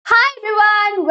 Hi everyone,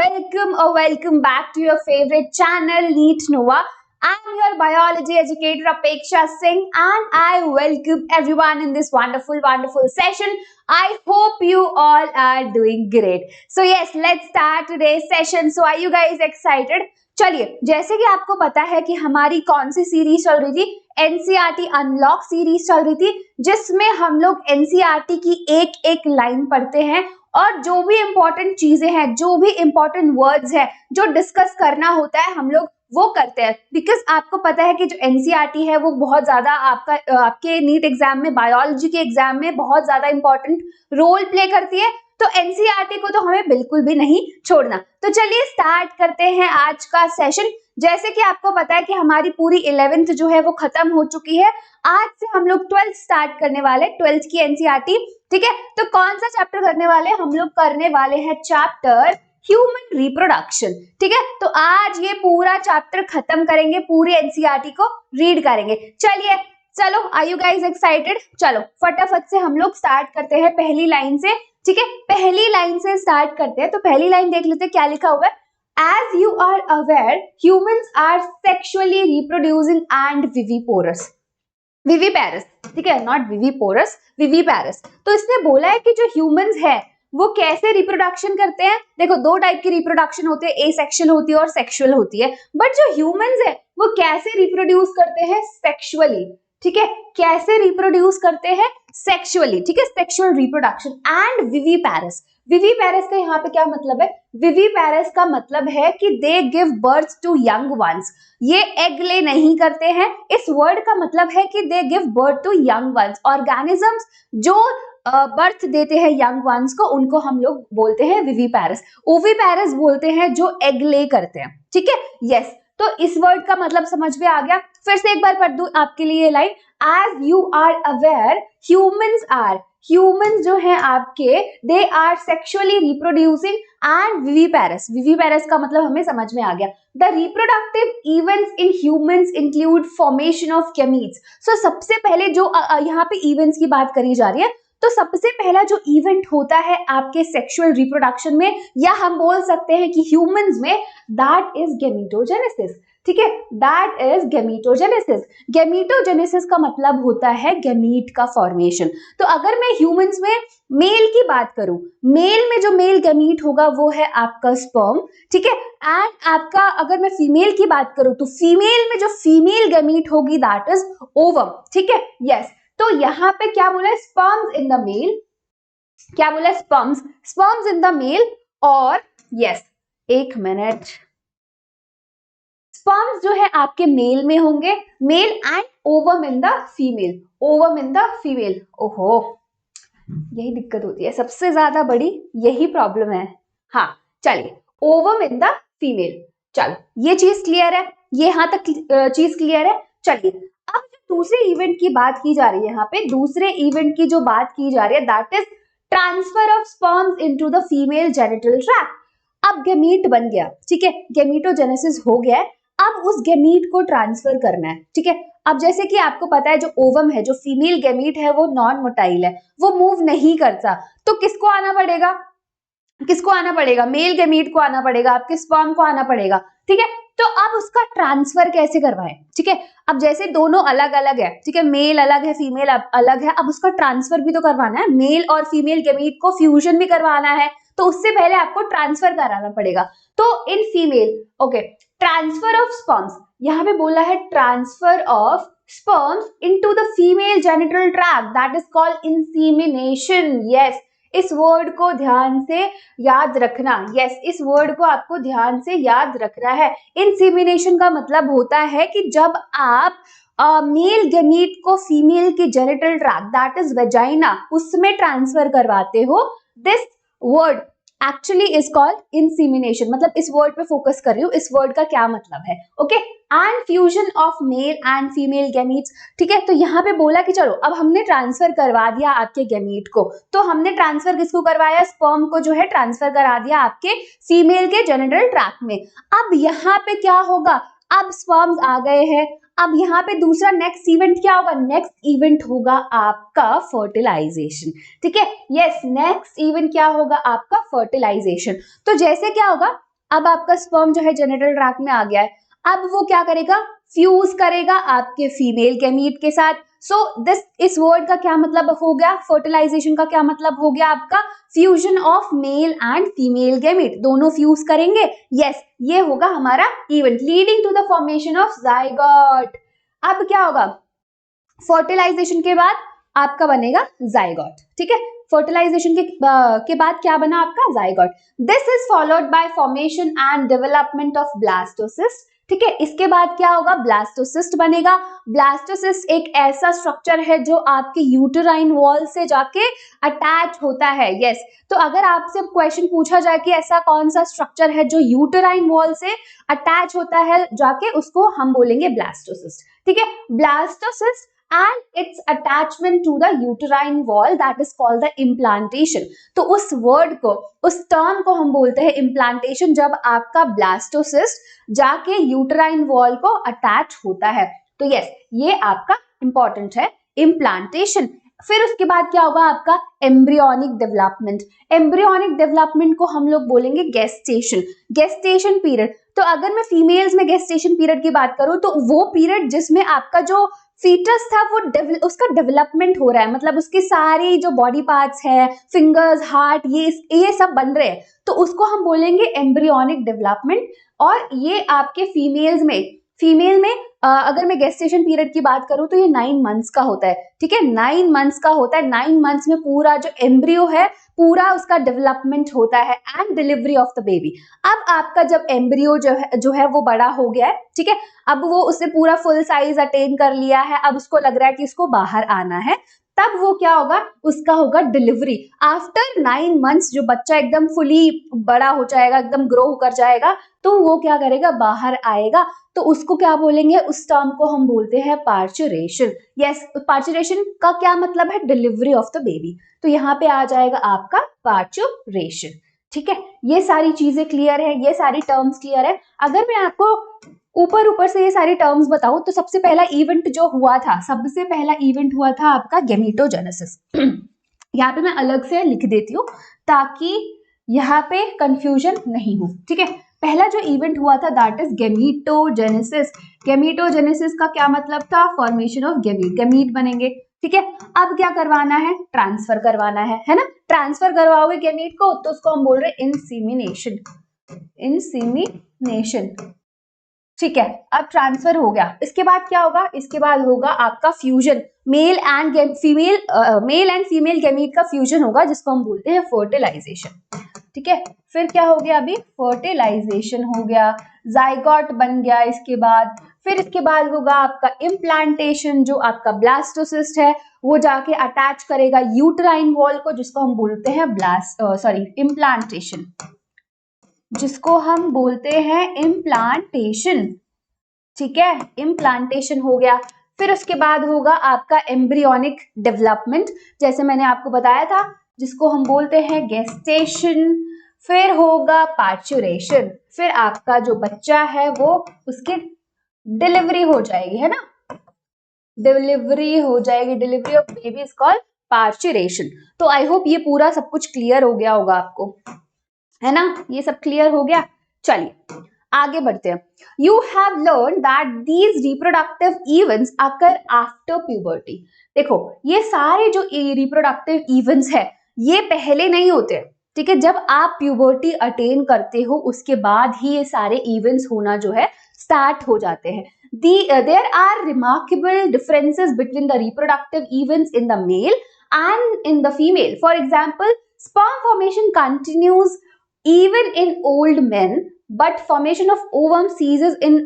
welcome back to your favorite channel NEET Nova. I'm your biology educator Apeksha Singh and I welcome everyone in this wonderful session. I hope you all are doing great. So yes, let's start today's session. So are you guys excited? चलिए, जैसे कि आपको पता है कि हमारी कौन सी series चल रही थी, एनसीईआरटी अनलॉक सीरीज चल रही थी, जिसमें हम लोग एनसीईआरटी की एक एक लाइन पढ़ते हैं और जो भी इंपॉर्टेंट चीजें हैं, जो भी इंपॉर्टेंट वर्ड्स है, जो डिस्कस करना होता है, हम लोग वो करते हैं। बिकॉज आपको पता है कि जो एनसीईआरटी है वो बहुत ज्यादा आपके नीट एग्जाम में, बायोलॉजी के एग्जाम में बहुत ज्यादा इंपॉर्टेंट रोल प्ले करती है। तो एनसीईआरटी को तो हमें बिल्कुल भी नहीं छोड़ना। तो चलिए स्टार्ट करते हैं आज का सेशन। जैसे कि आपको पता है कि हमारी पूरी 11th जो है वो खत्म हो चुकी है। आज से हम लोग 12th स्टार्ट करने वाले, 12th की एनसीईआरटी। ठीक है, तो कौन सा चैप्टर करने वाले? हम लोग करने वाले हैं चैप्टर ह्यूमन रिप्रोडक्शन। ठीक है, तो आज ये पूरा चैप्टर खत्म करेंगे, पूरी एनसीईआरटी को रीड करेंगे। चलो आर यू गाइज एक्साइटेड? चलो फटाफट से हम लोग स्टार्ट करते हैं पहली लाइन से। ठीक है, पहली लाइन से स्टार्ट करते हैं। तो पहली लाइन देख लेते हैं क्या लिखा हुआ है। As you are aware, humans are sexually reproducing and viviparous. विवीपैरस, ठीक है, नॉट विवीपोरस, विवीपैरस। तो इसने बोला है कि जो ह्यूमंस है वो कैसे रिप्रोडक्शन करते हैं। देखो, दो टाइप की रिप्रोडक्शन होते हैं, एसेक्सुअल होती है और सेक्सुअल होती है। बट जो ह्यूमंस है वो कैसे रिप्रोड्यूस करते हैं? सेक्सुअली। ठीक है, कैसे रिप्रोड्यूस करते हैं? सेक्सुअली। ठीक है, sexual reproduction and viviparous. Viviparous का यहाँ पे क्या मतलब है? विवीपैरस का मतलब है कि they give birth to young ones. ये एग ले नहीं करते हैं। इस वर्ड का मतलब है कि they give birth to young ones. Organisms जो बर्थ देते हैं यंग वंस को, उनको हम लोग बोलते हैं विवीपैरस। ओविपैरस बोलते हैं जो एग ले करते हैं। ठीक है, यस। तो इस वर्ड का मतलब समझ में आ गया। फिर से एक बार पढ़ दूं आपके लिए line. As you are aware, humans जो है आपके, they are sexually reproducing and viviparous. Viviparous का मतलब हमें समझ में आ गया। The reproductive events in humans include formation of gametes. So सबसे पहले जो यहाँ पे इवेंट्स की बात करी जा रही है, तो सबसे पहला जो इवेंट होता है आपके सेक्सुअल रिप्रोडक्शन में, या हम बोल सकते हैं कि ह्यूमंस में, दैट इज गैमीटोजेनेसिस। ठीक है, दैट इज गैमीटोजेनेसिस। गैमीटोजेनेसिस का मतलब होता है गैमीट का फॉर्मेशन। तो अगर मैं ह्यूमंस में मेल की बात करूं, मेल में जो मेल गैमीट होगा वो है आपका स्पर्म। ठीक है, एंड आपका अगर मैं फीमेल की बात करूं तो फीमेल में जो फीमेल गैमीट होगी दैट इज ओवम। ठीक है, यस। तो यहाँ पे क्या बोला है? Sperms in the male. क्या बोला? Sperms in the male. और यस, एक मिनट, स्पर्म्स जो है आपके मेल में होंगे, male, and ovum in the female. Ovum in the female. ओहो, यही दिक्कत होती है, सबसे ज्यादा बड़ी यही प्रॉब्लम है। हाँ चलिए, ओवम इन द फीमेल। चलो ये चीज क्लियर है, ये यहाँ तक चीज क्लियर है। चलिए अब जो दूसरे इवेंट की बात की जा रही है, यहाँ पे दूसरे इवेंट की जो बात की जा रही है, that is transfer of sperms into the female genital tract. अब गैमीट बन गया। ठीक है, गैमीटोजेनेसिस हो गया है। अब उस गैमीट को ट्रांसफर करना है। ठीक है, अब जैसे कि आपको पता है जो ओवम है, जो फीमेल गैमीट है, वो नॉन मोटाइल है, वो मूव नहीं करता। तो किसको आना पड़ेगा? किसको आना पड़ेगा? मेल गैमीट को आना पड़ेगा, आपके स्पर्म को आना पड़ेगा। ठीक है, तो अब उसका ट्रांसफर कैसे करवाएं? ठीक है, अब जैसे दोनों अलग अलग है, ठीक है, मेल अलग है, फीमेल अलग है, अब उसका ट्रांसफर भी तो करवाना है। मेल और फीमेल गैमीट को फ्यूजन भी करवाना है, तो उससे पहले आपको ट्रांसफर कराना पड़ेगा। तो इन female, okay, transfer of sperms, यहाँ पे बोला है transfer of sperms into the female genital tract, that is called insemination. Yes, इस वर्ड को ध्यान से याद रखना। यस, इस वर्ड को आपको ध्यान से याद रखना है। इंसेमिनेशन का मतलब होता है कि जब आप मेल गैमीट को फीमेल के genital tract, that is vagina, उसमें ट्रांसफर करवाते हो। This word actually is called insemination. मतलब इस वर्ड पे फोकस कर रही हूँ, इस वर्ड का क्या मतलब है। Okay, and fusion of male and female gametes. ठीक है, तो यहाँ पे बोला कि चलो अब हमने ट्रांसफर करवा दिया आपके गैमीट को। तो हमने ट्रांसफर किसको करवाया? स्पर्म को जो है ट्रांसफर करा दिया आपके फीमेल के जेनिटल ट्रैक्ट में। अब यहाँ पे क्या होगा? अब स्पर्म्स आ गए हैं, अब यहाँ पे दूसरा नेक्स्ट इवेंट क्या होगा? नेक्स्ट इवेंट होगा आपका फर्टिलाइजेशन, ठीक है। यस, नेक्स्ट इवेंट क्या होगा? आपका फर्टिलाइजेशन। तो जैसे क्या होगा, अब आपका स्पर्म जो है जेनिटल ट्रैक्ट में आ गया है, अब वो क्या करेगा? फ्यूज करेगा आपके फीमेल गैमीट के साथ। सो इस वर्ड का क्या मतलब हो गया? फर्टिलाइजेशन का क्या मतलब हो गया? आपका fusion of male and female gamete, दोनों फ्यूज करेंगे। यस, ये होगा हमारा event leading to the formation of zygote. अब क्या होगा? फर्टिलाइजेशन के बाद आपका बनेगा जाइगोट, ठीक है। फर्टिलाइजेशन के बाद क्या बना आपका? Zygote. This is followed by formation and development of blastocyst, ठीक है। इसके बाद क्या होगा? ब्लास्टोसिस्ट बनेगा। ब्लास्टोसिस्ट एक ऐसा स्ट्रक्चर है जो आपके यूटेराइन वॉल से जाके अटैच होता है। यस, तो अगर आपसे क्वेश्चन पूछा जाए कि ऐसा कौन सा स्ट्रक्चर है जो यूटेराइन वॉल से अटैच होता है जाके, उसको हम बोलेंगे ब्लास्टोसिस्ट, ठीक है। Blastocyst and its attachment to the uterine wall, that is called the implantation। तो उस वर्ड को, उस टर्म को हम बोलते हैं implantation, जब आपका ब्लास्टोसिस्ट जाके यूटेराइन वॉल को अटैच होता है। तो यस, ये आपका इंपॉर्टेंट है, implantation। फिर उसके बाद क्या होगा? आपका एम्ब्रियोनिक डेवलपमेंट। एम्ब्रियोनिक डेवलपमेंट को हम लोग बोलेंगे गेस्टेशन। गेस्टेशन पीरियड, तो अगर मैं फीमेल्स में गेस्टेशन पीरियड की बात करूं तो वो पीरियड जिसमें आपका जो फीटस था वो उसका डेवलपमेंट हो रहा है, मतलब उसकी सारी जो बॉडी पार्ट्स है, फिंगर्स, हार्ट, ये सब बन रहे हैं, तो उसको हम बोलेंगे एम्ब्रियोनिक डेवलपमेंट। और ये आपके फीमेल में अगर मैं गेस्टेशन पीरियड की बात करूं तो ये 9 मंथ्स का होता है, ठीक है। 9 मंथ्स का होता है। 9 मंथ्स में पूरा जो एम्ब्रियो है पूरा उसका डेवलपमेंट होता है and delivery of the baby. अब आपका जब एम्ब्रियो जो है वो बड़ा हो गया है, ठीक है, अब वो उसने पूरा फुल साइज अटेन कर लिया है, अब उसको लग रहा है कि इसको बाहर आना है, तब वो क्या होगा? उसका होगा डिलीवरी। आफ्टर 9 मंथ्स जो बच्चा एकदम फुली बड़ा हो जाएगा, एकदम ग्रो कर जाएगा, तो वो क्या करेगा? बाहर आएगा। तो उसको क्या बोलेंगे? उस टर्म को हम बोलते हैं पार्चुरेशन। यस, पार्चुरेशन का क्या मतलब है? Delivery of the baby. तो यहाँ पे आ जाएगा आपका पार्चुरेशन, ठीक है। ये सारी चीजें क्लियर है, ये सारी टर्म्स क्लियर है। अगर मैं आपको ऊपर से ये सारी टर्म्स बताऊं तो सबसे पहला इवेंट जो हुआ था, सबसे पहला इवेंट हुआ था आपका गैमीटोजेनेसिस। यहाँ पे मैं अलग से लिख देती हूँ ताकि यहाँ पे कंफ्यूजन नहीं हो, ठीक है। पहला जो इवेंट हुआ था दैट इज गैमीटोजेनेसिस। गैमीटोजेनेसिस का क्या मतलब था? फॉर्मेशन ऑफ गैमीट, गैमीट बनेंगे, ठीक है। अब क्या करवाना है? ट्रांसफर करवाना है ना। ट्रांसफर करवाओगे गैमीट को तो उसको हम बोल रहे हैं इंसीमिनेशन, इंसीमिनेशन, ठीक है। अब ट्रांसफर हो गया, इसके बाद क्या होगा? इसके बाद होगा आपका fusion, mail and female gamete का फ्यूजन होगा, जिसको हम बोलते हैं फर्टिलाइजेशन, ठीक है। फिर क्या हो गया? अभी फर्टिलाइजेशन हो गया, जाइगोट बन गया इसके बाद। फिर इसके बाद होगा आपका इम्प्लांटेशन, जो आपका ब्लास्टोसिस्ट है वो जाके अटैच करेगा यूटेराइन वॉल को, जिसको हम बोलते हैं इम्प्लांटेशन, जिसको हम बोलते हैं इम्प्लांटेशन, ठीक है। इम्प्लांटेशन हो गया। फिर उसके बाद होगा आपका एम्ब्रियोनिक डेवलपमेंट, जैसे मैंने आपको बताया था, जिसको हम बोलते हैं गेस्टेशन। फिर होगा पार्चुरेशन, फिर आपका जो बच्चा है वो उसकी डिलीवरी हो जाएगी, है ना, डिलीवरी हो जाएगी, delivery of baby is called parturition. तो आई होप ये पूरा सब कुछ क्लियर हो गया होगा आपको, है ना, ये सब क्लियर हो गया। चलिए आगे बढ़ते हैं। You have learn that these reproductive events occur after puberty. देखो ये सारे जो रिप्रोडक्टिव इवेंट्स है ये पहले नहीं होते, ठीक है। जब आप प्यूबर्टी अटेन करते हो उसके बाद ही ये सारे इवेंट्स होना जो है स्टार्ट हो जाते हैं। There are remarkable differences between the reproductive events in the male and in the female. For example, sperm formation continues even in old men, but formation of ovum ceases in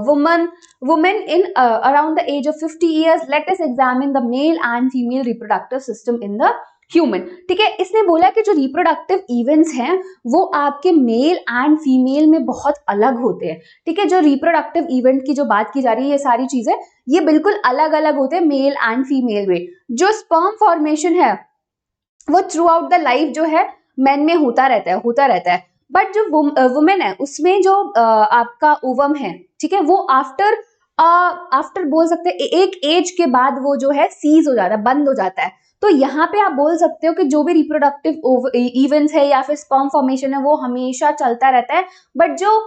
women in around the age of 50 years. Let us examine the male and female reproductive system in the human, ठीक है। इसने बोला कि जो reproductive events हैं वो आपके mail and female में बहुत अलग होते हैं, ठीक है। जो रिप्रोडक्टिव इवेंट की जो बात की जा रही है, ये सारी चीजें ये बिल्कुल अलग अलग होते हैं मेल एंड फीमेल में। जो स्पर्म फॉर्मेशन है वो थ्रू आउट द लाइफ जो है मेन में होता रहता है, बट जो वुमेन है उसमें जो आपका ओवम है, ठीक है, वो आफ्टर आफ्टर बोल सकते हैं एक एज के बाद वो जो है सीज हो जाता है, बंद हो जाता है। तो यहाँ पे आप बोल सकते हो कि जो भी रिप्रोडक्टिव इवेंट्स है या फिर स्पर्म फॉर्मेशन है वो हमेशा चलता रहता है, बट जो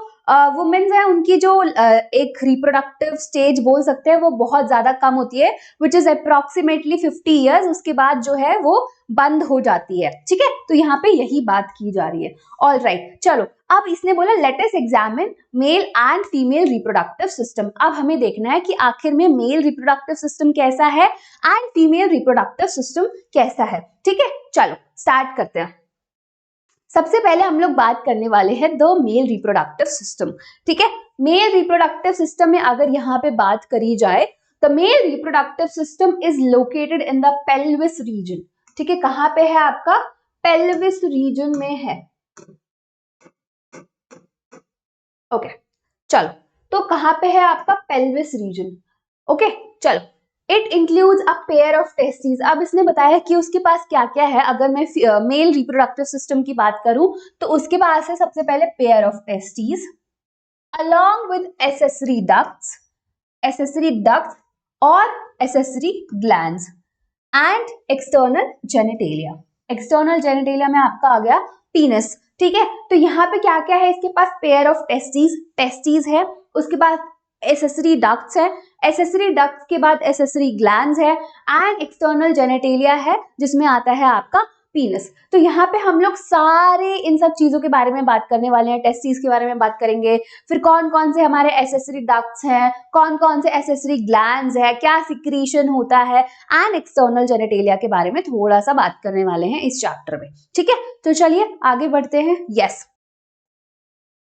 वुमेन्स है उनकी जो एक रिप्रोडक्टिव स्टेज बोल सकते हैं वो बहुत ज्यादा कम होती है, विच इज अप्रोक्सीमेटली 50 ईयर्स, उसके बाद जो है वो बंद हो जाती है। ठीक है, तो यहाँ पे यही बात की जा रही है। ऑल राइट, चलो अब इसने बोला let us examine mail and female reproductive system. अब हमें देखना है कि आखिर में मेल रिप्रोडक्टिव सिस्टम कैसा है एंड फीमेल रिप्रोडक्टिव सिस्टम कैसा है। ठीक है, चलो स्टार्ट करते हैं। सबसे पहले हम लोग बात करने वाले हैं द मेल रिप्रोडक्टिव सिस्टम। ठीक है, मेल रिप्रोडक्टिव सिस्टम में अगर यहाँ पे बात करी जाए, the male reproductive system is located in the pelvis region. ठीक है, कहाँ पे है आपका? पेल्विस रीजन में है। ओके, चलो तो कहाँ पे है आपका? Pelvis region. ओके, चलो it includes a pair of testis. अब इसने बताया कि उसके पास क्या क्या है। अगर मैं मेल रिप्रोडक्टिव सिस्टम की बात करूं तो उसके पास है सबसे पहले pair of testis along with accessory ducts और accessory glands and external genitalia। external genitalia में आपका आ गया पीनस। ठीक है, तो यहाँ पे क्या क्या है? इसके पास पेयर ऑफ टेस्टिस है, उसके बाद एसेसरी डक्ट्स है, एसेसरी डक्ट्स के बाद एसेसरी ग्लैंड्स है एंड एक्सटर्नल जेनेटेलिया है जिसमें आता है आपका पीनस। तो यहाँ पे हम लोग सारे इन सब चीजों के बारे में बात करने वाले हैं। टेस्टिस के बारे में बात करेंगे, फिर कौन कौन से हमारे एसेसरी डक्ट्स हैं, कौन कौन से एसेसरी ग्लैंड्स है, क्या सिक्रीशन होता है एंड एक्सटर्नल जेनेटेलिया के बारे में थोड़ा सा बात करने वाले हैं इस चैप्टर में। ठीक है, तो चलिए आगे बढ़ते हैं। यस,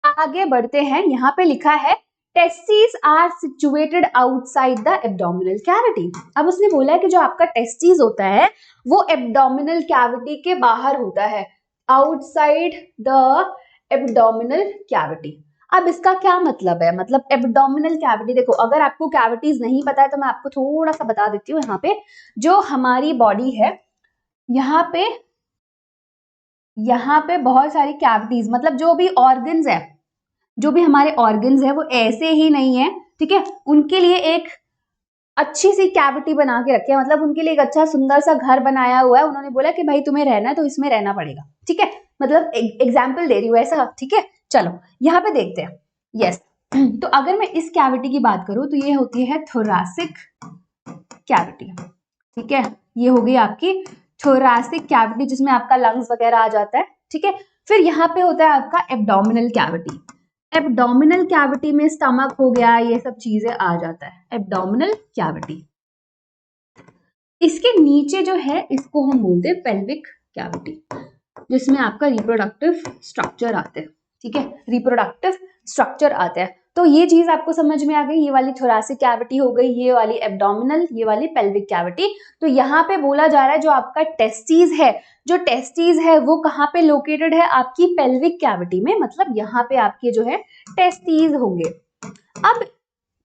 आगे बढ़ते हैं। यहाँ पे लिखा है testis are situated outside the abdominal cavity. अब उसने बोला है कि जो आपका टेस्टिस होता है वो एब्डोमिनल कैविटी के बाहर होता है, आउटसाइड द एब्डोमिनल कैविटी। अब इसका क्या मतलब है? मतलब एब्डोमिनल कैविटी, देखो अगर आपको कैविटीज नहीं पता है तो मैं आपको थोड़ा सा बता देती हूँ। यहाँ पे जो हमारी बॉडी है, यहाँ पे बहुत सारी कैविटीज, मतलब जो भी ऑर्गन्स है, जो भी हमारे ऑर्गन्स है वो ऐसे ही नहीं है। ठीक है, उनके लिए एक अच्छी सी कैविटी बना के रखे, मतलब उनके लिए एक अच्छा सुंदर सा घर बनाया हुआ है। उन्होंने बोला कि भाई तुम्हें रहना है तो इसमें रहना पड़ेगा। ठीक है, मतलब एग्जाम्पल दे रही हूँ ऐसा। ठीक है, चलो यहाँ पे देखते हैं। यस, तो अगर मैं इस कैविटी की बात करूं तो ये होती है थोरैसिक कैविटी। ठीक है, ये हो गई आपकी थोरैसिक कैविटी जिसमें आपका लंग्स वगैरह आ जाता है। ठीक है, फिर यहाँ पे होता है आपका एब्डोमिनल कैविटी। एब्डोमिनल कैविटी में स्टमक हो गया, ये सब चीजें आ जाता है एब्डोमिनल कैविटी। इसके नीचे जो है इसको हम बोलते हैं पेल्विक कैविटी, जिसमें आपका रिप्रोडक्टिव स्ट्रक्चर आते हैं। ठीक है, रिप्रोडक्टिव स्ट्रक्चर आते हैं। तो ये चीज आपको समझ में आ गई, ये वाली थोरैसिक कैविटी हो गई, ये वाली एब्डोमिनल, ये वाली पेल्विक कैविटी। तो यहाँ पे बोला जा रहा है जो आपका टेस्टिस है, जो टेस्टिस है वो कहाँ पे लोकेटेड है? आपकी पेल्विक कैविटी में, मतलब यहाँ पे आपके जो है टेस्टिस होंगे। अब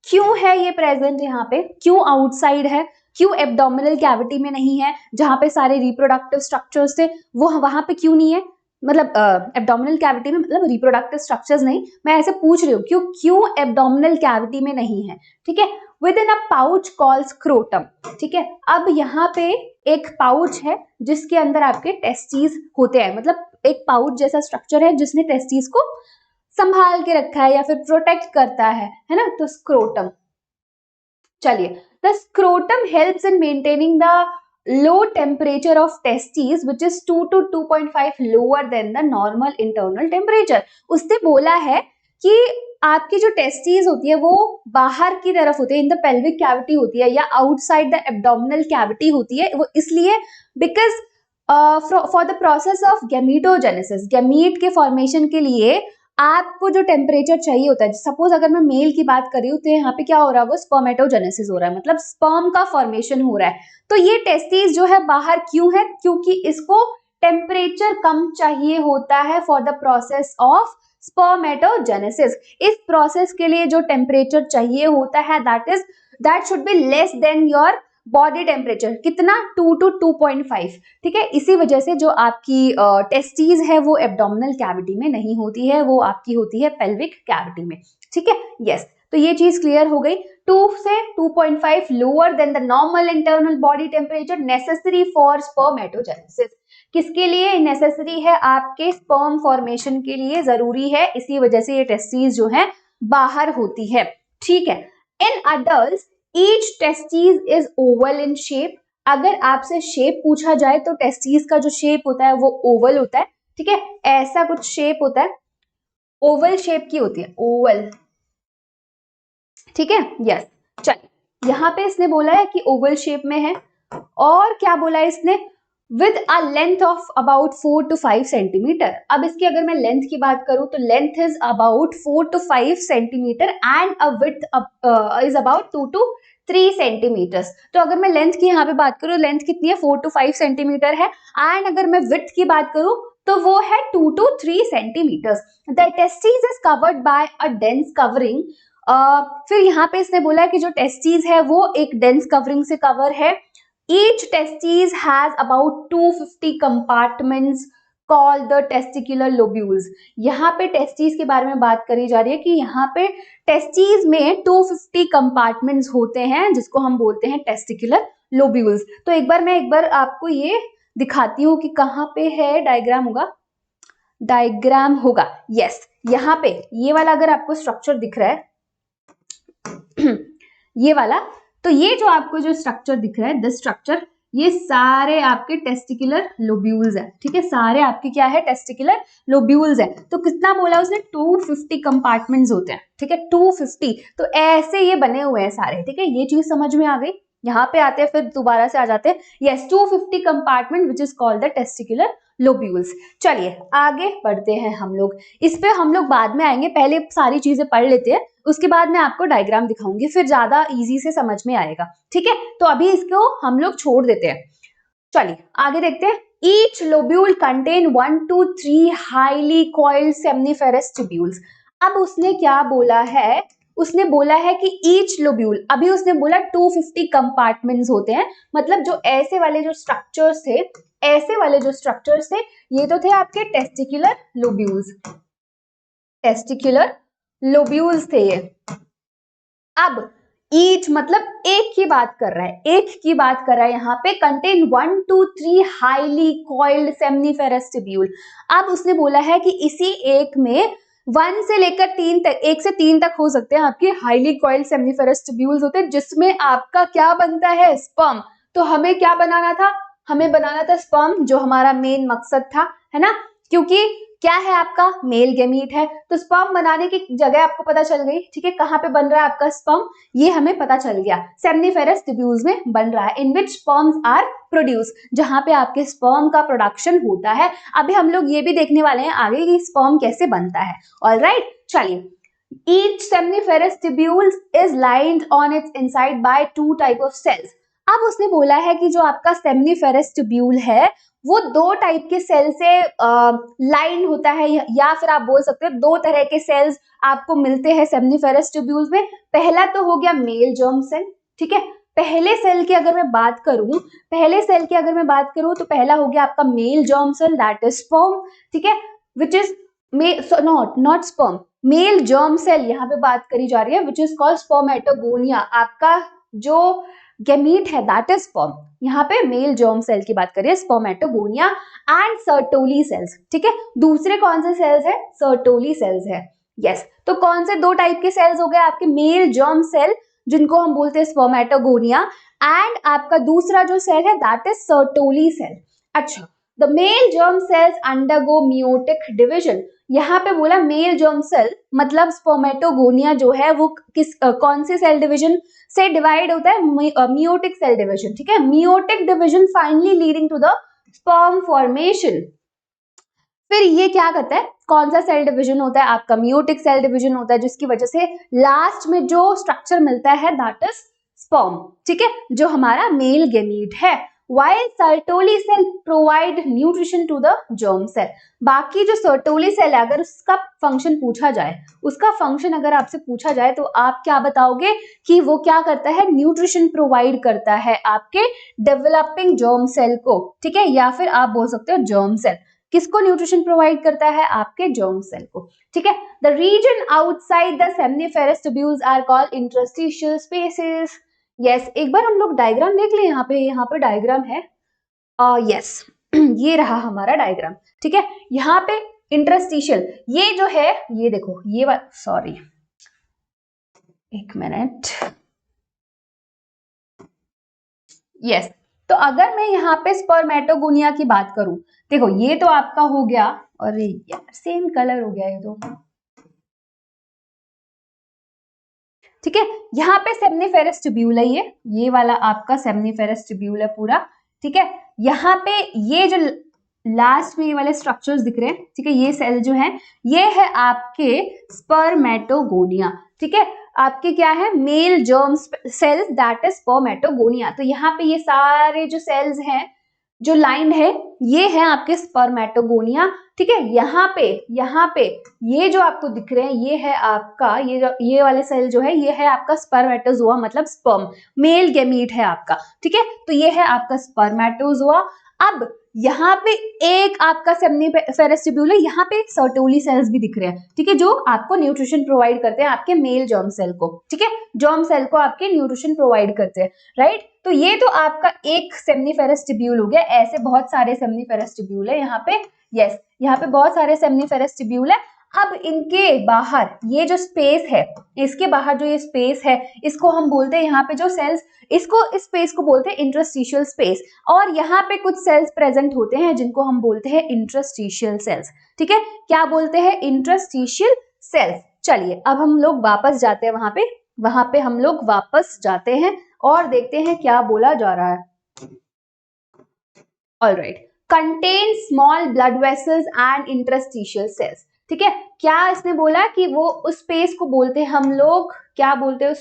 क्यों है ये प्रेजेंट यहाँ पे? क्यों आउटसाइड है? क्यों एब्डोमिनल कैविटी में नहीं है जहां पे सारे रिप्रोडक्टिव स्ट्रक्चर्स थे, वो वहां पे क्यों नहीं है? मतलब एब्डोमिनल कैविटी में, मतलब रिप्रोडक्टिव स्ट्रक्चर्स नहीं, मैं ऐसे पूछ रही हूँ क्यों एब्डोमिनल कैविटी में नहीं है। ठीक है, with in a pouch called scrotum. ठीक है, अब यहाँ पे एक पाउच है जिसके अंदर आपके टेस्टिस होते हैं, मतलब एक पाउच जैसा स्ट्रक्चर है जिसने टेस्टिस को संभाल के रखा है या फिर प्रोटेक्ट करता है ना, तो स्क्रोटम। चलिए, the scrotum helps in maintaining the low temperature of testes which is 2 to 2.5 lower than the normal internal temperature। उसने बोला है कि आपकी जो टेस्टिस होती है वो बाहर की तरफ होती है, इन द पेल्विक कैविटी होती है या आउटसाइड द एब्डोमिनल कैविटी होती है। वो इसलिए because for the process of gametogenesis, gamete के फॉर्मेशन के लिए आपको जो टेम्परेचर चाहिए होता है, सपोज अगर मैं मेल की बात कर रही हूँ तो यहाँ पे क्या हो रहा है? वो स्पर्मेटोजेनेसिस हो रहा है, मतलब स्पर्म का फॉर्मेशन हो रहा है। तो ये टेस्टिस जो है बाहर क्यों है? क्योंकि इसको टेम्परेचर कम चाहिए होता है for the process of spermatogenesis. इस प्रोसेस के लिए जो टेम्परेचर चाहिए होता है that should be less than your body temperature. कितना? 2 to 2.5। ठीक है, इसी वजह से जो आपकी टेस्टिस है वो एब्डोमिनल कैविटी में नहीं होती है, वो आपकी होती है पेल्विक कैविटी में। ठीक है, यस। तो ये चीज क्लियर हो गई। 2 से 2.5 lower than the normal internal body temperature necessary for spermatogenesis. किसके लिए नेसेसरी है? आपके स्पर्म फॉर्मेशन के लिए जरूरी है, इसी वजह से ये टेस्टिस जो है बाहर होती है। ठीक है। In adult each testis is oval in shape. अगर आपसे शेप पूछा जाए तो टेस्टिस का जो शेप होता है वो ओवल होता है। ठीक है, ऐसा कुछ शेप होता है, ओवल शेप की होती है, ओवल। ठीक है, यस। चलिए, यहाँ पे इसने बोला है कि ओवल शेप में है, और क्या बोला है इसने? With a length of about 4 to 5 centimetre. अब इसकी अगर मैं लेंथ की बात करूं तो length is about 4 to 5 centimetre and a width is about 2 to 3 centimetres. तो अगर मैं लेंथ की यहाँ पे बात करूं, लेंथ कितनी है? 4 to 5 सेंटीमीटर है, एंड अगर मैं विड्थ की बात करूं तो वो है 2 to 3 centimetres. The testis is covered by a dense covering. फिर यहाँ पे इसने बोला है कि जो टेस्टिस है वो एक डेंस कवरिंग से कवर है। Each testis has about 250 compartments called the testicular lobules। यहाँ पे टेस्टिस के बारे में बात करी जा रही है कि यहाँ पे टेस्टिस में 250 कंपार्टमेंट्स होते हैं जिसको हम बोलते हैं टेस्टिकुलर लोब्यूल्स। तो एक बार आपको ये दिखाती हूँ कि कहाँ पे है, डायग्राम होगा, डायग्राम होगा, यस, यहाँ पे ये वाला अगर आपको स्ट्रक्चर दिख रहा है ये वाला, तो ये जो आपको जो स्ट्रक्चर दिख रहा है, दिस स्ट्रक्चर, ये सारे आपके टेस्टिकुलर लोब्यूल्स है। ठीक है, सारे आपके क्या है? टेस्टिकुलर लोब्यूल्स है। तो कितना बोला उसने? 250 कंपार्टमेंट्स होते हैं। ठीक है, 250। तो ऐसे ये बने हुए हैं सारे। ठीक है, ये चीज समझ में आ गई। यहाँ पे आते हैं, फिर दोबारा से आ जाते हैं। Yes, 250 compartment which is called the testicular lobules. चलिए आगे बढ़ते हैं हम लोग, इस पे हम लोग बाद में आएंगे, पहले सारी चीजें पढ़ लेते हैं, उसके बाद मैं आपको डायग्राम दिखाऊंगी, फिर ज्यादा इजी से समझ में आएगा। ठीक है, तो अभी इसको हम लोग छोड़ देते हैं। चलिए आगे देखते हैं। Each lobule contain 1 to 3 highly coiled seminiferous tubules. अब उसने क्या बोला है? उसने बोला है कि ईच लोब्यूल, अभी उसने बोला 250 कंपार्टमेंट्स होते हैं, मतलब जो ऐसे वाले जो स्ट्रक्चर्स थे, ऐसे वाले जो स्ट्रक्चर्स थे, ये तो थे आपके टेस्टिकुलर लोब्यूल्स, टेस्टिकुलर लोब्यूल्स थे ये। अब ईच मतलब एक की बात कर रहा है, एक की बात कर रहा है यहाँ पे। Contain 1 to 3 highly coiled seminiferous tubule. अब उसने बोला है कि इसी एक में 1 से लेकर 3 तक, 1 से 3 तक हो सकते हैं आपके हाईली कॉइल्ड सेमनीफेरस ट्यूब्यूल्स होते हैं, जिसमें आपका क्या बनता है? स्पर्म। तो हमें क्या बनाना था? हमें बनाना था स्पर्म, जो हमारा मेन मकसद था, है ना, क्योंकि क्या है आपका? मेल गैमीट है। तो स्पर्म बनाने की जगह आपको पता चल गई। ठीक है, कहाँ पे बन रहा है आपका स्पर्म, ये हमें पता चल गया, सेमनीफेरस ट्यूब्यूल्स में बन रहा है, इन विच स्पर्म्स आर प्रोड्यूस, जहां पे आपके स्पर्म का प्रोडक्शन होता है। अभी हम लोग ये भी देखने वाले हैं आगे कि स्पर्म कैसे बनता है। ऑलराइट, चलिए। Each seminiferous tubule is lined on its inside by 2 type of cells। अब उसने बोला है कि जो आपका सेमनीफेरस ट्यूब्यूल है वो 2 टाइप के सेल से लाइन होता है, या फिर आप बोल सकते हो 2 तरह के सेल्स आपको मिलते हैं सेमनीफेरस ट्यूब्यूल्स में। पहला तो हो गया मेल जर्म सेल। ठीक है, पहले सेल की अगर मैं बात करूं, तो पहला हो गया आपका male germ cell, that is sperm. ठीक है, which is not sperm, male germ cell यहाँ पे बात करी जा रही है, विच इज कॉल्ड स्पर्मेटोगोनिया। आपका जो गैमीट है दैट इज स्पर्म। यहाँ पे मेल जर्म सेल की बात करिए, स्पर्मेटोगोनिया एंड सर्टोली सेल्स। ठीक है, दूसरे कौन से सेल्स है? सर्टोली सेल्स है। यस, तो कौन से 2 टाइप के सेल्स हो गए आपके? मेल जर्म सेल, जिनको हम बोलते हैं स्पर्मेटोगोनिया, एंड आपका दूसरा जो सेल है दैट इज सर्टोली सेल। अच्छा, the male germ cells undergo meiotic division. यहाँ पे बोला मेल जर्म सेल मतलब स्पर्मेटोगोनिया जो है वो कौन से सेल डिवीजन से डिवाइड होता है? Meiotic cell division. ठीक है, meiotic division finally leading to the sperm formation. फिर ये क्या करता है? कौन सा सेल डिवीजन होता है आपका? मियोटिक सेल डिवीजन होता है, जिसकी वजह से लास्ट में जो स्ट्रक्चर मिलता है दैट इज स्पर्म। ठीक है, जो हमारा मेल गैमीट है। While Sertoli cell provide nutrition to the germ cell। बाकी जो सर्टोली सेल है, अगर उसका फंक्शन पूछा जाए, अगर आपसे पूछा जाए तो आप क्या बताओगे कि वो क्या करता है? न्यूट्रिशन प्रोवाइड करता है आपके डेवलपिंग जर्म सेल को। ठीक है, या फिर आप बोल सकते हो जर्म सेल। किसको न्यूट्रिशन प्रोवाइड करता है? आपके जर्म सेल को, ठीक है। The region outside the seminiferous tubules are called interstitial spaces. Yes, एक बार हम लोग डायग्राम देख ले, यहाँ पे डायग्राम है, यस ये रहा हमारा डायग्राम, ठीक है। यहाँ पे इंटरस्टिशियल, ये जो है, ये देखो, ये सॉरी एक मिनट, यस। तो अगर मैं यहाँ पे स्पर्मेटोगोनिया की बात करूं, देखो ये तो आपका हो गया, और यार सेम कलर हो गया ये तो, ठीक है। यहाँ पे सेमनीफेरस ट्यूब्यूल है, ये वाला आपका सेमनीफेरस ट्यूब्यूल है पूरा, ठीक है। यहाँ पे ये जो लास्ट में ये वाले स्ट्रक्चर्स दिख रहे हैं, ठीक है, ये सेल जो है ये है आपके स्पर्मेटोगोनिया, ठीक है। आपके क्या है? Male germ cells, that is spermatogonia. तो यहाँ पे ये सारे जो सेल्स हैं जो लाइंड है, ये है आपके स्पर्मेटोगोनिया, ठीक है। यहाँ पे ये जो आपको दिख रहे हैं, ये है आपका, ये वाले सेल जो है, ये है आपका स्पर्मेटोजोआ, मतलब स्पर्म, मेल गैमीट है आपका, ठीक है। तो ये है आपका स्पर्मेटोजोआ। अब यहाँ पे एक आपका सेमनीफेरस ट्यूब्यूल है, यहाँ पे सर्टोली सेल्स भी दिख रहे हैं, ठीक है, जो आपको न्यूट्रिशन प्रोवाइड करते हैं आपके मेल जर्म सेल को, ठीक है। जर्म सेल को आपके न्यूट्रिशन प्रोवाइड करते हैं, राइट। तो ये तो आपका एक सेमनीफेरस ट्यूब्यूल हो गया, ऐसे बहुत सारे सेमनीफेरस ट्यूब्यूल है यहाँ पे, यस, यहाँ पे बहुत सारे सेमनीफेरस ट्यूब्यूल है। अब इनके बाहर ये जो स्पेस है, इसके बाहर जो ये स्पेस है, इसको हम बोलते हैं, यहाँ पे जो सेल्स, इस स्पेस को बोलते हैं इंटरस्टिशियल स्पेस, और यहाँ पे कुछ सेल्स प्रेजेंट होते हैं जिनको हम बोलते हैं इंटरस्टिशियल सेल्स, ठीक है। क्या बोलते हैं? Interstitial sales. चलिए अब हम लोग वापस जाते हैं वहां पे हम लोग वापस जाते हैं और देखते हैं क्या बोला जा रहा है। Alright, contain small blood vessels and interstitial cells, ठीक है। क्या इसने बोला कि वो उस स्पेस को बोलते हैं हम लोग, क्या बोलते हैं उस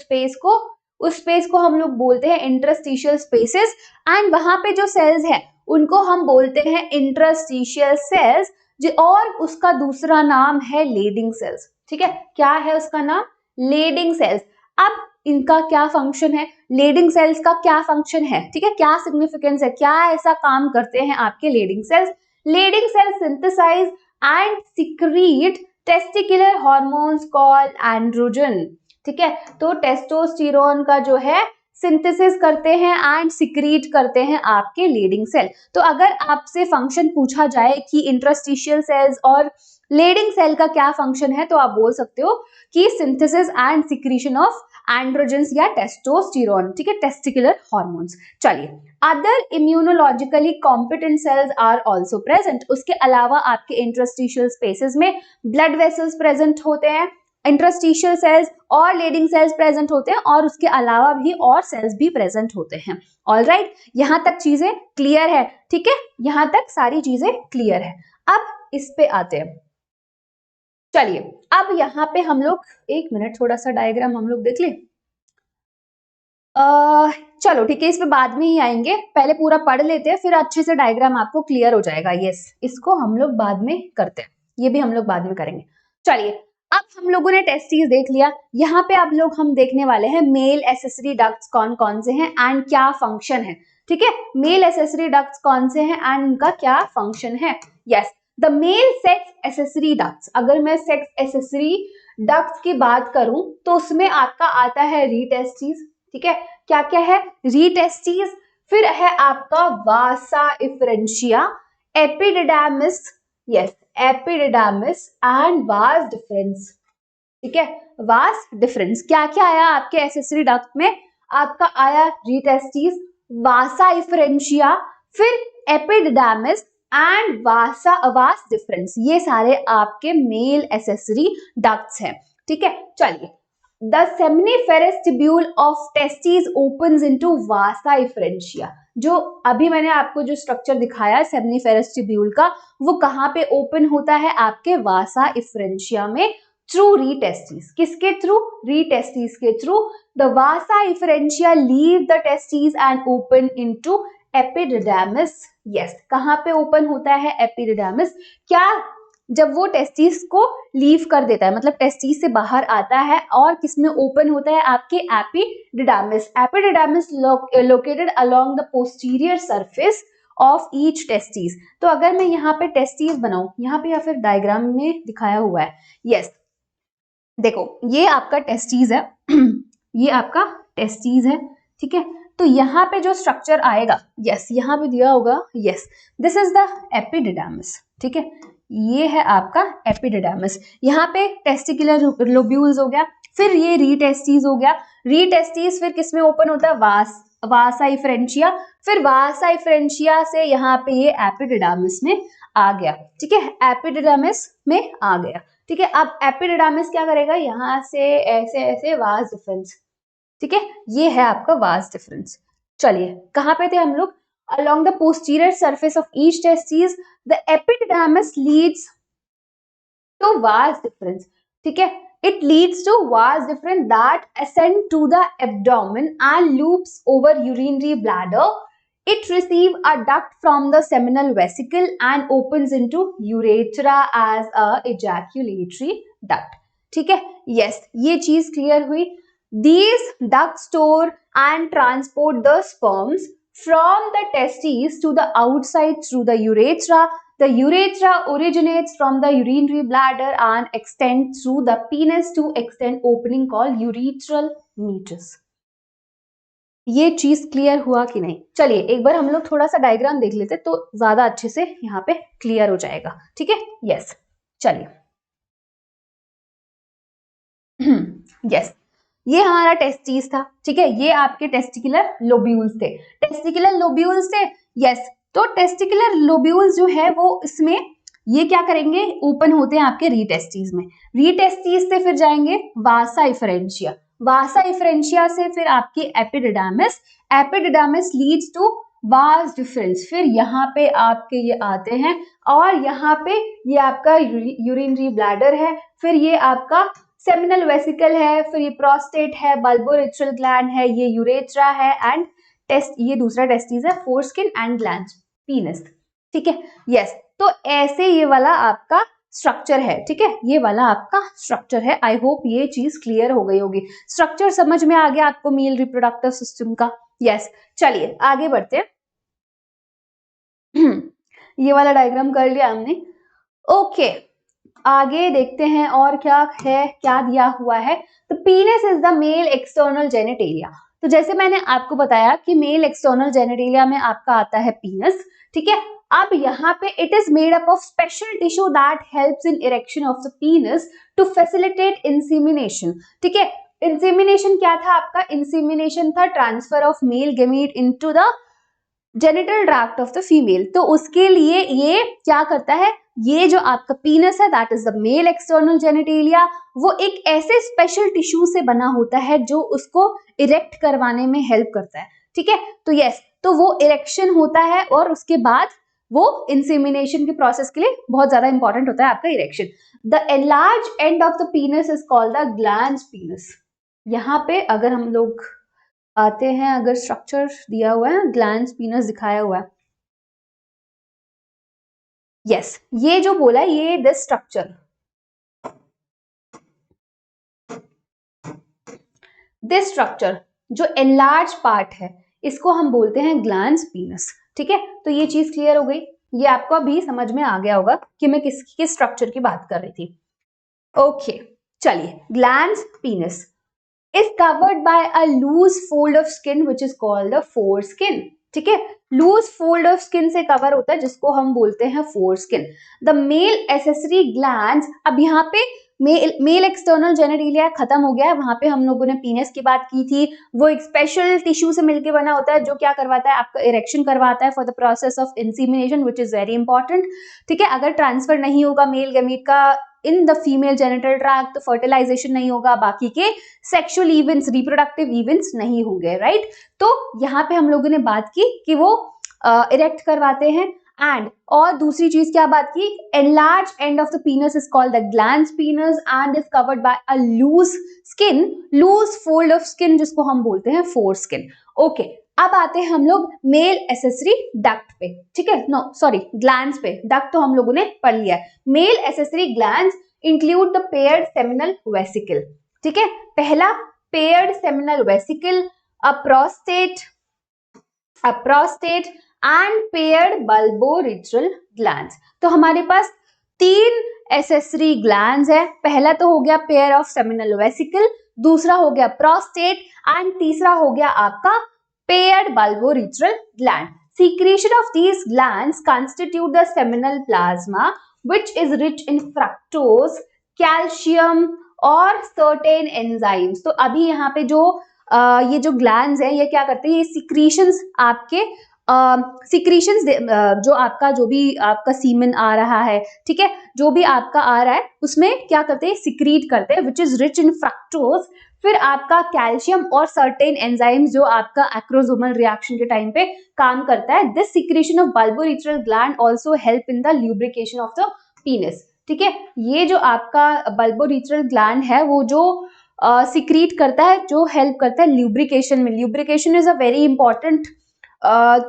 स्पेस को हम लोग बोलते हैं इंटरस्टिशियल स्पेसेस, एंड वहां पे जो सेल्स हैं उनको हम बोलते हैं इंटरस्टिशियल सेल्स, और उसका दूसरा नाम है लेडिंग सेल्स, ठीक है। क्या है उसका नाम? Leydig cells. अब इनका क्या फंक्शन है? लेडिंग सेल्स का क्या फंक्शन है, ठीक है, क्या सिग्निफिकेंस है, क्या ऐसा काम करते हैं आपके Leydig cells? Leydig cells synthesize and secrete testicular hormones called androgen, ठीक है। तो टेस्टोस्टेरोन का जो है सिंथेसिस करते हैं एंड सिक्रीट करते हैं आपके लेडिंग सेल। तो अगर आपसे फंक्शन पूछा जाए कि इंटरस्टिशियल सेल्स और लेडिंग सेल का क्या फंक्शन है, तो आप बोल सकते हो कि synthesis and secretion of androgens या टेस्टोस्टेरोन, ठीक है, टेस्टिकुलर हार्मोन्स। चलिए, other immunologically competent cells are also present. उसके अलावा आपके इंटरस्टिशियल स्पेसेस में ब्लड वेसल्स प्रेजेंट होते हैं, इंटरस्टिशियल सेल्स और लेडिंग सेल्स प्रेजेंट होते हैं, और उसके अलावा भी और सेल्स भी प्रेजेंट होते हैं। ऑलराइट, यहाँ तक चीजें क्लियर है, ठीक है, यहाँ तक सारी चीजें क्लियर है। अब इस पे आते हैं। चलिए अब यहाँ पे हम लोग, एक मिनट, थोड़ा सा डायग्राम हम लोग देख लें। चलो ठीक है, इस पे बाद में ही आएंगे, पहले पूरा पढ़ लेते हैं, फिर अच्छे से डायग्राम आपको क्लियर हो जाएगा। यस, इसको हम लोग बाद में करते हैं, ये भी हम लोग बाद में करेंगे। चलिए, अब हम लोगों ने टेस्टिस देख लिया, यहाँ पे आप लोग हम देखने वाले हैं मेल एसेसरी डक्ट्स कौन कौन से हैं एंड क्या फंक्शन है, ठीक है। मेल एसेसरी डक्ट्स कौन से हैं एंड उनका क्या फंक्शन है। Yes, the male sex accessory ducts, अगर मैं सेक्स एसेसरी डक्ट्स की बात करूं तो उसमें आपका आता है रीटेस्टिस, ठीक है। क्या क्या है? रीटेस्टिस, फिर है आपका vasa efferentia, epididymis, yes, epididymis and vas deferens, ठीक है। वास डिफरेंस, क्या क्या आया आपके एसेसरी डक्ट में? आपका आया रीटेस्टिस, वासा इफरेंशिया, फिर एपिडिडामिस एंड वास डिफरेंस, ये सारे आपके मेल एसेसरी डक्ट्स हैं, ठीक है। चलिए, the seminiferous tubule of testis opens into vasa efferentia, जो अभी मैंने आपको जो स्ट्रक्चर दिखाया सेमनीफेरस ट्यूब्यूल का, वो कहाँ पे ओपन होता है? आपके वासा इफरेंशिया में, थ्रू रीटेस्टिस। किसके थ्रू? रीटेस्टिस के through. The vasa efferentia leave the testis and open into epididymis. Yes, कहाँ पे ओपन होता है? एपिडिडामिस। क्या? जब वो टेस्टिस को लीव कर देता है, मतलब टेस्टिस से बाहर आता है, और किसमें ओपन होता है? आपके epididymis. Epididymis located along the posterior surface of each testis. तो अगर मैं यहाँ पे टेस्टिस बनाऊं, यहाँ पे या फिर डायग्राम में दिखाया हुआ है, यस देखो ये आपका टेस्टिस है ये आपका टेस्टिस है, ठीक है। तो यहाँ पे जो स्ट्रक्चर आएगा, यस यहाँ पे दिया होगा, yes this is the epididymis, ठीक है। ये है आपका एपिडिडामिस। यहाँ पे टेस्टिकुलर लोब्यूल्स हो गया, फिर ये रीटेस्टिस हो गया। रीटेस्टिस फिर किसमें ओपन होता है, वासा इफ्रेंशिया, फिर वासा इफ्रेंशिया से यहाँ पे ये एपिडिडामिस में आ गया, ठीक है, एपिडिडामिस में आ गया, ठीक है। अब एपिडिडामिस क्या करेगा, यहाँ से ऐसे ऐसे वास डिफरेंस, ठीक है, ये है आपका वास डिफरेंस। चलिए कहाँ पे थे हम लोग, along the posterior surface of each testis the epididymis leads to vas difference, ठीक है, it leads to vas difference that ascend to the abdomen and loops over urinary bladder. It receive a duct from the seminal vesicle and opens into urethra as a ejaculatory duct, ठीक है। yes ये चीज clear हुई। These ducts store and transport the sperms from the testes to the outside through the urethra. The urethra originates from the urinary bladder and extends through the penis to extend opening called urethral meatus. ये चीज clear हुआ कि नहीं? चलिए एक बार हम लोग थोड़ा सा डायग्राम देख लेते तो ज्यादा अच्छे से यहाँ पे क्लियर हो जाएगा, ठीक है। यस चलिए यस ये हमारा टेस्टिस था, ठीक है, ये आपके टेस्टिकुलर लोब्यूल्स थे, टेस्टिकुलर लोब्यूल्स थे, यस। तो टेस्टिकुलर लोब्यूल्स जो है वो इसमें ये क्या करेंगे, ओपन होते हैं आपके रीटेस्टिस में, रीटेस्टिस से फिर जाएंगे वासा इफरेंशिया, वासा इफरेंशिया से फिर आपकी epididymis, epididymis leads to vas deferens, फिर यहाँ पे आपके ये आते हैं और यहाँ पे ये आपका यूरिनरी ब्लैडर है, फिर ये आपका सेमिनल वेसिकल है, फिर ये प्रोस्टेट है, बल्बोरेट्रल ग्लैंड है, ये यूरेथ्रा है एंड टेस्ट, ये दूसरा टेस्टिस है, फोरस्किन एंड ग्लैंड पीनस, ठीक है। यस तो ऐसे ये वाला आपका स्ट्रक्चर है, ठीक है, ये वाला आपका स्ट्रक्चर है। आई होप ये चीज क्लियर हो गई होगी, स्ट्रक्चर समझ में आ गया आपको मेल रिप्रोडक्टिव सिस्टम का। यस चलिए आगे बढ़ते हैं ये वाला डायग्राम कर लिया हमने, ओके आगे देखते हैं और क्या है, क्या दिया हुआ है। तो पीनस is the male external genitalia. तो जैसे मैंने आपको बताया कि मेल एक्सटर्नल जेनिटेलिया में आपका आता है पीनस, ठीक है। अब यहाँ पे it is made up of special tissue that helps in erection of the penis to facilitate insemination, ठीक है। इंसेमिनेशन क्या था आपका, इंसेमिनेशन था transfer of male gamete into the genital tract of the female. तो उसके लिए ये क्या करता है, ये जो आपका पीनस है that is the male external genitalia, वो एक ऐसे स्पेशल टिश्यू से बना होता है जो उसको इरेक्ट करवाने में हेल्प करता है, ठीक है। तो यस तो वो इरेक्शन होता है और उसके बाद वो इंसेमिनेशन के प्रोसेस के लिए बहुत ज्यादा इंपॉर्टेंट होता है आपका erection. The enlarged end of the penis is called the glans penis. यहाँ पे अगर हम लोग आते हैं, अगर स्ट्रक्चर दिया हुआ है, ग्लैंस पीनस दिखाया हुआ है, यस ये जो बोला है ये दिस स्ट्रक्चर, दिस स्ट्रक्चर जो एनलार्ज पार्ट है इसको हम बोलते हैं ग्लैंस पीनस, ठीक है। तो ये चीज क्लियर हो गई, ये आपको अभी समझ में आ गया होगा कि मैं किस स्ट्रक्चर की बात कर रही थी। ओके चलिए glans penis is covered by a loose fold of skin which is called the foreskin, ठीक है। लूज फोल्ड ऑफ स्किन से कवर होता है जिसको हम बोलते हैं foreskin. The mail accessory glands, अब यहाँ पे मेल एक्सटर्नल जेनिटेलिया खत्म हो गया है, वहां पे हम लोगों ने पीनस की बात की थी, वो एक स्पेशल टिश्यू से मिलकर बना होता है जो क्या करवाता है, आपका इरेक्शन करवाता है for the process of insemination which is very important, ठीक है। अगर ट्रांसफर नहीं होगा मेल गैमीट का इन द फीमेल जेनिटल ट्रैक्ट तो फर्टिलाइजेशन नहीं होगा, बाकी के सेक्सुअल इवेंट्स, रिप्रोडक्टिव इवेंट्स नहीं होंगे, राइट। तो यहाँ पे हम लोगों ने बात की कि वो इरेक्ट करवाते हैं एंड, और दूसरी चीज क्या बात की, enlarged end of the penis is called the glans penis and is covered by a loose skin, loose fold of skin जिसको हम बोलते हैं फोरस्किन। ओके अब आते हैं हम लोग मेल एसेसरी डक्ट पे, ठीक है, नो सॉरी ग्लैंड्स पे, डक्ट तो हम लोगों ने पढ़ लिया है। Male accessory glands include the paired seminal vesicle, ठीक है। पहला paired seminal vesicle, a prostate and paired bulbourethral glands. तो हमारे पास 3 एसेसरी ग्लैंड्स है। पहला तो हो गया पेयर ऑफ सेमिनल वेसिकल, दूसरा हो गया प्रोस्टेट एंड तीसरा हो गया आपका paired bulbourethral gland. Secretion of these glands constitute the seminal plasma, which is rich in fructose, calcium और certain enzymes। तो अभी यहाँ पे जो ये जो ग्लैंड्स है ये क्या करते हैं, ये सिक्रीशंस आपके सिक्रीशंस जो आपका जो भी आपका सीमेन आ रहा है, ठीक है, जो भी आपका आ रहा है उसमें क्या करते हैं, सिक्रीट करते हैं, which is rich in fructose. फिर आपका कैल्शियम और सर्टेन एंजाइम्स जो आपका एक्रोसोमल रिएक्शन के टाइम पे काम करता है। This secretion of bulbourethral gland also help in the lubrication of the penis. ठीक है, ये जो आपका बल्बोरेट्रल ग्लैंड है वो जो सिक्रीट करता है, जो हेल्प करता है ल्यूब्रिकेशन में। Lubrication is a very important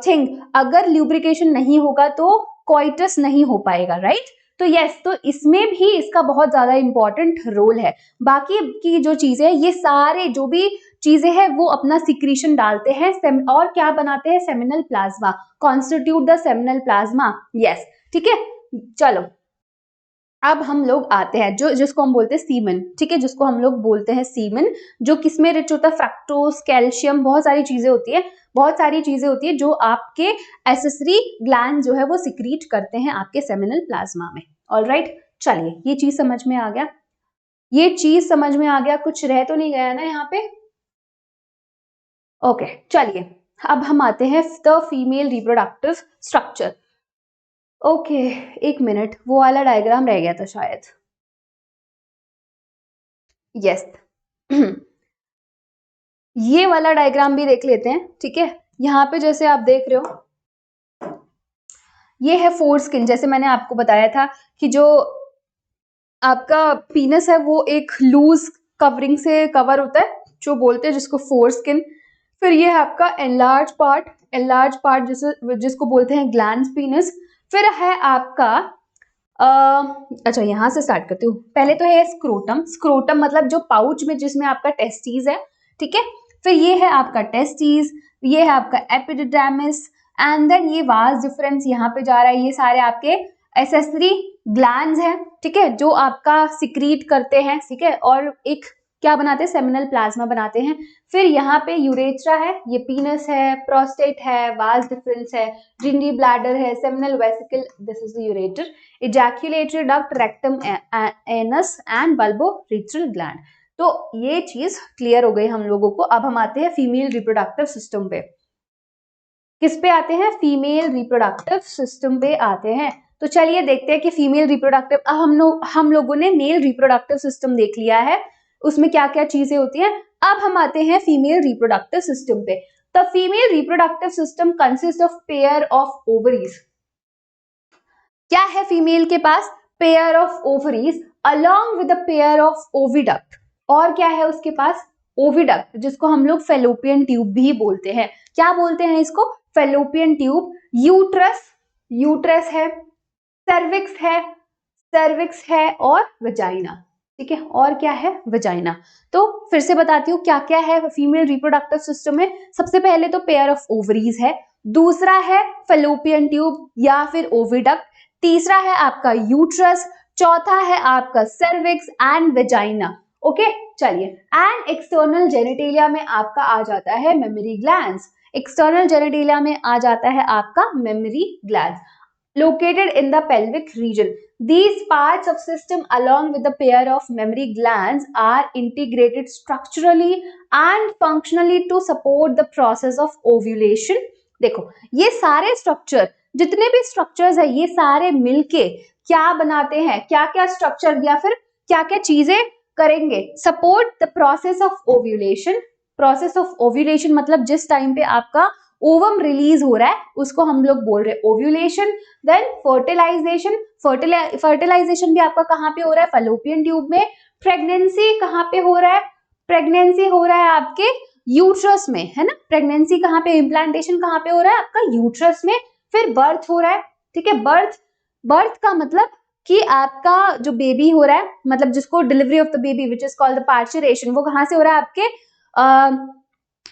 thing. अगर ल्यूब्रिकेशन नहीं होगा तो कोइटस नहीं हो पाएगा, राइट? तो यस, तो इसमें भी इसका बहुत ज्यादा इंपॉर्टेंट रोल है। बाकी की जो चीजें हैं, ये सारे जो भी चीजें हैं वो अपना सिक्रीशन डालते हैं और क्या बनाते हैं, seminal plasma, constitute the seminal plasma. Yes, ठीक है। चलो अब हम लोग आते हैं जो जिसको हम बोलते हैं सीमन, ठीक है, जिसको हम लोग बोलते हैं सीमन, जो किसमें रिच होता है, फ्रक्टोज, कैल्शियम, बहुत सारी चीजें होती है, बहुत सारी चीजें होती है जो आपके एसेसरी ग्लैंड जो है वो सिक्रीट करते हैं आपके सेमिनल प्लाज्मा में। ऑलराइट, चलिए ये चीज समझ में आ गया, ये चीज समझ में आ गया, कुछ रह तो नहीं गया ना यहाँ पे? ओके, चलिए अब हम आते हैं the female reproductive structure. Okay, एक मिनट, वो वाला डायग्राम रह गया था शायद। यस ये वाला डायग्राम भी देख लेते हैं, ठीक है। यहाँ पे जैसे आप देख रहे हो, ये है फोर स्किन। जैसे मैंने आपको बताया था कि जो आपका पीनस है वो एक लूज कवरिंग से कवर होता है, जो बोलते हैं जिसको फोर स्किन। फिर ये है आपका एनलार्ज पार्ट जिसको बोलते हैं ग्लैंड्स पीनस। फिर है आपका अच्छा, यहाँ से स्टार्ट करती हूँ। पहले तो है स्क्रोटम। स्क्रोटम मतलब जो पाउच में जिसमें आपका टेस्टीज है, ठीक है। फिर ये है आपका टेस्टीज, ये है आपका एपिडिडामिस, एंड देन ये वास डिफरेंस यहाँ पे जा रहा है। ये सारे आपके एसेसरी ग्लैंड्स हैं, ठीक है, जो आपका सिक्रीट करते हैं, ठीक है, और एक क्या बनाते हैं, सेमिनल प्लाज्मा बनाते हैं। फिर यहाँ पे यूरेथ्रा है, ये पीनस है, प्रोस्टेट है, वास डिफरेंस है, जिंडी ब्लैडर है, seminal vesicle, this is the ureter, ejaculatory duct, rectum, anus and bulboretral gland। तो ये चीज क्लियर हो गई हम लोगों को। अब हम आते हैं फीमेल रिप्रोडक्टिव सिस्टम पे। किस पे आते हैं, फीमेल रिप्रोडक्टिव सिस्टम पे आते हैं। तो चलिए देखते हैं कि फीमेल रिप्रोडक्टिव, अब हम लोगों ने मेल रिप्रोडक्टिव सिस्टम देख लिया है, उसमें क्या क्या चीजें होती हैं। अब हम आते हैं फीमेल रिप्रोडक्टिव सिस्टम पे। The female reproductive system consist of pair of ovaries. क्या है फीमेल के पास, pair of ovaries along with a pair of oviduct. और क्या है उसके पास, ओविडक्ट, जिसको हम लोग फेलोपियन ट्यूब भी बोलते हैं। क्या बोलते हैं इसको, फेलोपियन ट्यूब। यूट्रस है, सर्विक्स है और वजाइना, ठीक है। और क्या है, वजाइना। तो फिर से बताती हूँ क्या क्या है फीमेल रिप्रोडक्टिव सिस्टम में। सबसे पहले तो पेयर ऑफ ओवरीज है, दूसरा है फेलोपियन ट्यूब या फिर ओविडक्ट, तीसरा है आपका यूट्रस, चौथा है आपका सर्विक्स एंड वेजाइना। ओके, चलिए। एंड एक्सटर्नल जेनिटेलिया में आपका आ जाता है मेमरी ग्लैंड्स। एक्सटर्नल जेनिटेलिया में आ जाता है आपका mammary glands located in the pelvic region. These parts of system along with the pair of mammary glands are integrated structurally and functionally to support the process of ovulation। देखो ये सारे structure, जितने भी structures है, ये सारे मिलके क्या बनाते हैं, क्या क्या स्ट्रक्चर या फिर क्या क्या चीजें करेंगे, support the process of ovulation. Process of ovulation मतलब जिस टाइम पे आपका ओवम रिलीज हो रहा है उसको हम लोग बोल रहे हैं ओव्यूलेशन। देन फर्टिलाइजेशन, फर्टिलाइजेशन भी आपका कहाँ पे हो रहा है, फैलोपियन ट्यूब में। प्रेगनेंसी कहाँ पे हो रहा है, प्रेगनेंसी हो रहा है आपके यूट्रस में, है ना। प्रेगनेंसी कहाँ पे, इम्प्लांटेशन कहाँ पे हो रहा है, आपका यूट्रस में। फिर बर्थ हो रहा है, ठीक है। बर्थ का मतलब कि आपका जो बेबी हो रहा है, मतलब जिसको delivery of the baby which is called the parturition, वो कहाँ से हो रहा है, आपके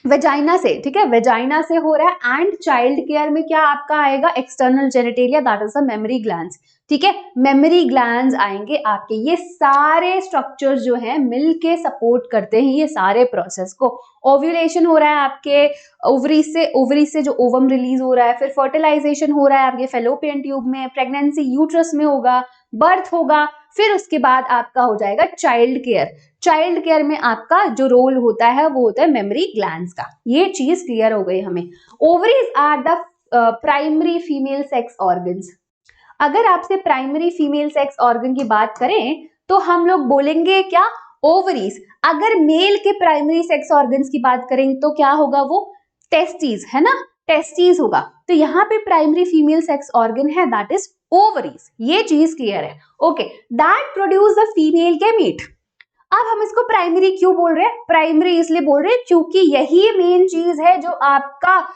वेजाइना से, ठीक है, वेजाइना से हो रहा है। एंड चाइल्ड केयर में क्या आपका आएगा, external genitalia, that is the mammary glands, ठीक है, मेमोरी ग्लैंड्स आएंगे आपके। ये सारे स्ट्रक्चर्स जो हैं मिलके सपोर्ट करते हैं ये सारे प्रोसेस को। ओव्यूलेशन हो रहा है आपके ओवरी से जो ओवम रिलीज हो रहा है, फिर फर्टिलाइजेशन हो रहा है आपके फेलोपियन ट्यूब में, प्रेगनेंसी यूट्रस में होगा, बर्थ होगा, फिर उसके बाद आपका हो जाएगा चाइल्ड केयर। चाइल्ड केयर में आपका जो रोल होता है वो होता है मेमोरी ग्लैंड्स का। ये चीज क्लियर हो गई हमें। Ovaries are the primary female sex organs. अगर आपसे प्राइमरी फीमेल सेक्स ऑर्गन की बात करें तो हम लोग बोलेंगे क्या, ओवरीज। अगर मेल के प्राइमरी सेक्स ऑर्गन्स की बात करें तो क्या होगा, वो टेस्टिस, है ना, टेस्टिस होगा। तो यहाँ पे प्राइमरी फीमेल सेक्स ऑर्गन है दैट इज ओवरीज। ये चीज क्लियर है। Okay, that produce the female gamete. अब हम इसको प्राइमरी क्यों बोल रहे हैं, प्राइमरी इसलिए बोल रहे हैं क्योंकि यही मेन चीज है जो आपका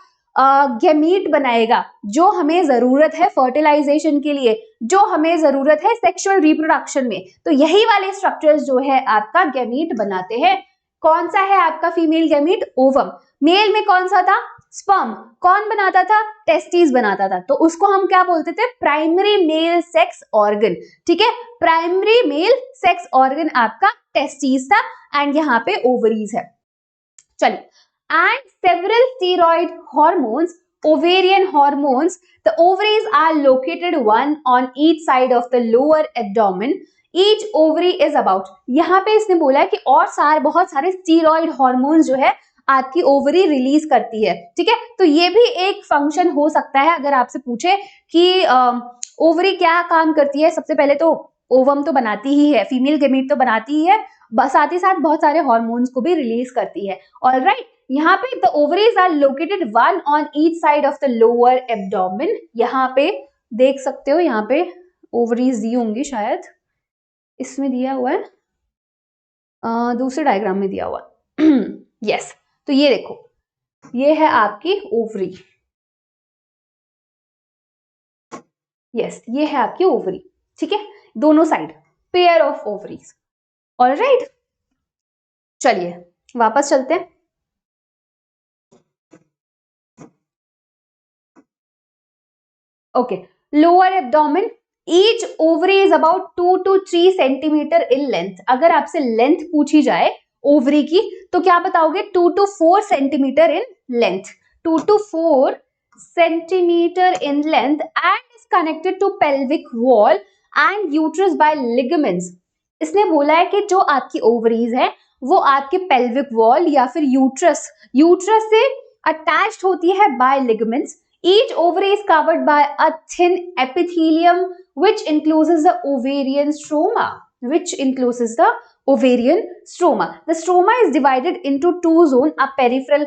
गैमीट बनाएगा, जो हमें जरूरत है फर्टिलाइजेशन के लिए, जो हमें जरूरत है सेक्सुअल रिप्रोडक्शन में। तो यही वाले स्ट्रक्चर्स जो है आपका गैमीट बनाते हैं। कौन सा है आपका फीमेल गैमीट, ओवम। मेल में कौन सा था, स्पर्म। कौन बनाता था, टेस्टिस बनाता था। तो उसको हम क्या बोलते थे, प्राइमरी मेल सेक्स ऑर्गन, ठीक है, प्राइमरी मेल सेक्स ऑर्गन आपका टेस्टिस था एंड यहाँ पे ओवरीज है। चलिए, and several steroid hormones, ovarian hormones, the ovaries are located one on each side of the lower abdomen. Each ovary is about, यहाँ पे इसने बोला है कि और बहुत सारे स्टीरॉइड हार्मोन्स जो है आपकी ओवरी रिलीज करती है, ठीक है। तो ये भी एक फंक्शन हो सकता है अगर आपसे पूछे कि ओवरी क्या काम करती है। सबसे पहले तो ओवम तो बनाती ही है, फीमेल गैमीट तो बनाती ही है, साथ ही साथ बहुत सारे हार्मोन्स को भी रिलीज करती है। ऑलराइट, यहाँ पे the ovaries are located one on each side of the lower abdomen. यहाँ पे देख सकते हो, यहाँ पे ओवरीज दी होंगी शायद, इसमें दिया हुआ है, दूसरे डायग्राम में दिया हुआ यस। तो ये देखो, ये है आपकी ओवरी, यस, ये है आपकी ओवरी, ठीक है, दोनों side pair of ovaries. Alright, चलिए वापस चलते हैं। Okay, lower abdomen, each ovary is about 2 to 3 centimetre in length. अगर आपसे लेंथ पूछी जाए ओवरी की तो क्या बताओगे, 2 to 4 centimetre in length, 2 to 4 centimetre in length and is connected to pelvic wall and uterus by ligaments. इसने बोला है कि जो आपकी ओवरीज है वो आपके पेल्विक वॉल या फिर यूट्रस से अटैच्ड होती है by ligaments. Each ovary is covered by a thin epithelium which encloses the ovarian stroma. The stroma is divided into two zones, a peripheral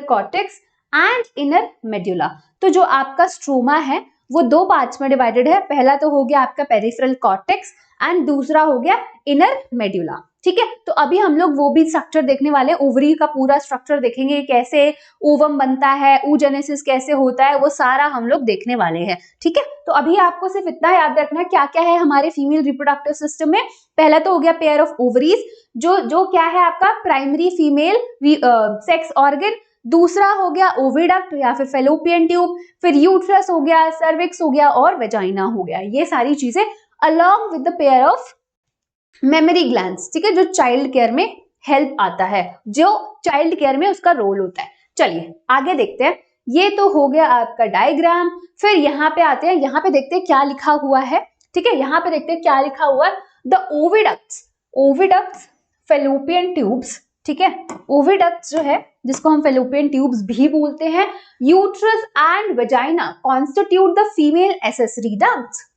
cortex and inner medulla. तो जो आपका stroma है वो दो parts में divided है। पहला तो हो गया आपका पेरिफेरल कॉर्टेक्स एंड दूसरा हो गया इनर मेड्यूला, ठीक है। तो अभी हम लोग वो भी स्ट्रक्चर देखने वाले हैं, ओवरी का पूरा स्ट्रक्चर देखेंगे, कैसे ओवम बनता है, oogenesis कैसे होता है, वो सारा हम लोग देखने वाले हैं, ठीक है। तो अभी आपको सिर्फ इतना याद रखना है क्या क्या है हमारे फीमेल रिप्रोडक्टिव सिस्टम में। पहला तो हो गया पेयर ऑफ ओवरीज, जो क्या है आपका प्राइमरी फीमेल सेक्स ऑर्गन। दूसरा हो गया ओविडक्ट या फिर फेलोपियन ट्यूब, फिर यूट्रस हो गया, सर्विक्स हो गया और वेजाइना हो गया। ये सारी चीजें along with the pair of mammary glands, ठीक है, जो चाइल्ड केयर में हेल्प आता है, जो चाइल्ड केयर में उसका रोल होता है। चलिए आगे देखते हैं। ये तो हो गया आपका डायग्राम। फिर यहाँ पे आते हैं, यहाँ पे देखते हैं क्या लिखा हुआ है, ठीक है। यहाँ पे देखते हैं क्या लिखा हुआ है, द ओविडक्ट्स फेलोपियन ट्यूब्स, ठीक है। ओविडक्ट्स जो है जिसको हम फेलोपियन ट्यूब्स भी बोलते हैं, uterus and vagina constitute the female accessory ducts.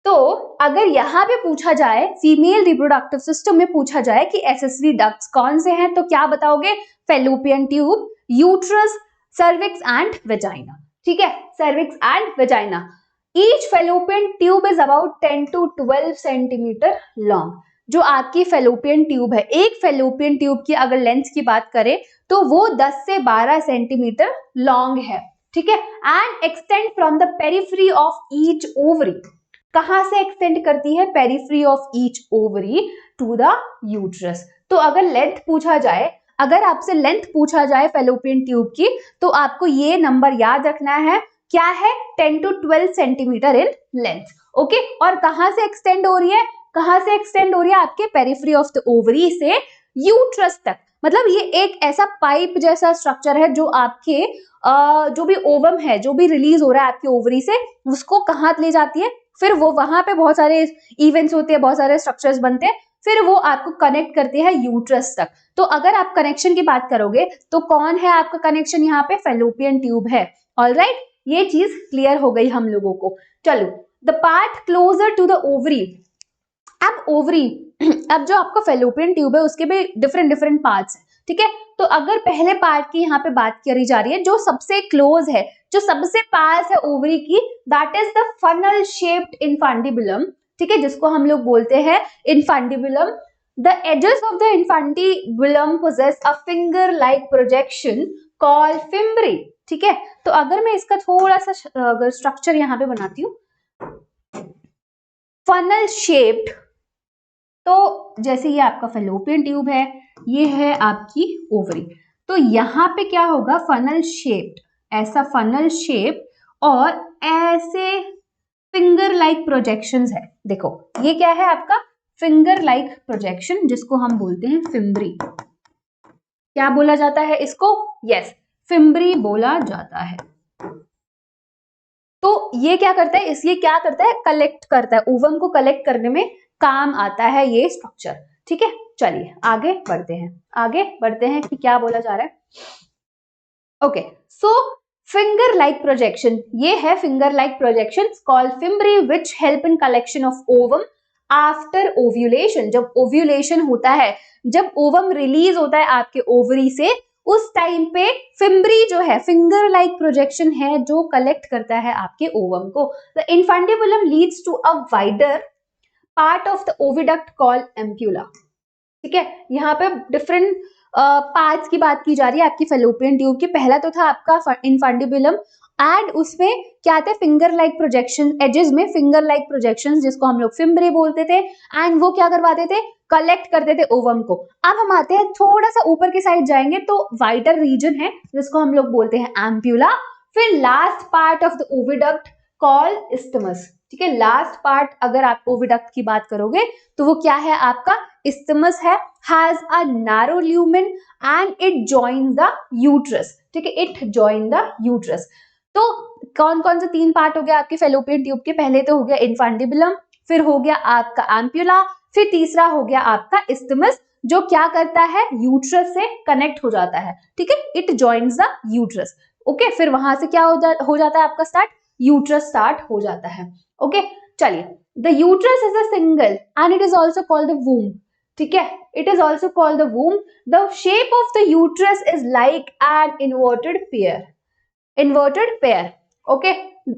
तो अगर यहाँ पे पूछा जाए फीमेल रिप्रोडक्टिव सिस्टम में पूछा जाए कि एसेसरी डक्ट्स कौन से हैं तो क्या बताओगे, fallopian tube, uterus, cervix and vagina, ठीक है, cervix and vagina. Each fallopian tube is about 10 to 12 centimetre long. जो आपकी फेलोपियन ट्यूब है, एक फेलोपियन ट्यूब की अगर लेंथ की बात करें तो वो 10 से 12 सेंटीमीटर लॉन्ग है, ठीक है। And extend from the periphery of each ovary. कहां से एक्सटेंड करती है, periphery of each ovary to the uterus. तो अगर लेंथ पूछा जाए, अगर आपसे लेंथ पूछा जाए फेलोपियन ट्यूब की तो आपको ये नंबर याद रखना है, क्या है 10 to 12 centimetre in length. Okay, और कहां से एक्सटेंड हो रही है, कहां से एक्सटेंड हो रही है, आपके पेरिफेरी ऑफ द ओवरी से यूट्रस तक। मतलब ये एक ऐसा पाइप जैसा स्ट्रक्चर है जो आपके जो भी ओवम है, जो भी रिलीज हो रहा है आपके ओवरी से, उसको कहां ले जाती है, फिर वो वहां पे बहुत सारे इवेंट्स होते हैं, बहुत सारे स्ट्रक्चर्स बनते हैं, फिर वो आपको कनेक्ट करती है यूट्रस तक। तो अगर आप कनेक्शन की बात करोगे तो कौन है आपका कनेक्शन, यहाँ पे फेलोपियन ट्यूब है। ऑलराइट, ये चीज क्लियर हो गई हम लोगों को। चलो, the part closer to the ovary. अब ओवरी अब जो आपका फेलोपियन ट्यूब है उसके भी डिफरेंट डिफरेंट पार्ट्स है, ठीक है। तो अगर पहले पार्ट की यहाँ पे बात करी जा रही है, जो सबसे क्लोज है, जो सबसे पास है ओवरी की, that is the funnel shaped infundibulum, ठीक है, जिसको हम लोग बोलते हैं infundibulum. The edges of the infundibulum possess a finger like projection called fimbriae, ठीक है। तो अगर मैं इसका थोड़ा सा अगर स्ट्रक्चर यहाँ पे बनाती हूँ, फनल शेप्ड, तो जैसे ये आपका फेलोपियन ट्यूब है, ये है आपकी ओवरी, तो यहाँ पे क्या होगा, फनल शेप्ड, ऐसा फनल शेप, और ऐसे फिंगर लाइक प्रोजेक्शंस है। देखो ये क्या है आपका फिंगर लाइक प्रोजेक्शन, जिसको हम बोलते हैं फिम्ब्री। क्या बोला जाता है इसको, यस, फिम्ब्री बोला जाता है। तो ये क्या करता है, इसलिए क्या करता है, कलेक्ट करता है, ओवम को कलेक्ट करने में काम आता है ये स्ट्रक्चर, ठीक है। चलिए आगे बढ़ते हैं, आगे बढ़ते हैं कि क्या बोला जा रहा है। ओके, सो फिंगर लाइक प्रोजेक्शन, ये है finger like projection called fimbriae which help in collection of ovum after ovulation. जब ओव्यूलेशन होता है, जब ओवम रिलीज होता है आपके ओवरी से, उस टाइम पे फिम्ब्री जो है, फिंगर लाइक प्रोजेक्शन है जो कलेक्ट करता है आपके ओवम को। The infundibulum leads to a wider part of the oviduct called ampulla, ठीक है। यहाँ पे डिफरेंट पार्ट्स की बात की जा रही है आपकी फेलोपियन ट्यूब की। पहला तो था आपका इन्फांडिबुलम, एंड उसमें क्या थे, फिंगर लाइक प्रोजेक्शन, एजेस में फिंगर लाइक प्रोजेक्शंस, जिसको हम लोग फिम्ब्री बोलते थे, एंड वो क्या करवाते थे, कलेक्ट करते थे ओवम को। अब हम आते हैं थोड़ा सा ऊपर की साइड जाएंगे तो वाइडर रीजन है जिसको हम लोग बोलते हैं एम्प्यूला। फिर last part of the oviduct called isthmus, ठीक है। लास्ट पार्ट अगर आप ओविडक्ट की बात करोगे तो वो क्या है आपका इस्टमस है, has a narrow lumen and it join the uterus, ठीक है, इट जॉइन द यूट्रस। तो कौन कौन से तीन पार्ट हो गया आपके फेलोपियन ट्यूब के, पहले तो हो गया इन्फांडिबुलम, फिर हो गया आपका एम्प्यूला, फिर तीसरा हो गया आपका इस्टमस, जो क्या करता है, यूट्रस से कनेक्ट हो जाता है, ठीक है, it joins the uterus. Okay, फिर वहां से क्या हो जाता है आपका स्टार्ट, यूट्रस स्टार्ट हो जाता है। ओके, चलिए, the uterus is a single and it is also called the वूम, ठीक है, it is also called the वूम। The shape of the uterus is like an inverted pair, inverted pair, okay,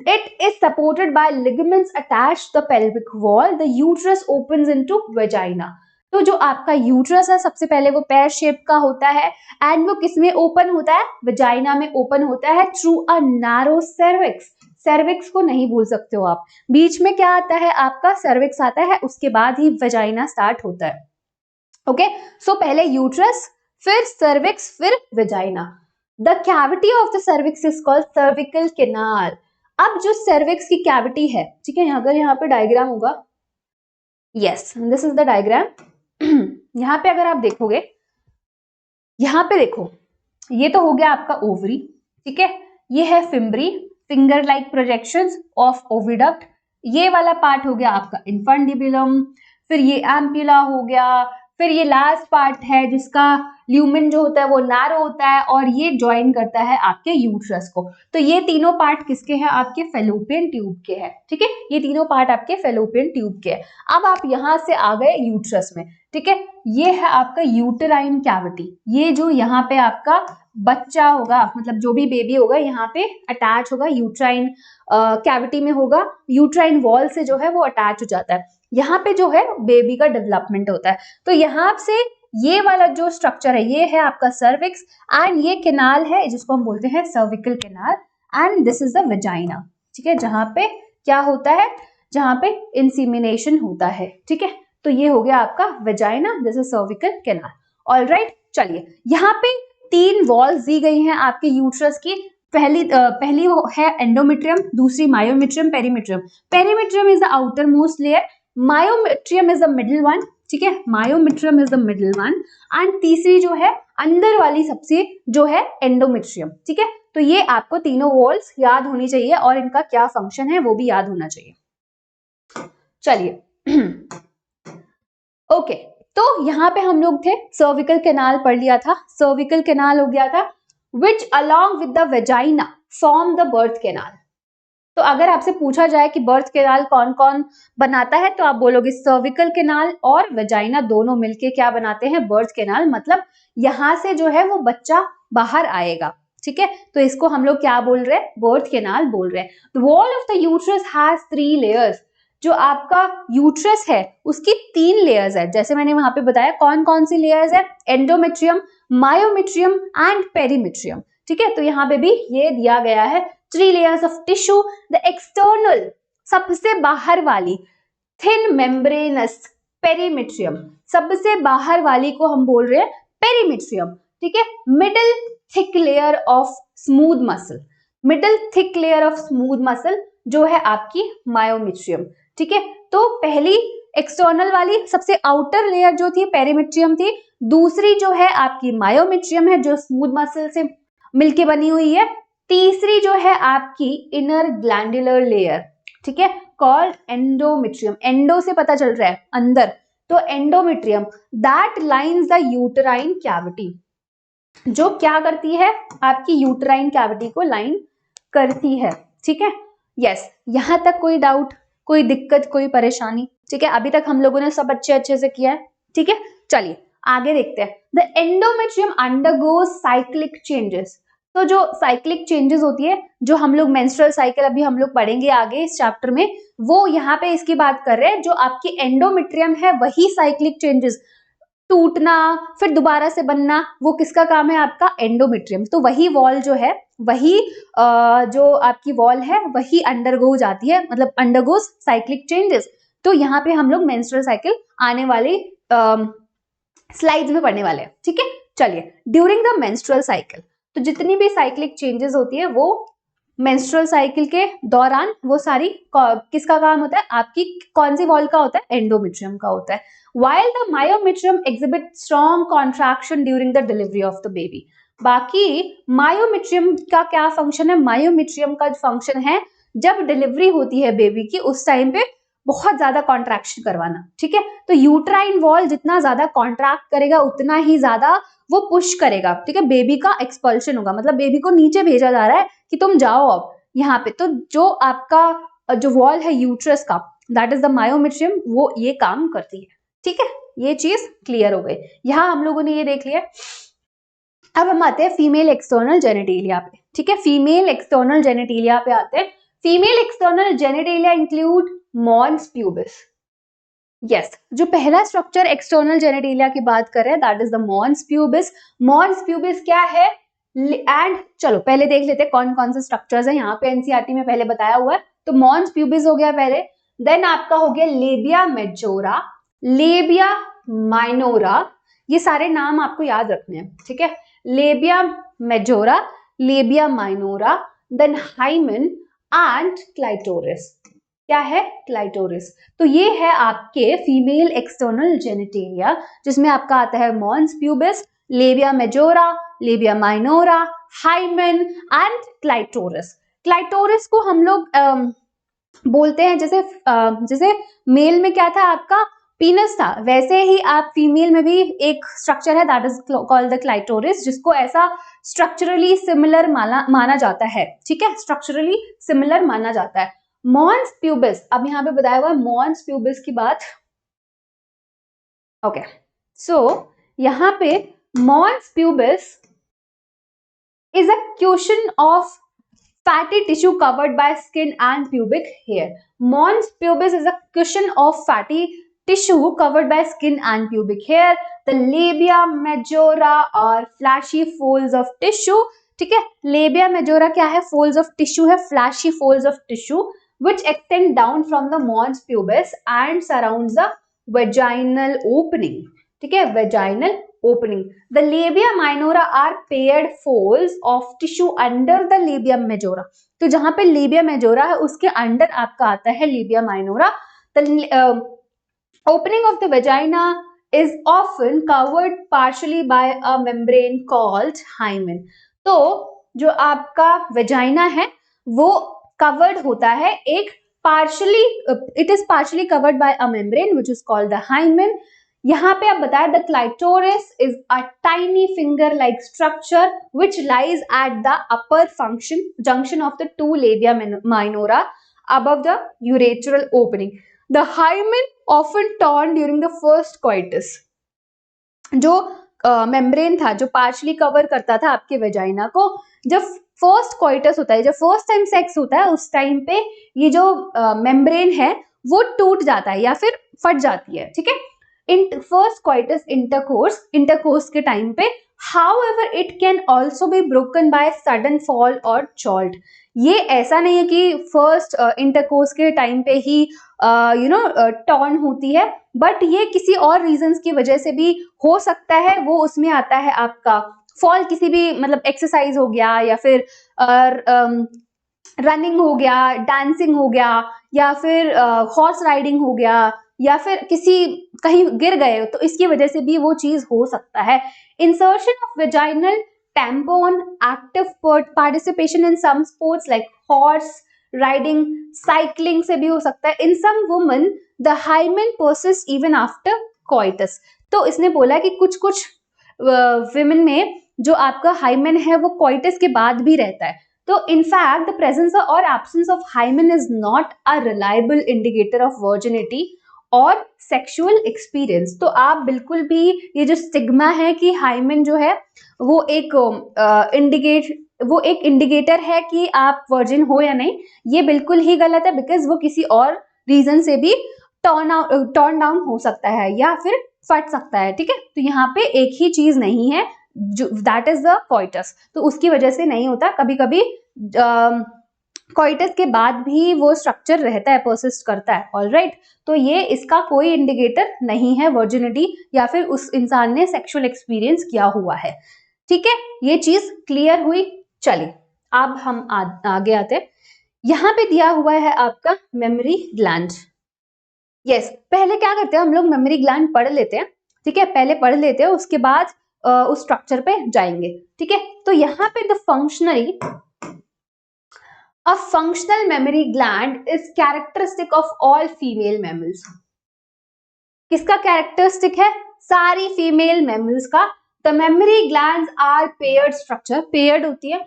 it is supported by ligaments attached to the pelvic wall. The uterus opens into vagina. तो जो आपका uterus है सबसे पहले वो पैर shape का होता है, एंड वो किसमें ओपन होता है, वजाइना में ओपन होता है through a narrow cervix. Cervix को नहीं भूल सकते हो आप, बीच में क्या आता है आपका, सर्विक्स आता है, उसके बाद ही वजाइना स्टार्ट होता है। ओके, सो पहले यूट्रस, फिर सर्विक्स, फिर vagina. The cavity of the cervix is called cervical canal. अब जो cervix की cavity है, ठीक है, अगर यहाँ पे डायग्राम होगा, yes, this is the diagram. यहाँ पे अगर आप देखोगे, यहाँ पे देखो, ये तो हो गया आपका ओवरी, ठीक है, ये है fimbriae, finger like projections of oviduct, ये वाला पार्ट हो गया आपका इन्फांडिबुलम, फिर ये एम्प्यूला हो गया, फिर ये लास्ट पार्ट है जिसका ल्यूमेन जो होता है वो नैरो होता है, और ये ज्वाइन करता है आपके यूट्रस को। तो ये तीनों पार्ट किसके हैं, आपके फेलोपियन ट्यूब के हैं, ठीक है, ये तीनों पार्ट आपके फेलोपियन ट्यूब के हैं। अब आप यहाँ से आ गए यूट्रस में, ठीक है, ये है आपका यूटेराइन कैविटी, ये जो यहाँ पे आपका बच्चा होगा, मतलब जो भी बेबी होगा यहाँ पे अटैच होगा, यूट्राइन कैविटी में होगा, यूट्राइन वॉल से जो है वो अटैच हो जाता है, यहाँ पे जो है बेबी का डेवलपमेंट होता है। तो यहाँ से ये वाला जो स्ट्रक्चर है ये है आपका सर्विक्स, एंड ये केनाल है जिसको हम बोलते हैं cervical canal, and this is the vagina, ठीक है, जहाँ पे क्या होता है, जहाँ पे इंसीमिनेशन होता है, ठीक है। तो ये हो गया आपका vagina, this is cervical canal. Alright, चलिए यहाँ पे 3 वॉल्स दी गई हैं आपके यूट्रस की। पहली है एंडोमेट्रियम, दूसरी myometrium, perimetrium. Perimetrium is the outer most layer, myometrium is the middle one, ठीक है, myometrium is the middle one, and तीसरी जो है अंदर वाली सबसे जो है एंडोमेट्रियम, ठीक है। तो ये आपको तीनों वॉल्स याद होनी चाहिए और इनका क्या फंक्शन है वो भी याद होना चाहिए। चलिए ओके, तो यहाँ पे हम लोग थे, सर्विकल कैनाल पढ़ लिया था, सर्विकल कैनाल हो गया था, which along with the vagina form the birth canal। तो अगर आपसे पूछा जाए कि बर्थ कैनाल कौन कौन बनाता है तो आप बोलोगे सर्विकल कैनाल और वेजाइना दोनों मिलके क्या बनाते हैं, बर्थ कैनाल। मतलब यहाँ से जो है वो बच्चा बाहर आएगा, ठीक है। तो इसको हम लोग क्या बोल रहे हैं, बर्थ कैनाल बोल रहे हैं। The wall of the uterus has 3 layers. जो आपका यूट्रस है उसकी 3 लेयर्स है, जैसे मैंने वहां पे बताया कौन कौन सी लेयर्स है, एंडोमेट्रियम, मायोमेट्रियम एंड पेरीमेट्रियम, ठीक है। तो यहाँ पे भी ये दिया गया है 3 layers of tissue। the external सबसे बाहर वाली thin membranous perimetrium, सबसे बाहर वाली को हम बोल रहे हैं पेरीमेट्रियम, ठीक है। middle thick layer of smooth muscle, middle thick layer of smooth muscle जो है आपकी मायोमेट्रियम, ठीक है। तो पहली एक्सटर्नल वाली सबसे आउटर लेयर जो थी पेरीमेट्रियम थी, दूसरी जो है आपकी मायोमेट्रियम है जो स्मूथ मसल से मिलके बनी हुई है, तीसरी जो है आपकी इनर ग्लैंडुलर लेयर, ठीक है, कॉल्ड एंडोमेट्रियम। एंडो से पता चल रहा है अंदर, तो endometrium that lines the uterine cavity, जो क्या करती है आपकी यूटराइन कैविटी को लाइन करती है, ठीक है। यस, यहां तक कोई डाउट, कोई दिक्कत, कोई परेशानी, ठीक है। अभी तक हम लोगों ने सब अच्छे से किया है, ठीक है। चलिए आगे देखते हैं। The endometrium undergoes cyclic changes. तो जो साइक्लिक चेंजेस होती है, जो हम लोग मेंस्ट्रुअल साइकिल अभी हम लोग पढ़ेंगे आगे इस चैप्टर में, वो यहाँ पे इसकी बात कर रहे हैं। जो आपकी एंडोमेट्रियम है वही साइक्लिक चेंजेस, टूटना फिर दोबारा से बनना, वो किसका काम है, आपका एंडोमेट्रियम। तो वही वॉल जो है, वही जो आपकी वॉल है वही अंडरगो जाती है, मतलब अंडरगोज साइक्लिक चेंजेस। तो यहाँ पे हम लोग मेंस्ट्रुअल साइकिल आने वाली स्लाइड्स में पढ़ने वाले हैं, ठीक है। चलिए, ड्यूरिंग द मेंस्ट्रुअल साइकिल, तो जितनी भी साइक्लिक चेंजेस होती है वो मेंस्ट्रुअल साइकिल के दौरान वो सारी किसका काम होता है, आपकी कौन सी वॉल का होता है, एंडोमेट्रियम का होता है। while the myometrium exhibit strong contraction during the delivery of the baby। बाकी मायोमेट्रियम का क्या फंक्शन है, मायोमेट्रियम का फंक्शन है जब डिलीवरी होती है बेबी की उस टाइम पे बहुत ज्यादा कॉन्ट्रैक्शन करवाना, ठीक है। तो यूट्राइन वॉल जितना ज्यादा कॉन्ट्रैक्ट करेगा उतना ही ज्यादा वो पुश करेगा, ठीक है, बेबी का एक्सपल्शन होगा, मतलब बेबी को नीचे भेजा जा रहा है कि तुम जाओ अब यहाँ पे। तो जो आपका जो वॉल है यूट्रस का, दैट इज द मायोमेट्रियम, वो ये काम करती है, ठीक है। ये चीज क्लियर हो गई, यहाँ हम लोगों ने ये देख लिया। अब हम आते हैं फीमेल एक्सटर्नल जेनिटेलिया पे, ठीक है। फीमेल एक्सटर्नल जेनिटेलिया पे आते हैं। Female external genitalia include mons pubis. Yes, जो पहला स्ट्रक्चर एक्सटर्नल जेनिटेलिया की बात कर रहे हैं that is the mons pubis. Mons pubis क्या है, एंड चलो पहले देख लेते हैं कौन कौन से स्ट्रक्चर्स हैं, यहाँ पे एनसीईआरटी में पहले बताया हुआ है। तो मॉन्स प्यूबिस हो गया पहले, देन आपका हो गया लेबिया मेजोरा, लेबिया माइनोरा, ये सारे नाम आपको याद रखने हैं, ठीक है। Labia majora, labia minora, then hymen and clitoris. क्या है, क्लाइटोरिस। तो ये है आपके फीमेल एक्सटर्नल जेनिटेलिया, जिसमें आपका आता है mons pubis, labia majora, labia minora, hymen and clitoris. Clitoris को हम लोग बोलते हैं, जैसे मेल में क्या था आपका पीनस था, वैसे ही आप फीमेल में भी एक स्ट्रक्चर है that is called the clitoris, जिसको ऐसा स्ट्रक्चरली सिमिलर माना जाता है, ठीक है, स्ट्रक्चरली सिमिलर माना जाता है। मॉन्स प्यूबिस, अब यहाँ पे बताया हुआ है मॉन्स प्यूबिस की बात, ओके। सो यहाँ पे mons pubis is a cushion of fatty tissue covered by skin and pubic hair। Mons pubis is a cushion of fatty tissue covered by skin and pubic hair। The labia majora are flashy folds of tissue, ठीक है। labia majora क्या है, folds of tissue है, flashy folds of tissue which extend down from the mons pubis and surrounds the vaginal opening। ठीक है, vaginal opening. The labia minora are paired folds of tissue under the labium majora. तो जहां पे labia majora है उसके under आपका आता है labia minora. The opening of the vagina is often covered partially by a membrane called hymen। तो जो आपका वेजाइना है वो कवर्ड होता है एक partially, it is partially covered by a membrane which is called the hymen। यहाँ पे आप बताया the clitoris is a tiny finger like structure which lies at the upper junction of the two labia minora above the urethral opening। The hymen often torn during the first coitus। जो membrane था जो partially cover करता था आपके vagina को, जब first coitus होता है, जब फर्स्ट टाइम सेक्स होता है उस टाइम पे ये जो मेम्ब्रेन है वो टूट जाता है या फिर फट जाती है, ठीक है, इन फर्स्ट कोइटस इंटरकोर्स के टाइम पे। However it can also be broken by sudden fall और जॉल्ट। ये ऐसा नहीं है कि फर्स्ट इंटरकोर्स के टाइम पे ही टॉर्न होती है, बट ये किसी और रीजंस की वजह से भी हो सकता है। वो उसमें आता है आपका फॉल, किसी भी मतलब एक्सरसाइज हो गया या फिर रनिंग हो गया, डांसिंग हो गया, या फिर हॉर्स राइडिंग हो गया, या फिर किसी कहीं गिर गए तो इसकी वजह से भी वो चीज हो सकता है। Insertion of vaginal tampon, active participation in some sports like horse riding, cycling से भी हो सकता है। In some women the hymen persists even after coitus। तो इसने बोला कि कुछ women में जो आपका hymen है वो coitus के बाद भी रहता है। तो in fact the presence or absence of hymen is not a reliable indicator of virginity और सेक्सुअल एक्सपीरियंस। तो आप बिल्कुल भी ये जो स्टिग्मा है कि हाइमेन जो है वो एक इंडिकेटर है कि आप वर्जिन हो या नहीं, ये बिल्कुल ही गलत है, बिकॉज वो किसी और रीजन से भी टर्न डाउन हो सकता है या फिर फट सकता है, ठीक है। तो यहाँ पे एक ही चीज नहीं है जो दैट इज द कोइटस, तो उसकी वजह से नहीं होता। कभी कभी कोइटस के बाद भी वो स्ट्रक्चर रहता है, परसिस्ट करता है, ऑलराइट। तो ये इसका कोई इंडिकेटर नहीं है वर्जिनिटी या फिर उस इंसान ने सेक्सुअल एक्सपीरियंस किया हुआ है, ठीक है। ये चीज क्लियर हुई। चलिए अब हम आगे आते हैं। यहाँ पे दिया हुआ है आपका मेमोरी ग्लैंड। यस, पहले क्या करते हैं हम लोग, मेमोरी ग्लैंड पढ़ लेते हैं, ठीक है, पहले पढ़ लेते हैं, उसके बाद उस स्ट्रक्चर पे जाएंगे, ठीक है। तो यहाँ पे A functional mammary gland is characteristic of all female mammals। किसका कैरेक्टरिस्टिक है? सारी फीमेल मैमल्स का। The mammary glands are paired structure, paired होती है,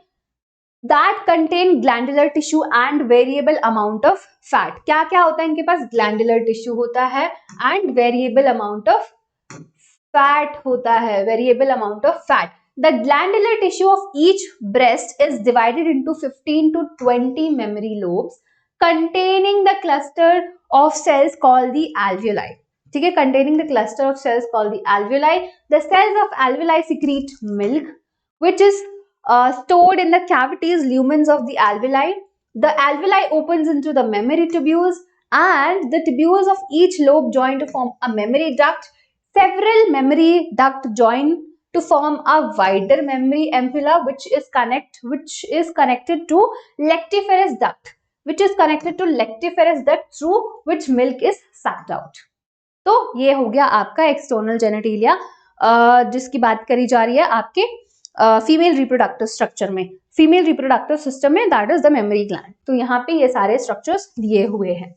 that contain glandular tissue and variable amount of fat। क्या क्या होता है इनके पास? glandular tissue होता है and variable amount of fat होता है, variable amount of fat। The glandular tissue of each breast is divided into 15 to 20 mammary lobes containing the cluster of cells called the alveoli। ठीक है, containing the cluster of cells called the alveoli। The cells of alveoli secrete milk which is stored in the cavities lumens of the alveoli। The alveoli opens into the mammary tubules and the tubules of each lobe join to form a mammary duct। Several mammary ducts join to form a wider mammary ampulla which is connected to lactiferous duct, through which milk is sucked out। तो ये हो गया आपका external genitalia, जिसकी बात करी जा रही है आपके फीमेल रिप्रोडक्टिव स्ट्रक्चर में, फीमेल रिप्रोडक्टिव सिस्टम में, that is the memory gland. तो यहाँ पे ये सारे स्ट्रक्चर्स दिए हुए हैं।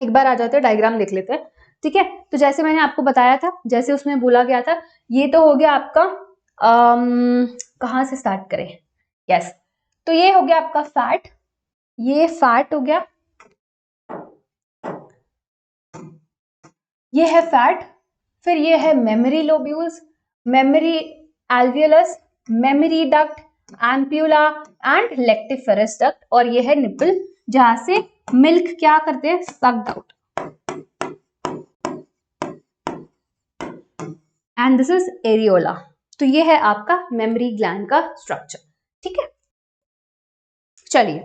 एक बार आ जाते हैं, डायग्राम देख लेते हैं, ठीक है। तो जैसे मैंने आपको बताया था, जैसे उसमें बोला गया था, ये तो हो गया आपका कहाँ से स्टार्ट करें, यस, तो ये हो गया आपका फैट, ये फैट हो गया, ये है फैट, फिर ये है memory lobules, memory alveolus, memory duct, ampulla and lactiferous duct, और ये है निपल जहां से मिल्क क्या करते हैं, sucked out. And this is areola. तो ये है आपका मेमोरी ग्लैंड का स्ट्रक्चर, ठीक है। चलिए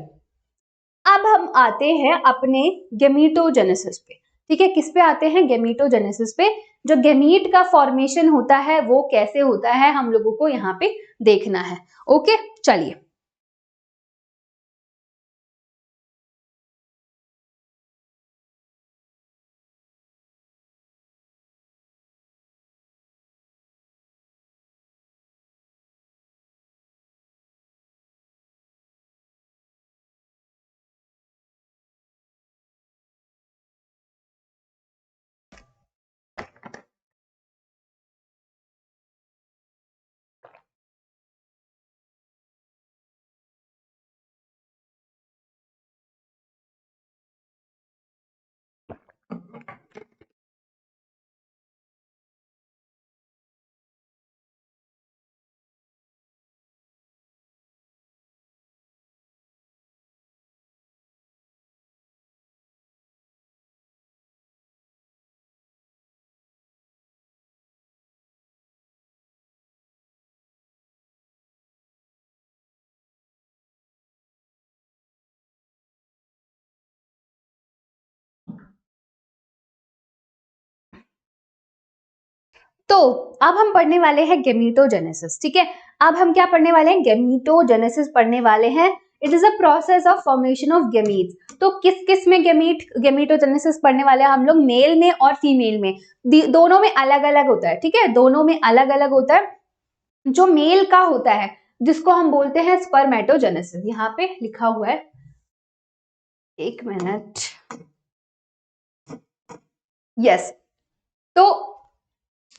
अब हम आते हैं अपने गेमीटोजेनेसिस पे। ठीक है, किस पे आते हैं, गेमीटोजेनेसिस पे। जो गेमीट का फॉर्मेशन होता है वो कैसे होता है हम लोगों को यहाँ पे देखना है। ओके, चलिए। तो अब हम पढ़ने वाले हैं गेमीटोजेनेसिस। ठीक है, अब हम क्या पढ़ने वाले हैं, गेमीटोजेनेसिस पढ़ने वाले हैं। It is a process of formation of gametes. तो किस किस में गेमीटोजेनेसिस पढ़ने वाले हैं हम लोग, मेल में और फीमेल में। दोनों में अलग अलग होता है। ठीक है, दोनों में अलग अलग होता है। जो मेल का होता है जिसको हम बोलते हैं स्पर्मेटोजेनेसिस, यहाँ पे लिखा हुआ है, एक मिनट, यस। तो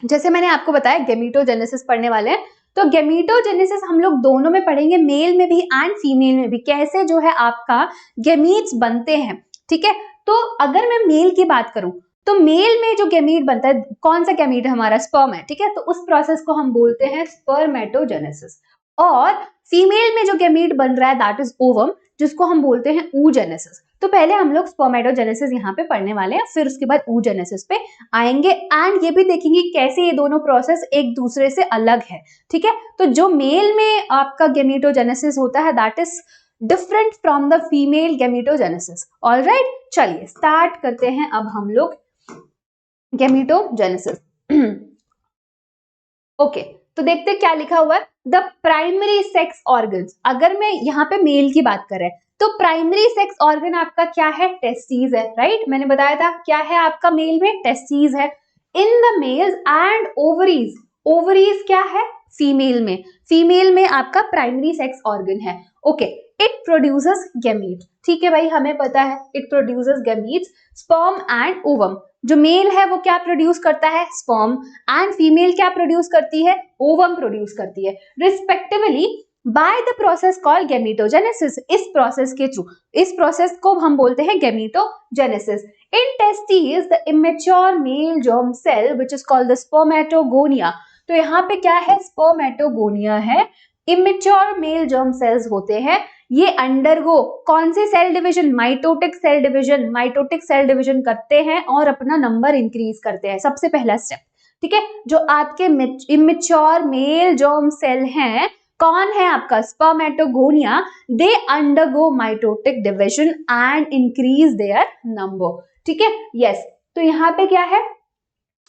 जैसे मैंने आपको बताया गेमीटोजेनेसिस पढ़ने वाले हैं, तो गेमीटोजेनेसिस हम लोग दोनों में पढ़ेंगे, मेल में भी एंड फीमेल में भी, कैसे जो है आपका गेमीट्स बनते हैं। ठीक है, तो अगर मैं मेल की बात करूं तो मेल में जो गेमीट बनता है, कौन सा गेमीट है हमारा, स्पर्म है। ठीक है, तो उस प्रोसेस को हम बोलते हैं स्पर्मेटोजेनेसिस। और फीमेल में जो गेमीट बन रहा है दैट इज ओवम, जिसको हम बोलते हैं oogenesis। तो पहले हम लोग स्पर्मेटोजेनेसिस यहाँ पे पढ़ने वाले हैं, फिर उसके बाद oogenesis पे आएंगे एंड ये भी देखेंगे कैसे ये दोनों प्रोसेस एक दूसरे से अलग है। ठीक है, तो जो मेल में आपका गेमीटोजेनेसिस होता है that is different from the female gametogenesis. Alright, चलिए स्टार्ट करते हैं अब हम लोग गेमीटोजेनेसिस। ओके, तो देखते हैं क्या लिखा हुआ है, द प्राइमरी सेक्स ऑर्गन्स। अगर मैं यहाँ पे मेल की बात करें तो प्राइमरी सेक्स ऑर्गन आपका क्या है, टेस्टिस है। राइट, मैंने बताया था क्या है आपका मेल में, टेस्टिस है। In the males and ovaries, ovaries क्या है फीमेल में, फीमेल में आपका प्राइमरी सेक्स ऑर्गन है। Okay, it produces gamete. ठीक है भाई, हमें पता है it produces gametes, sperm and ovum. जो मेल है वो क्या प्रोड्यूस करता है, स्पर्म, एंड फीमेल क्या प्रोड्यूस करती है, ओवम प्रोड्यूस करती है, respectively by the process called gametogenesis. इस प्रोसेस के थ्रू, इस प्रोसेस को हम बोलते हैं gametogenesis. In testis the immature male germ cell which is called the spermatogonia. तो यहाँ पे क्या है, स्पर्मेटोगोनिया है, इमेच्योर मेल जर्म सेल्स होते हैं। ये अंडरगो कौन से cell division, mitotic cell division, mitotic cell division करते हैं और अपना नंबर इंक्रीज करते हैं, सबसे पहला स्टेप। ठीक है, जो आपके इमेच्योर मेल जर्म सेल हैं, कौन है आपका spermatogonia, they undergo mitotic division and increase their number. ठीक है, यस। तो यहाँ पे क्या है,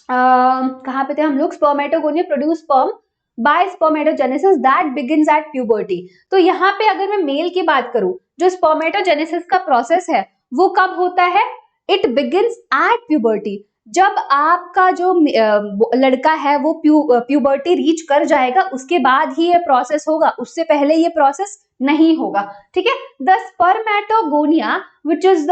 कहाँ पे थे हम लोग, spermatogonia produce sperm bye spermatogenesis that begins at puberty. तो यहाँ पे अगर मैं मेल की बात करूं, जो स्पर्मेटोजेनेसिस का प्रोसेस है वो कब होता है, इट बिगिंस एट प्यूबर्टी। जब आपका जो लड़का है वो प्यूबर्टी रीच कर जाएगा उसके बाद ही ये प्रोसेस होगा, उससे पहले ये प्रोसेस नहीं होगा। ठीक है, the spermatogonia which is the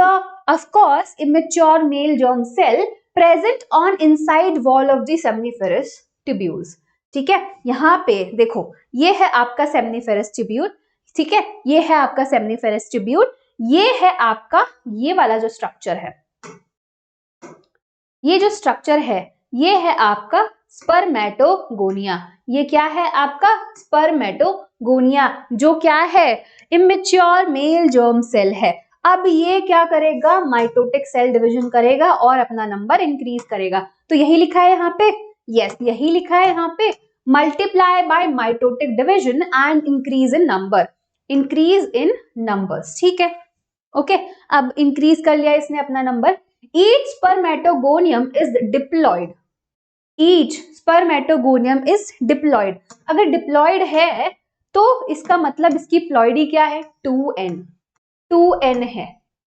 of course immature male germ cell present on inside wall of the seminiferous tubules. ठीक है, यहाँ पे देखो ये है आपका सेमनीफेरस ट्यूब्यूल। ठीक है, ये है आपका सेमनीफेरस ट्यूब्यूल, ये है आपका ये वाला जो स्ट्रक्चर है, ये जो स्ट्रक्चर है ये है आपका स्पर्मेटोगोनिया। ये क्या है आपका स्पर्मेटोगोनिया, जो क्या है इमेच्योर मेल जर्म सेल है। अब ये क्या करेगा, माइटोटिक सेल डिवीजन करेगा और अपना नंबर इंक्रीज करेगा। तो यही लिखा है यहाँ पे, यस यही लिखा है यहाँ पे, multiply by mitotic division and increase in number, increase in numbers. ठीक है, ओके, अब इंक्रीज कर लिया इसने अपना number. each spermatogonium is diploid. Each spermatogonium is diploid. अगर diploid है तो इसका मतलब इसकी प्लॉइडी क्या है? 2n. 2n है,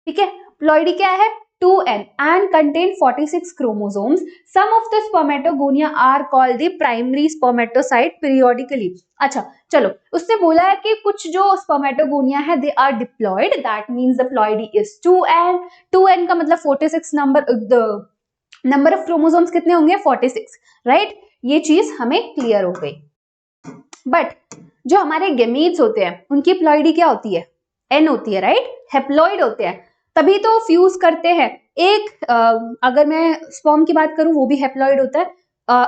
ठीक है. प्लॉइडी क्या है? 2n and contain 46 chromosomes. Some of the spermatogonia are called the primary spermatocyte periodically. अच्छा चलो, उसने बोला है कि कुछ जो spermatogonia है they are diploid. That means the ploidy is 2n. 2n का मतलब 46 नंबर ऑफ क्रोमोसोम्स कितने होंगे? 46, राइट. ये चीज हमें क्लियर हो गई. बट जो हमारे गेमीट्स होते हैं उनकी प्लॉइडी क्या होती है? n होती है, राइट. हेप्लॉइड होते हैं, तभी तो फ्यूज करते हैं. एक अगर मैं स्पर्म की बात करूं वो भी हेप्लॉइड होता है,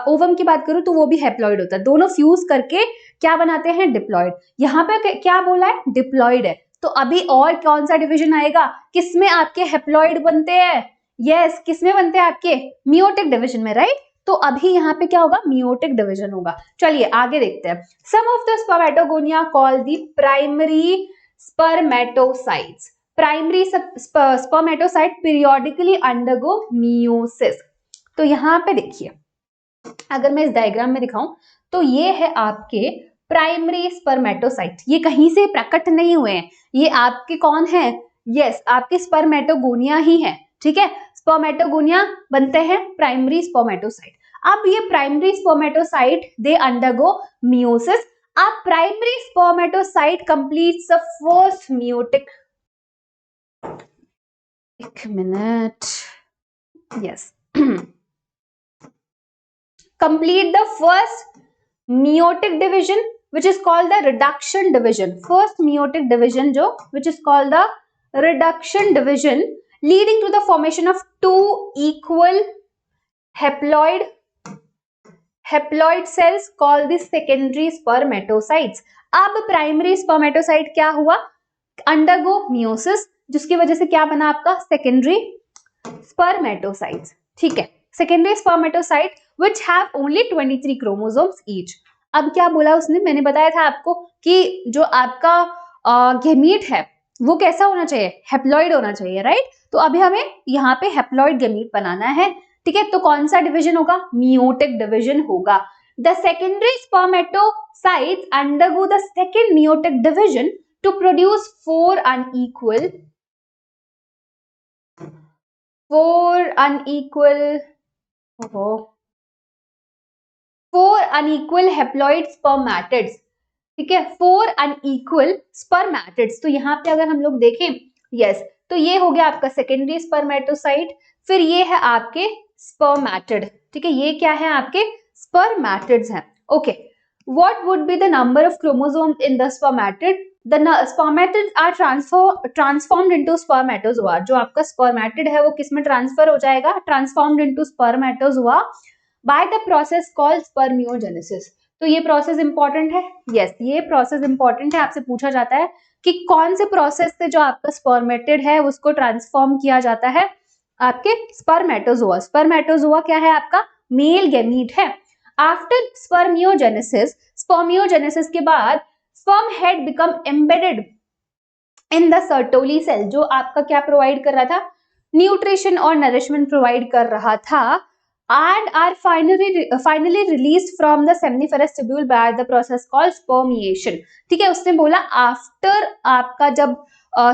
ओवम की बात करूं तो वो भी हेप्लॉइड होता है. दोनों फ्यूज करके क्या बनाते हैं? डिप्लॉइड. यहाँ पे क्या बोला है? डिप्लॉइड है. तो अभी और कौन सा डिविजन आएगा? किसमें आपके हेप्लॉइड बनते हैं? यस, किसमें बनते हैं आपके? मियोटिक डिविजन में, राइट. तो अभी यहाँ पे क्या होगा? मियोटिक डिविजन होगा. चलिए आगे देखते हैं. Some of the spermatogonia called the primary spermatocytes. Primary spermatocyte periodically undergo meiosis. तो यहाँ पे देखिए, अगर मैं इस डायग्राम में दिखाऊं तो ये है आपके प्राइमरी स्पर्मेटोसाइट. ये कहीं से प्रकट नहीं हुए हैं, ये आपके कौन है? यस, आपके स्पर्मेटोगोनिया ही है, ठीक है. स्पर्मेटोगोनिया बनते हैं प्राइमरी स्पर्मेटोसाइट. अब ये primary spermatocyte they undergo meiosis. अब primary spermatocyte completes the first meiotic. एक minute. Yes, complete the first meiotic division which is called the reduction division. First meiotic division जो which is called the reduction division, leading to the formation of two equal haploid cells called the secondary spermatocytes. अब primary spermatocyte क्या हुआ? undergo meiosis, जिसकी वजह से क्या बना आपका? secondary spermatocytes. ठीक है, secondary spermatocyte which have only 23 chromosomes each. अब क्या बोला उसने? मैंने बताया था आपको कि जो आपका गेमीट है वो कैसा होना चाहिए? हेप्लॉइड होना चाहिए, राइट. तो अभी हमें यहाँ पे हेप्लॉइड गेमीट बनाना है, ठीक है. तो कौन सा डिवीजन होगा? मियोटिक डिवीजन होगा. The secondary spermatocytes undergo the second meiotic division to produce four unequal haploid spermatids, ठीक है. 4 unequal spermatids. तो यहाँ पे अगर हम लोग देखें, यस, तो ये हो गया आपका सेकेंडरी स्पर्मेटोसाइट. फिर ये है आपके स्पर्मेटिड, ठीक है. ये क्या है? आपके स्पर्मेटिड्स हैं. Okay, what would be the number of chromosomes in the spermatid? The spermatids are transformed into spermatozoa. जो आपका स्पर्मेटिड है वो किसमें ट्रांसफर हो जाएगा? Transformed into spermatozoa by the process called spermiogenesis. तो ये प्रोसेस इंपॉर्टेंट है. यस, ये प्रोसेस इंपॉर्टेंट है. आपसे पूछा जाता है कि कौन से प्रोसेस से जो आपका स्पर्मेटिड है उसको ट्रांसफॉर्म किया जाता है? आपके स्पर्मेटोजोआ. स्पर्मेटोजोआ क्या है? आपका मेल गेमीट है. आफ्टर स्पर्मियोजेनेसिस के बाद sperm head become embedded in the Sertoli cell. जो आपका क्या प्रोवाइड कर रहा था? न्यूट्रिशन और नरिशमेंट प्रोवाइड कर रहा था. and are finally released from the seminiferous tubule by the process called spermiation. ठीक है, उसने बोला आफ्टर आपका जब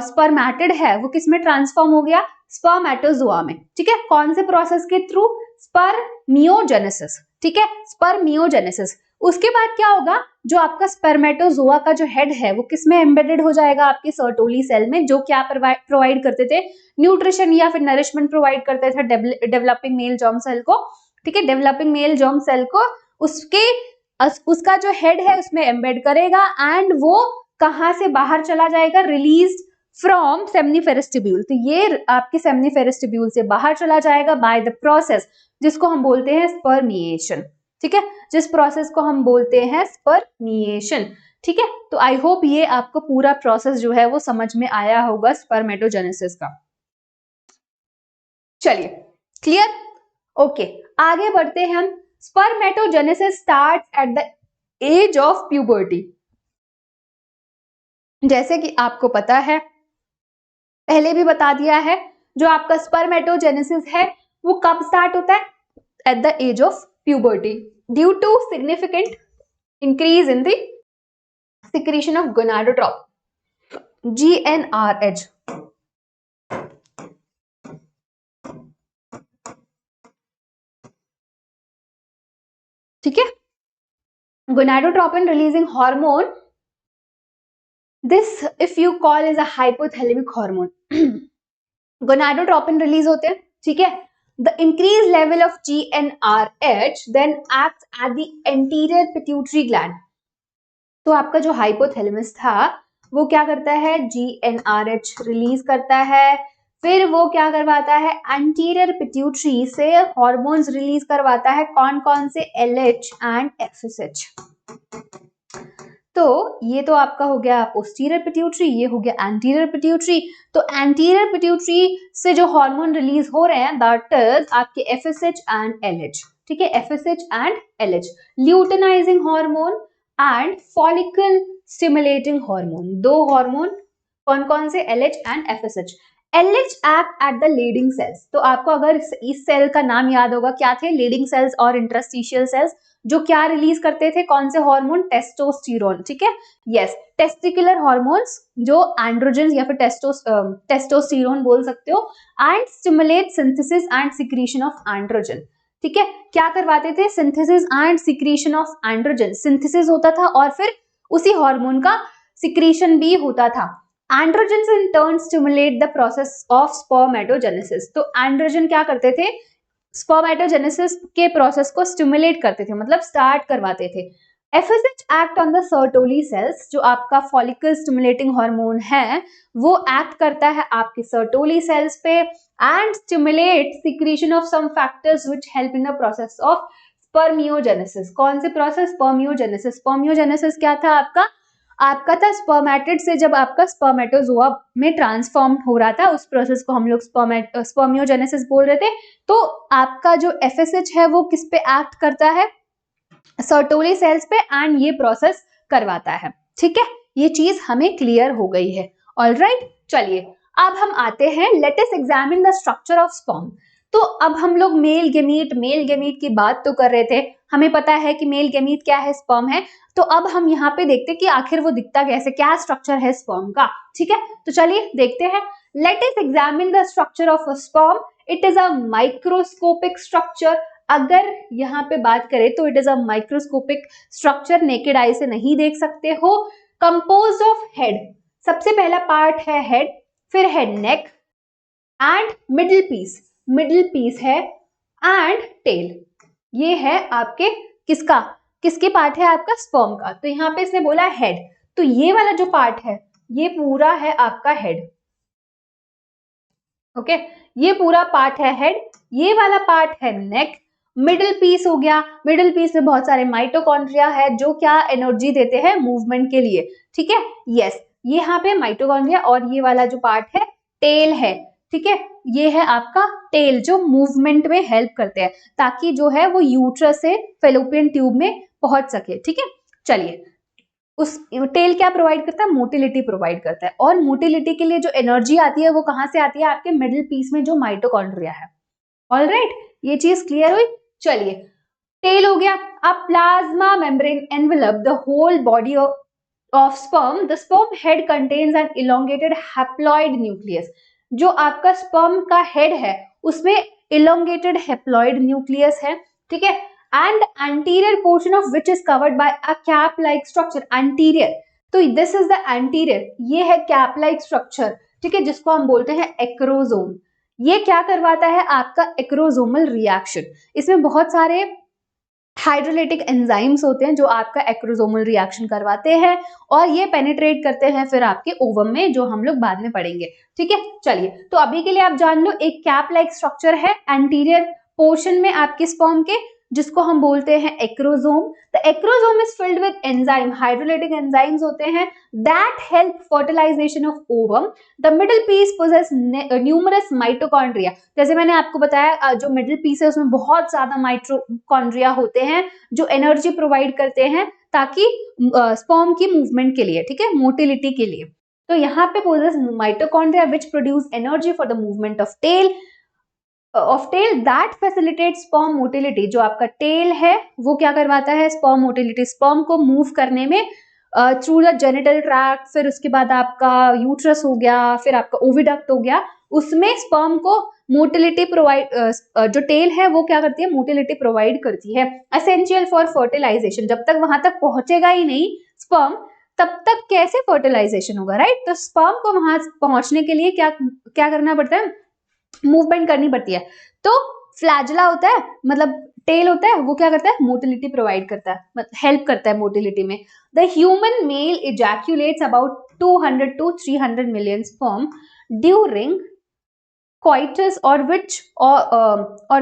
स्पर्मेटिड है वो किसमें ट्रांसफॉर्म हो गया? स्पर्मेटोजोआ में, ठीक है. कौन से प्रोसेस के थ्रू? स्पर्मियोजेनेसिस, ठीक है. स्पर्मियोजेनेसिस. उसके बाद क्या होगा? जो आपका स्पर्मेटोजोआ का जो हेड है वो किसमें एम्बेडेड हो जाएगा? आपके सर्टोली सेल में, जो क्या प्रोवाइड करते थे? न्यूट्रिशन या फिर नरिशमेंट प्रोवाइड करते थे डेवलपिंग मेल जर्म सेल को, ठीक है. डेवलपिंग मेल जर्म सेल को उसका जो हेड है उसमें एम्बेड करेगा एंड वो कहां से बाहर चला जाएगा? Released from seminiferous tubule. तो ये आपके सेमनीफेरस ट्यूब्यूल से बाहर चला जाएगा बाय द प्रोसेस जिसको हम बोलते हैं स्पर्मिएशन, ठीक है. जिस प्रोसेस को हम बोलते हैं स्पर्मिएशन, ठीक है. तो आई होप ये आपको पूरा प्रोसेस जो है वो समझ में आया होगा स्पर्मेटोजेनेसिस का. चलिए, क्लियर? ओके, आगे बढ़ते हैं हम. Spermatogenesis starts at the age of puberty. जैसे कि आपको पता है, पहले भी बता दिया है जो आपका स्पर्मेटोजेनेसिस है वो कब स्टार्ट होता है? At the age of puberty due to significant increase in the secretion of gonadotropin GnRH। ठीक है, gonadotropin releasing hormone, this if you call is a hypothalamic hormone। gonadotropin release होते हैं, ठीक है। The increased level of GnRH then acts at the anterior pituitary gland। तो आपका जो hypothalamus था वो क्या करता है? GnRH रिलीज करता है, फिर वो क्या करवाता है? एंटीरियर पिट्यूटरी से हॉर्मोन्स रिलीज करवाता है। कौन कौन से? LH and FSH। तो ये तो आपका हो गया पोस्टीरियर पिट्यूटरी, ये हो गया एंटीरियर पिट्यूटरी। तो एंटीरियर पिट्यूटरी से जो हार्मोन रिलीज हो रहे हैं दैट इज आपके FSH एंड LH। ठीक है, FSH and LH, luteinizing hormone and follicle stimulating hormone. दो हार्मोन कौन कौन से? LH and FSH। LH act at the Leydig cells. तो आपको अगर इस सेल का नाम याद होगा, क्या थे? लीडिंग सेल्स और इंटरस्टिशियल सेल्स, जो क्या रिलीज करते थे? कौन से हार्मोन? टेस्टोस्टेरोन। ठीक है, यस, टेस्टिकुलर हार्मोन्स जो एंड्रोजन या फिर टेस्टोस्टेरोन बोल सकते हो, and stimulate synthesis and secretion of androgen. ठीक है, क्या करवाते थे? Synthesis and secretion of androgen. Synthesis होता था और फिर उसी हार्मोन का सिक्रीशन भी होता था। Androgen in turn stimulate the process of spermatogenesis। तो एंड्रोजन क्या करते थे? स्पर्मेटोजेनेसिस के प्रोसेस को स्टिमुलेट करते थे, मतलब स्टार्ट करवाते थे। FSH act on the Sertoli cells, जो आपका फॉलिकल स्टिमुलेटिंग हार्मोन है वो एक्ट करता है आपके सर्टोली सेल्स पे and stimulate secretion of some factors which help in the process of spermiogenesis. कौन से प्रोसेस? स्पर्मियोजेनेसिस। स्पर्मियोजेनेसिस क्या था आपका? आपका था स्पर्मेटिड से जब आपका स्पर्मेटोजोआ में ट्रांसफॉर्म हो रहा था, उस प्रोसेस को हम लोग स्पर्मियोजेनेसिस बोल रहे थे। तो आपका जो FSH है वो किस पे एक्ट करता है? सर्टोली सेल्स पे, एंड ये प्रोसेस करवाता है। ठीक है, ये चीज हमें क्लियर हो गई है। ऑलराइट, चलिए अब हम आते हैं, let us examine the structure of sperm. तो अब हम लोग मेल गेमीट की बात तो कर रहे थे, हमें पता है कि मेल गेमीट क्या है, स्पर्म है। तो अब हम यहाँ पे देखते हैं कि आखिर वो दिखता कैसे, क्या स्ट्रक्चर है स्पर्म का। ठीक है, तो चलिए देखते हैं। Let us examine the structure of a sperm. It is a microscopic structure. अगर यहाँ पे बात करें तो it is a microscopic structure, naked eye से नहीं देख सकते हो। कंपोज्ड ऑफ हेड, सबसे पहला पार्ट है हेड, फिर है नेक एंड मिडिल पीस है एंड टेल। ये है आपके किसके पार्ट है? आपका स्पर्म का। तो यहाँ पे इसने बोला हेड, तो ये वाला जो पार्ट है ये पूरा है आपका हेड। ओके, ये पूरा पार्ट है हेड, ये वाला पार्ट है नेक। मिडिल पीस हो गया, मिडिल पीस में बहुत सारे माइटोकॉन्ड्रिया है जो क्या एनर्जी देते हैं? मूवमेंट के लिए। ठीक है, यस, ये यहाँ पे माइटोकॉन्ड्रिया, और ये वाला जो पार्ट है टेल है। ठीक है, ये है आपका टेल जो मूवमेंट में हेल्प करते हैं ताकि जो है वो यूट्रस से फेलोपियन ट्यूब में पहुंच सके। ठीक है, चलिए उस टेल क्या प्रोवाइड करता है? मोटिलिटी प्रोवाइड करता है, और मोटिलिटी के लिए जो एनर्जी आती है वो कहां से आती है? आपके मिडिल पीस में जो माइटोकॉन्ड्रिया है। ऑलराइट, ये चीज क्लियर हुई। चलिए, टेल हो गया। अब plasma membrane envelop the whole body of sperm. The sperm head contains an elongated haploid nucleus. जो आपका स्पर्म का हेड है उसमें इलोंगेटेड हैप्लॉइड न्यूक्लियस है। ठीक है, and the anterior portion of which is covered by a cap like structure। anterior, तो this is the anterior, ये है cap like structure। ठीक है, जिसको हम बोलते हैं एक्रोजोम। ये क्या करवाता है? आपका एक्रोजोमल रिएक्शन। इसमें बहुत सारे हाइड्रोलाइटिक एंजाइम्स होते हैं जो आपका एक्रोजोमल रिएक्शन करवाते हैं और ये पेनिट्रेट करते हैं फिर आपके ओवम में, जो हम लोग बाद में पढ़ेंगे। ठीक है, चलिए तो अभी के लिए आप जान लो, एक कैप लाइक स्ट्रक्चर है एंटीरियर पोर्शन में आपके स्पर्म के, जिसको हम बोलते हैं acrosome. The acrosome is filled with enzyme, hydrolytic enzymes होते हैं that help fertilization of ovum. The middle piece possesses numerous mitochondria. जैसे मैंने आपको बताया, जो मिडिल पीस है उसमें बहुत ज्यादा माइटोकॉन्ड्रिया होते हैं जो एनर्जी प्रोवाइड करते हैं ताकि स्पर्म की मूवमेंट के लिए, ठीक है, मोटिलिटी के लिए। तो यहाँ पे possesses mitochondria which produce energy for the movement of tail that facilitate sperm motility. जो आपका टेल है वो क्या करवाता है, स्पर्म मोटिलिटी, स्पर्म को मूव करने में थ्रू द जेनिटल ट्रैक्ट, फिर उसके बाद आपका यूट्रस हो गया, फिर आपका ओविडक्ट हो गया, उसमें स्पर्म को मोटिलिटी प्रोवाइड, जो टेल है वो क्या करती है, मोटिलिटी प्रोवाइड करती है, एसेंशियल फॉर फर्टिलाइजेशन। जब तक वहां तक पहुंचेगा ही नहीं स्पर्म, तब तक कैसे फर्टिलाइजेशन होगा, राइट। तो स्पर्म को वहां पहुंचने के लिए क्या क्या करना पड़ता है, मूवमेंट करनी पड़ती है। तो फ्लैजला होता है, मतलब टेल होता है, वो क्या करता है, मोटिलिटी प्रोवाइड करता है, मतलब हेल्प करता है मोटिलिटी में। The human male ejaculates about 200 to 300 million sperm during coitus, or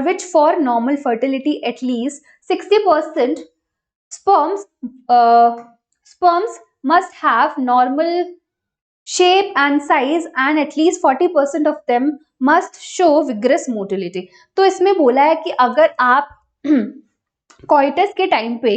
which for normal fertility at least 60% sperms sperms must have normal shape and size and at least 40% of them must show vigorous motility। तो इसमें बोला है कि अगर आप coitus के time पे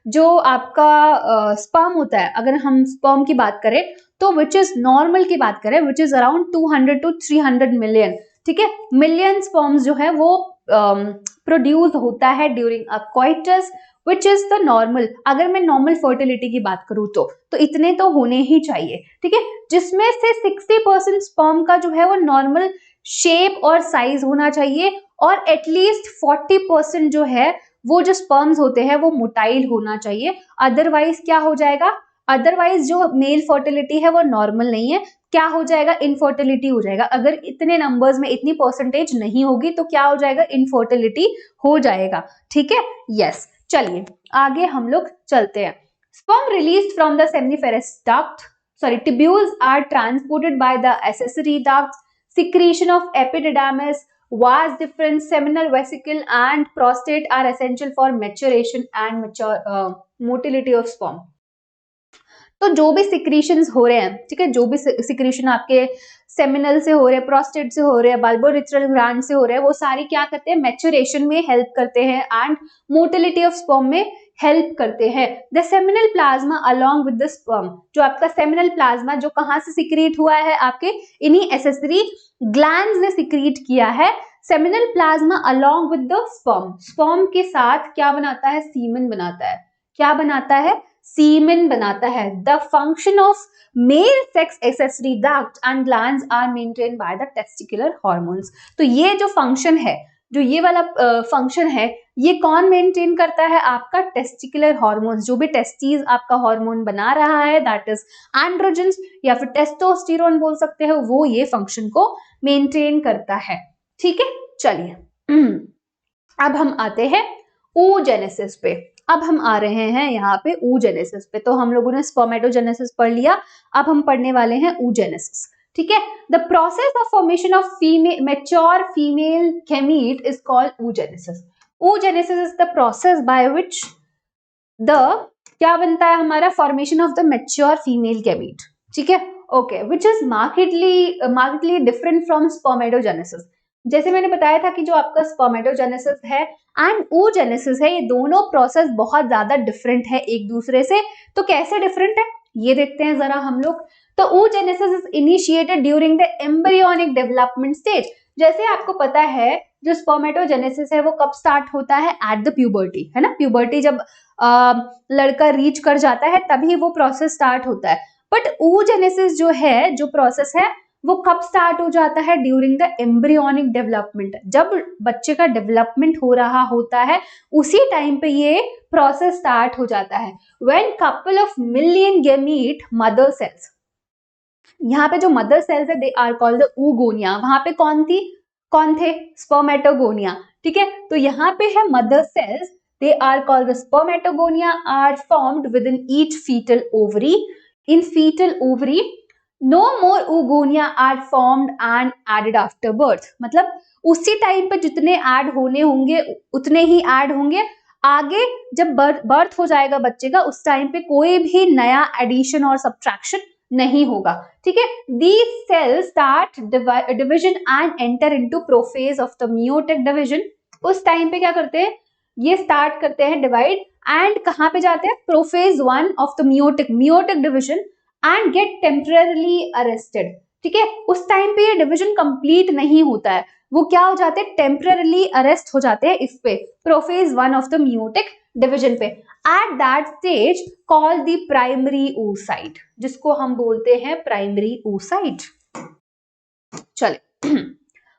जो आपका स्पर्म होता है, अगर हम स्पर्म की बात करें तो विच इज नॉर्मल की बात करें, which is around 200 to 300 million, ठीक है, मिलियन स्पर्म्स जो है वो प्रोड्यूस होता है during a coitus, which is the normal. अगर मैं नॉर्मल फर्टिलिटी की बात करूं तो इतने तो होने ही चाहिए, ठीक है, जिसमें से 60% स्पर्म का जो है वो नॉर्मल शेप और साइज होना चाहिए, और एटलीस्ट 40% जो है वो जो स्पर्म्स होते हैं वो मोटाइल होना चाहिए। अदरवाइज क्या हो जाएगा, अदरवाइज जो मेल फर्टिलिटी है वो नॉर्मल नहीं है, क्या हो जाएगा, इनफर्टिलिटी हो जाएगा। अगर इतने नंबर्स में इतनी परसेंटेज नहीं होगी तो क्या हो जाएगा, इनफर्टिलिटी हो जाएगा, ठीक है, यस। चलिए आगे हम लोग चलते हैं। Sperm released from the seminiferous duct, tubules are transported by the accessory ducts, secretion of epididymis, vas deferens, seminal vesicle and prostate are essential for maturation and motility of sperm। तो जो भी secretions हो रहे हैं, ठीक है, जो भी सिक्रीशन आपके सेमिनल से हो रहे हैं, प्रोस्टेट से हो रहे हैं, बल्बोरिथ्रल ग्लैंड से हो रहे हैं, वो सारी क्या करते हैं, मैच्योरेशन में हेल्प करते हैं एंड मोटिलिटी ऑफ स्पर्म में हेल्प करते हैं। The seminal plasma along with the sperm, जो आपका सेमिनल प्लाज्मा जो कहाँ से सिक्रीट हुआ है, आपके इन्हीं एसेसरी ग्लैंड्स ने सिक्रीट किया है। Seminal plasma along with the sperm, sperm के साथ क्या बनाता है, सीमेन बनाता है, क्या बनाता है, सीमेन बनाता है। The function of male sex accessory duct and glands are maintained by the testicular hormones. तो ये जो फंक्शन है, जो ये वाला फंक्शन है, ये कौन मेंटेन करता है, आपका टेस्टिकुलर हार्मोन्स। जो भी टेस्टीज आपका हार्मोन बना रहा है, दैट इज एंड्रोजन्स या फिर टेस्टोस्टेरोन बोल सकते हो, वो ये फंक्शन को मेंटेन करता है, ठीक है। चलिए अब हम आते हैं oogenesis पे। अब हम आ रहे हैं यहाँ पे oogenesis पे। तो हम लोगों ने स्पर्मेटोजेनेसिस पढ़ लिया, अब हम पढ़ने वाले हैं oogenesis, ठीक है। The process of formation of mature female gamete is called oogenesis। oogenesis is the process by which the क्या बनता है हमारा, formation of the mature female gamete, ठीक है, okay, which is markedly different from spermatogenesis. जैसे मैंने बताया था कि जो आपका स्पर्मेटोजेनेसिस है एंड oogenesis है, ये दोनों प्रोसेस बहुत ज्यादा डिफरेंट है एक दूसरे से। तो कैसे डिफरेंट है ये देखते हैं जरा हम लोग। तो oogenesis is initiated during the embryonic development stage. जैसे आपको पता है जो स्पर्मेटोजेनेसिस है वो कब स्टार्ट होता है, एट द प्यूबर्टी, है ना, प्यूबर्टी जब लड़का रीच कर जाता है तभी वो प्रोसेस स्टार्ट होता है। बट oogenesis जो है, जो प्रोसेस है वो कब स्टार्ट हो जाता है, ड्यूरिंग द एम्ब्रियोनिक डेवलपमेंट। जब बच्चे का डेवलपमेंट हो रहा होता है उसी टाइम पे ये प्रोसेस स्टार्ट हो जाता है। When couple of million gamete mother cells, यहाँ पे जो मदर सेल्स है they are called the oogonia। वहां पे कौन थे, स्पर्मेटोगोनिया, ठीक है। तो यहाँ पे है mother cells, they are called the spermatogonia, are formed with in each fetal ovary. In fetal ovary no more oogonia are formed and added after birth। मतलब उसी टाइम पे जितने ऐड होने होंगे उतने ही ऐड होंगे, आगे जब बर्थ हो जाएगा बच्चे का उस टाइम पे कोई भी नया एडिशन और सब्ट्रैक्शन नहीं होगा, ठीक है। These cells start division and enter into prophase of the meiotic division। उस टाइम पे क्या करते हैं, ये स्टार्ट करते हैं डिवाइड एंड कहाँ पे जाते हैं, prophase 1 of the meiotic division and get temporarily arrested. ठीक है, उस टाइम पे ये डिविजन कंप्लीट नहीं होता है, वो क्या हो जाते हैं, टेम्पररली अरेस्ट हो जाते हैं इस पे, prophase 1 of the meiotic division पे। At that stage call the primary oocyte, जिसको हम बोलते हैं प्राइमरी oocyte। चले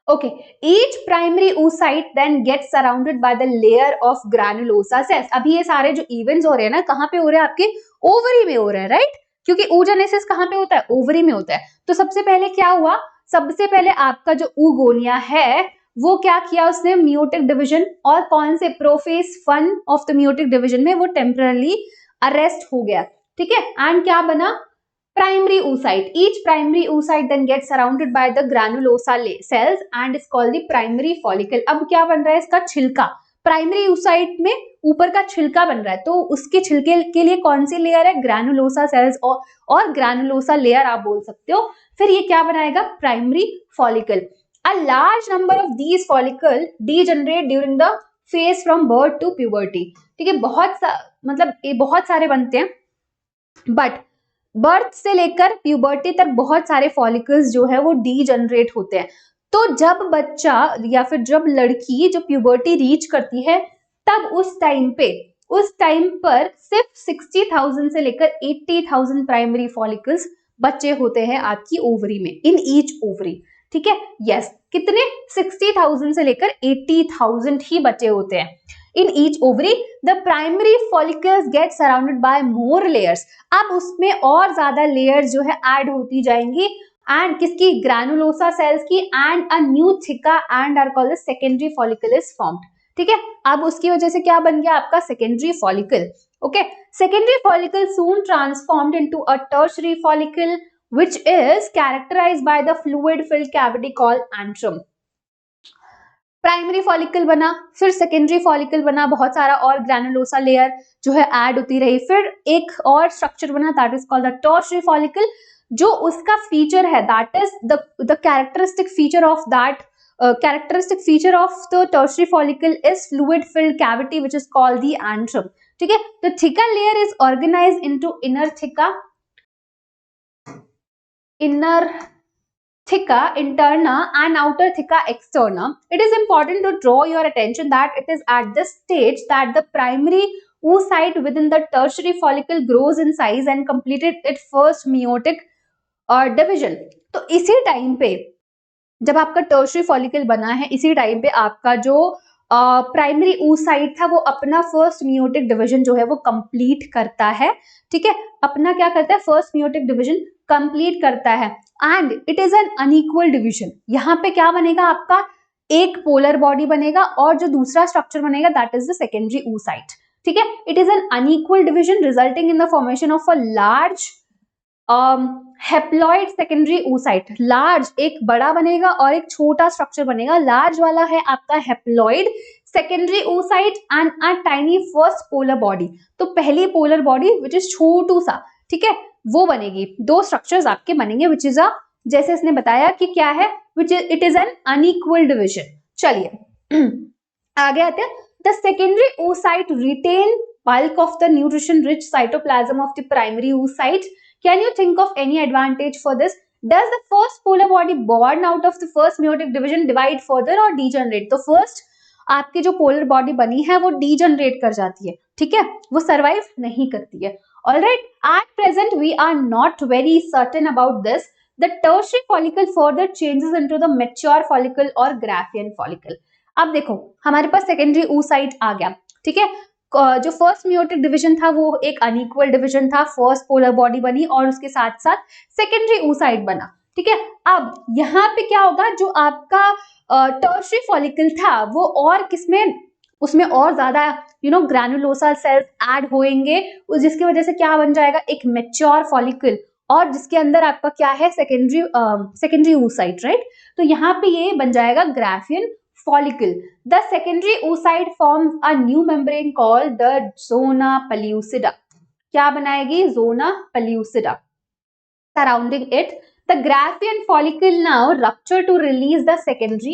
okay, each primary oocyte then gets surrounded by the layer of granulosa cells। अभी ये सारे जो इवेंट्स हो रहे हैं ना, कहाँ पे हो रहे हैं, आपके ओवरी में हो रहे हैं, राइट, क्योंकि oogenesis कहाँ पे होता है, ओवरी में होता है। तो सबसे पहले क्या हुआ, सबसे पहले आपका जो oogonia है वो क्या किया उसने, मियोटिक डिवीजन, और कौन से, prophase 1 of the meiotic division में वो टेम्पररली अरेस्ट हो गया। ठीक है, एंड क्या बना, primary oocyte। Each primary oocyte then gets surrounded by the granulosa cells and is called the primary follicle। अब क्या बन रहा है, इसका छिलका, प्राइमरी oocyte में ऊपर का छिलका बन रहा है, तो उसके छिलके के लिए कौन सी लेयर है, ग्रैनुलोसा सेल्स और ग्रैनुलोसा लेयर आप बोल सकते हो। फिर ये क्या बनाएगा, primary follicle. A large number of these follicle degenerate during the phase from birth to puberty. ठीक है, मतलब ये बहुत सारे बनते हैं, बट बर्थ से लेकर प्यूबर्टी तक बहुत सारे फॉलिकल्स जो है वो डीजनरेट होते हैं। तो जब बच्चा या फिर जब लड़की जो प्यूबर्टी रीच करती है, तब उस टाइम पर सिर्फ 60,000 से लेकर 80,000 प्राइमरी फॉलिकल्स बच्चे होते हैं आपकी ओवरी में, इन ईच ओवरी। ठीक है, यस, कितने, 60,000 से लेकर 80,000 ही बच्चे होते हैं in each ovary। the primary follicles get surrounded by more layers। अब उसमें और ज्यादा लेयर्स जो है ऐड होती जाएंगी, एंड किसकी, ग्रैनुलोसा सेल्स की, and a new theca and are called secondary follicle is formed. ठीक है, अब उसकी वजह से क्या बन गया आपका, secondary follicle. Okay, secondary follicle soon transformed into a tertiary follicle which is characterized by the fluid filled cavity called antrum। Primary follicle बना, फिर सेकेंडरी फॉलिकल बना, बहुत सारा और ग्रैनुलोसा लेयर जो है ऐड होती रही, फिर एक और स्ट्रक्चर बना that is called the tertiary follicle. जो उसका फीचर है, that is the characteristic feature of the tertiary follicle is fluid filled cavity which is called the antrum. ठीक है, the theca layer is organised into inner theca interna and outer thica externa। It is important to draw your attention that it is at this stage that the primary oocyte within the tertiary follicle grows in size and completed its first meiotic division। तो इसी time पे जब आपका tertiary follicle बना है, इसी time पे आपका जो प्राइमरी oocyte था वो अपना फर्स्ट मियोटिक डिवीजन जो है वो कंप्लीट करता है। ठीक है, अपना क्या करता है, फर्स्ट मियोटिक डिवीजन कंप्लीट करता है, and it is an unequal division. यहाँ पे क्या बनेगा आपका, एक पोलर बॉडी बनेगा और जो दूसरा स्ट्रक्चर बनेगा that is the secondary oocyte। ठीक है, it is an unequal division resulting in the formation of a large haploid secondary oocyte। Large एक बड़ा बनेगा और एक छोटा स्ट्रक्चर बनेगा, लार्ज वाला है आपका haploid secondary oocyte and a tiny first polar body. तो पहली पोलर बॉडी विच इज छोटू सा, ठीक है, वो बनेगी, दो स्ट्रक्चर्स आपके बनेंगे विच इज अ, जैसे इसने बताया कि क्या है, which is it is an unequal division. चलिए आगे आते हैं। The secondary oocyte retain bulk of the nutrition rich cytoplasm of the primary oocyte। Can you think of any advantage for this? Does the first polar body born out of the first meiotic division divide further or degenerate? तो first आपकी जो polar body बनी है वो degenerate कर जाती है, ठीक है, वो सर्वाइव नहीं करती है। Alright, at present we are not very certain about this. The tertiary follicle further changes into the mature follicle or Graafian follicle। अब देखो हमारे पास सेकेंडरी oocyte आ गया, ठीक है, जो फर्स्ट मियोटिक डिवीजन था वो एक अनइक्वल डिवीजन था, फर्स्ट पोलर बॉडी बनी और उसके साथ साथ सेकेंडरी oocyte बना। ठीक है, अब यहाँ पे क्या होगा, जो आपका टर्शियरी फॉलिकल था वो और किसमें, उसमें और ज्यादा ग्रैनुलोसा सेल्स ऐड होंगे, जिसकी वजह से क्या बन जाएगा, एक मैच्योर फॉलिकल, और जिसके अंदर आपका क्या है, सेकेंडरी oocyte, राइट। तो यहाँ पे ये बन जाएगा Graafian follicle। The secondary oocyte forms a new membrane called the zona pellucida। क्या बनाएगी, zona pellucida surrounding it। The Graafian follicle now rupture to release the secondary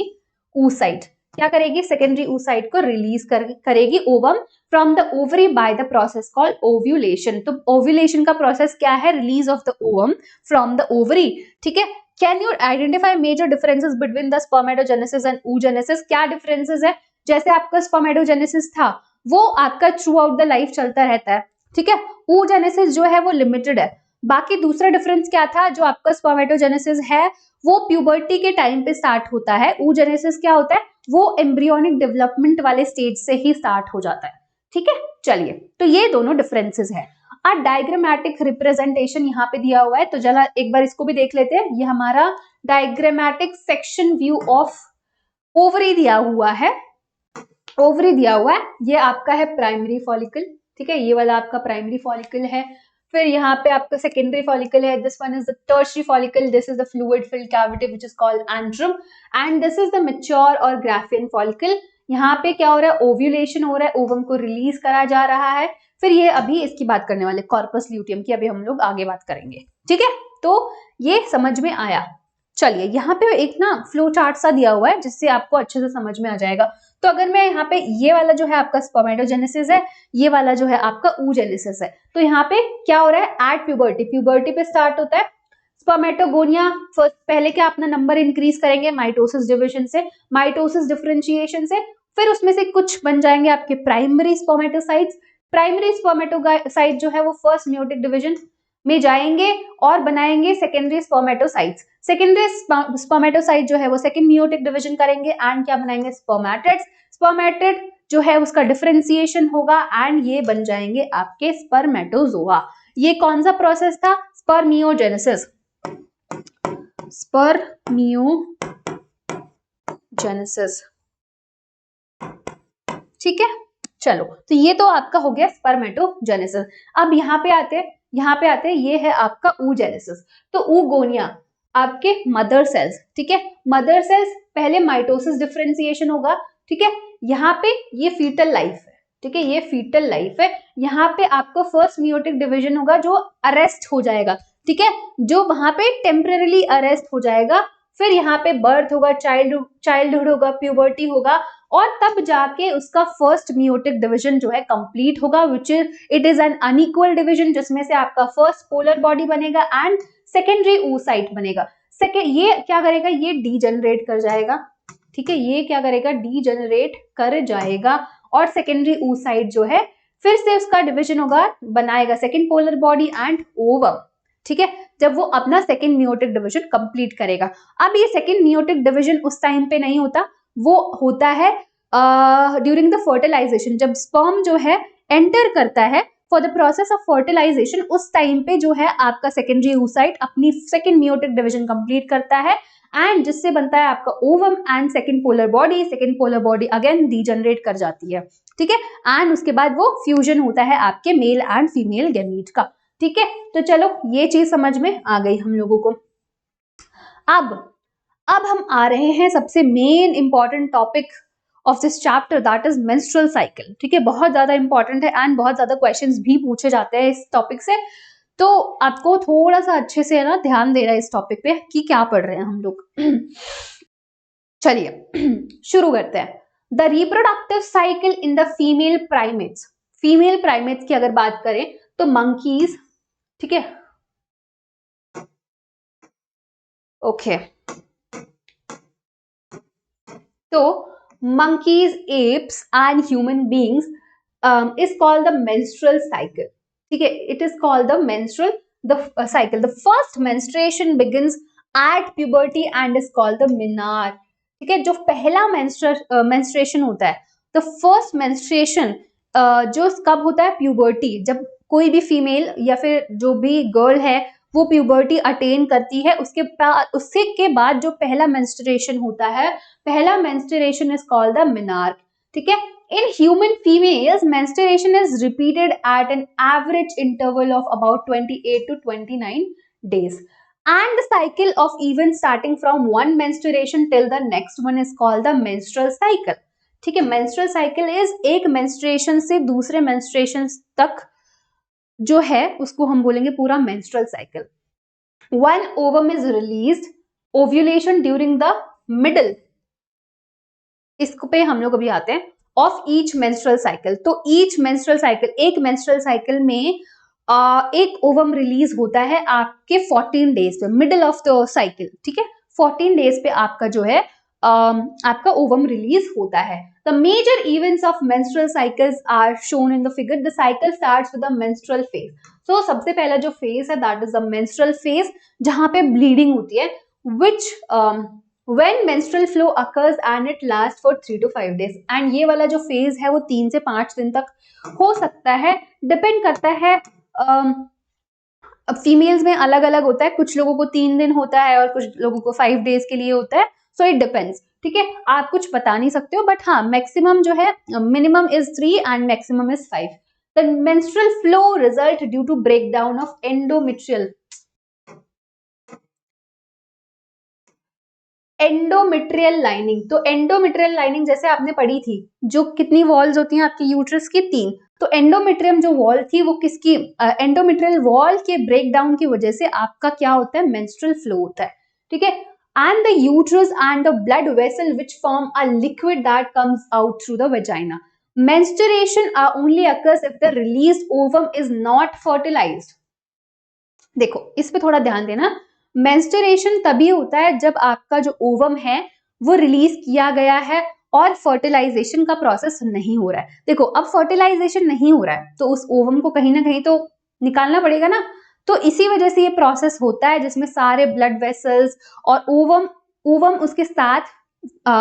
oocyte। क्या करेगी, सेकेंडरी oocyte को रिलीज करेगी ovum from the ovary by the process called ovulation. तो ovulation का process क्या है, release of the ovum from the ovary. ठीक है, can you identify major differences between the spermatogenesis and oogenesis? क्या differences है, जैसे आपका स्पर्मेटोजेनेसिस था वो आपका थ्रू आउट द लाइफ चलता रहता है, ठीक है, oogenesis जो है वो लिमिटेड है। बाकी दूसरा डिफरेंस क्या था, जो आपका स्पर्मेटोजेनेसिस है वो प्यूबर्टी के टाइम पे स्टार्ट होता है, oogenesis क्या होता है, वो एम्ब्रियोनिक डेवलपमेंट वाले स्टेज से ही स्टार्ट हो जाता है। ठीक है, चलिए, तो ये दोनों डिफरेंसेस है। आ डायग्रामेटिक रिप्रेजेंटेशन यहाँ पे दिया हुआ है, तो चला एक बार इसको भी देख लेते हैं। ये हमारा diagrammatic section view of ovary दिया हुआ है, ओवरी दिया हुआ है, ये आपका है प्राइमरी फॉलिकल, ठीक है, ये वाला आपका प्राइमरी फॉलिकल है। फिर यहाँ पे आपका सेकेंडरी फॉलिकल है, this one is the tertiary follicle, this is the fluid filled cavity which is called एंड्रम, and this is the mature और ग्राफियन फॉलिकल। यहाँ पे क्या हो रहा है, ओव्यूलेशन हो रहा है, ओवम को रिलीज करा जा रहा है। फिर ये अभी इसकी बात करने वाले कॉर्पस ल्यूटियम की, अभी हम लोग आगे बात करेंगे। ठीक है, तो ये समझ में आया। चलिए, यहाँ पे एक ना फ्लो चार्ट सा दिया हुआ है जिससे आपको अच्छे से समझ में आ जाएगा। तो अगर मैं यहाँ पे, ये वाला जो है आपका स्पर्मेटोजेनेसिस है, ये वाला जो है आपका oogenesis है, तो यहाँ पे क्या हो रहा है, एट प्यूबर्टी, प्यूबर्टी पे स्टार्ट होता है स्पर्मेटोगोनिया। फर्स्ट पहले क्या अपना नंबर इंक्रीज करेंगे माइटोसिस डिविजन से, माइटोसिस डिफरेंशिएशन से, फिर उसमें से कुछ बन जाएंगे आपके प्राइमरी स्पर्मेटोसाइट्स। प्राइमरी स्पर्मेटोसाइट जो है वो फर्स्ट मेयोटिक डिविजन में जाएंगे और बनाएंगे सेकेंडरी स्पर्मेटोसाइट्स। सेकेंडरी स्पर्मेटोसाइट जो है वो सेकेंड मेयोटिक डिविजन करेंगे एंड क्या बनाएंगे, स्पर्मेटिड्स। स्पर्मेटिड जो है उसका डिफरेंशिएशन होगा एंड ये बन जाएंगे आपके स्पर्मेटोजोआ। ये कौन सा प्रोसेस था, स्पर्मियोजेनेसिस, स्पर्मियोजेनेसिस। ठीक है, चलो, तो ये तो आपका हो गया स्पर्मेटोजेनेसिस। अब यहाँ पे आते हैं, ये है आपका oogenesis। तो oogonia आपके मदर सेल्स, ठीक है, मदर सेल्स पहले माइटोसिस डिफरेंशिएशन होगा, ठीक है, यहाँ पे ये फीटल लाइफ है, ठीक है, ये फीटल लाइफ है। यहाँ पे आपका फर्स्ट मेयोटिक डिवीजन होगा जो अरेस्ट हो जाएगा, ठीक है, जो वहां पे टेम्परेली अरेस्ट हो जाएगा। फिर यहाँ पे बर्थ होगा, चाइल्डहुड होगा, प्यूबर्टी होगा, और तब जाके उसका फर्स्ट मेयोटिक डिवीजन जो है कंप्लीट होगा, which it is an unequal division, जिसमें से आपका फर्स्ट पोलर बॉडी बनेगा एंड सेकेंडरी oocyte बनेगा। ये क्या करेगा, ये डीजेनरेट कर जाएगा, ठीक है, ये क्या करेगा, डीजेनरेट कर जाएगा, और सेकेंडरी oocyte जो है फिर से उसका डिवीजन होगा, बनाएगा second polar body and ovum. ठीक है, जब वो अपना सेकेंड मेयोटिक डिवीजन कंप्लीट करेगा। अब ये सेकेंड मेयोटिक डिवीजन उस टाइम पे नहीं होता, वो होता है ड्यूरिंग द फर्टिलाइजेशन, जब स्पर्म जो है एंटर करता है for the process of fertilization, उस टाइम पे जो है आपका सेकेंडरी oocyte अपनी सेकेंड मेयोटिक डिवीजन कंप्लीट करता है एंड जिससे बनता है आपका ovum and second polar body again degenerate कर जाती है, ठीक है, एंड उसके बाद वो फ्यूजन होता है आपके मेल एंड फीमेल गैमीट का। ठीक है, तो चलो ये चीज समझ में आ गई हम लोगों को। अब हम आ रहे हैं सबसे main important topic of this chapter, that is menstrual cycle. ठीक है, बहुत ज्यादा इंपॉर्टेंट है एंड बहुत ज्यादा क्वेश्चंस भी पूछे जाते हैं इस टॉपिक से, तो आपको थोड़ा सा अच्छे से ना ध्यान देना है इस टॉपिक पे कि क्या पढ़ रहे हैं हम लोग। चलिए शुरू करते हैं। The reproductive cycle in the female primates, female primates की अगर बात करें तो मंकीज, ठीक है, ओके, तो monkeys, apes and human beings is called the menstrual cycle. ठीक है, it is called the menstrual cycle. The first menstruation begins at puberty and is called the menarche. ठीक है, जो पहला menstruation होता है, the first menstruation जो कब होता है, प्यूबर्टी, जब कोई भी फीमेल या फिर जो भी गर्ल है वो प्यूबर्टी अटेन करती है, उसके के बाद जो पहला मेंस्ट्रुएशन होता है, पहला menstruation is called the menarche. ठीक है, in human females menstruation is repeated at an average interval of about 28 to 29 days, and the cycle of even starting from one menstruation till the next one is called the menstrual cycle. ठीक है, menstrual cycle is एक menstruation से दूसरे menstruation तक जो है उसको हम बोलेंगे पूरा menstrual cycle. One ovum is released, ovulation during the middle इस पे हम लोग अभी आते हैं, ऑफ ईच मेंस्ट्रुअल साइकिल। तो ईच मेंस्ट्रुअल साइकिल, एक मेंस्ट्रुअल साइकिल में एक ओवम रिलीज होता है आपके 14 डेज पे, मिडल ऑफ द साइकिल, ठीक है, 14 डेज पे आपका जो है आपका ओवम रिलीज होता है। The major events of menstrual cycles are shown in the figure. The cycle starts with the menstrual phase. So सबसे पहला जो फेज है that is the menstrual phase, जहां पे ब्लीडिंग होती है, which when menstrual flow occurs and it lasts for 3 to 5 days। And ये वाला जो फेज है वो 3 से 5 दिन तक हो सकता है, डिपेंड करता है। अब फीमेल्स में अलग अलग होता है, कुछ लोगों को 3 दिन होता है और कुछ लोगों को 5 डेज के लिए होता है, सो इट डिपेंड्स, ठीक है, आप कुछ बता नहीं सकते हो, बट हाँ मैक्सिमम जो है, minimum is 3 and maximum is 5। The menstrual flow result due to breakdown of endometrial lining. तो एंडोमेट्रियल लाइनिंग जैसे आपने पढ़ी थी, जो कितनी वॉल्स होती हैं आपकी यूट्रस की, 3। तो एंडोमेट्रियम जो वॉल थी वो किसकी, एंडोमेट्रियल वॉल के ब्रेकडाउन की वजह से आपका क्या होता है, मेंस्ट्रुअल फ्लो होता है, ठीक है। And the uterus and the blood vessel which form a liquid that comes out through the vagina. Menstruation only occurs if the released ovum is not fertilized. देखो इस पे थोड़ा ध्यान देना, मेंस्ट्रुएशन तभी होता है जब आपका जो ओवम है वो रिलीज किया गया है और फर्टिलाइजेशन का प्रोसेस नहीं हो रहा है। देखो अब फर्टिलाइजेशन नहीं हो रहा है तो उस ओवम को कहीं ना कहीं तो निकालना पड़ेगा ना, तो इसी वजह से ये प्रोसेस होता है जिसमें सारे ब्लड वेसल्स और ओवम उसके साथ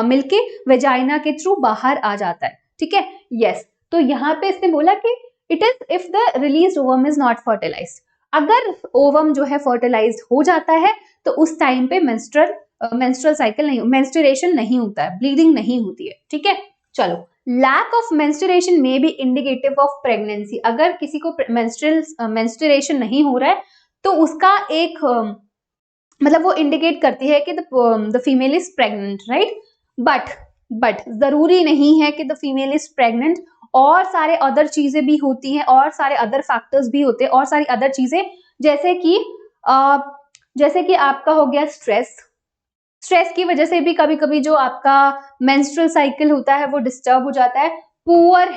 मिलके वेजाइना के थ्रू बाहर आ जाता है, ठीक है। यस, तो यहाँ पे इसने बोला कि it is if the release ovum is not fertilized. अगर ओवम जो है फर्टिलाइज्ड हो जाता है तो उस टाइम पे मेंस्ट्रुअल साइकिल नहीं, मेंस्ट्रुएशन नहीं होता है, ब्लीडिंग नहीं होती है, ठीक है। चलो, lack of menstruation may be indicative of pregnancy. अगर किसी को मेंस्ट्रुएशन नहीं हो रहा है तो उसका एक मतलब वो इंडिकेट करती है कि the female is pregnant, right. But जरूरी नहीं है कि द फीमेल इज प्रेग्नेंट, और सारे अदर चीजें भी होती हैं, और सारे अदर फैक्टर्स भी होते हैं, और सारी अदर चीजें जैसे कि आपका हो गया स्ट्रेस की वजह से भी कभी कभी जो आपका मेंस्ट्रुअल साइकिल होता है वो डिस्टर्ब हो जाता है। पुअर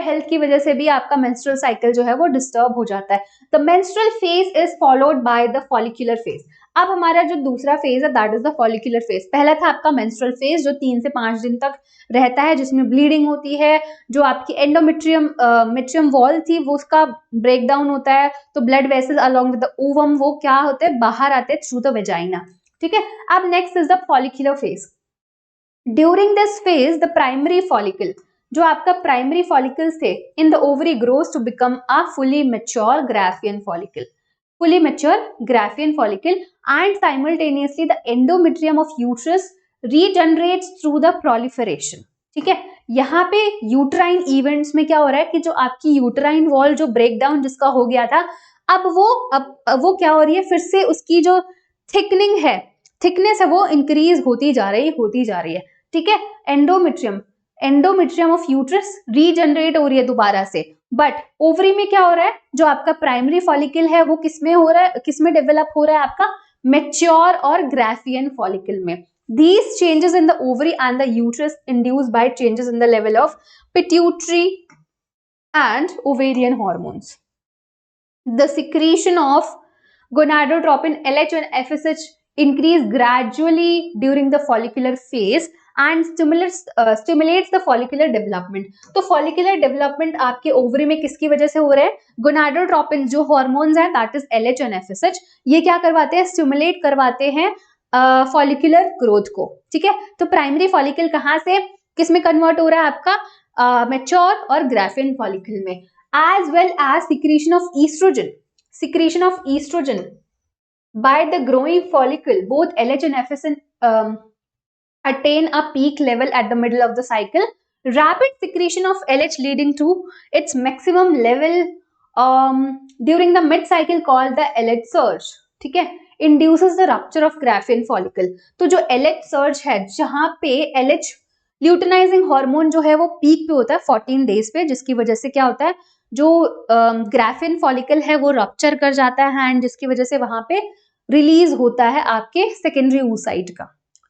हेल्थ की वजह से भी आपका मेंस्ट्रुअल साइकिल जो है वो डिस्टर्ब हो जाता है। The menstrual phase is followed by the follicular phase. अब हमारा जो दूसरा फेज है that is the follicular phase. पहला था आपका मेंस्ट्रुअल फेज जो 3 से 5 दिन तक रहता है, जिसमें ब्लीडिंग होती है, जो आपकी मेट्रियम वॉल थी वो उसका ब्रेकडाउन होता है, तो blood vessels along with the ovum वो क्या होते हैं, बाहर आते हैं थ्रू द वेजाइना, ठीक है। अब next is the follicular phase. During this phase the primary follicle, जो आपका प्राइमरी फॉलिकल्स थे in the ovary grows to become a fully mature Graafian follicle and simultaneously the endometrium of uterus regenerates through the proliferation, ठीक है। यहाँ पे uterine events में क्या हो रहा है कि जो आपकी यूट्राइन वॉल जो ब्रेकडाउन जिसका हो गया था, अब वो क्या हो रही है, फिर से उसकी जो थिकनेस है वो इंक्रीज होती जा रही है, ठीक है। एंडोमेट्रियम ऑफ यूट्रस रीजनरेट हो रही है दोबारा से, बट ओवरी में क्या हो रहा है, जो आपका प्राइमरी फॉलिकल है वो किसमें डेवलप हो रहा है, आपका मेच्योर और ग्राफियन फॉलिकल में। These changes in the ovary and the uterus induced by changes in the level of pituitary and ovarian hormones. The secretion of gonadotropin LH and FSH increase gradually during the follicular phase and stimulates the follicular development. तो follicular development आपके ovary में किसकी वजह से हो रहा है, gonadotropin जो hormones हैं that is LH and FSH, ये क्या करवाते हैं, स्टिमुलेट करवाते हैं फॉलिकुलर ग्रोथ को, ठीक है। तो प्राइमरी फॉलिकल कहाँ से किसमें कन्वर्ट हो रहा है, आपका मेच्योर और ग्राफियन फॉलिकल में। As well as secretion of estrogen by the growing follicle, both LH and FSH attain a peak level at the middle of the cycle. Rapid secretion of LH leading to its maximum level during the mid cycle called the LH surge, ठीक है, induces the rupture of Graafian follicle। तो जो LH surge है, जहां पे LH luteinizing hormone जो है वो पीक पे होता है 14 डेज पे, जिसकी वजह से क्या होता है, जो ग्राफियन फॉलिकल है वो रप्चर कर जाता है एंड जिसकी वजह से वहां पे रिलीज होता है आपके सेकेंडरी oocyte का,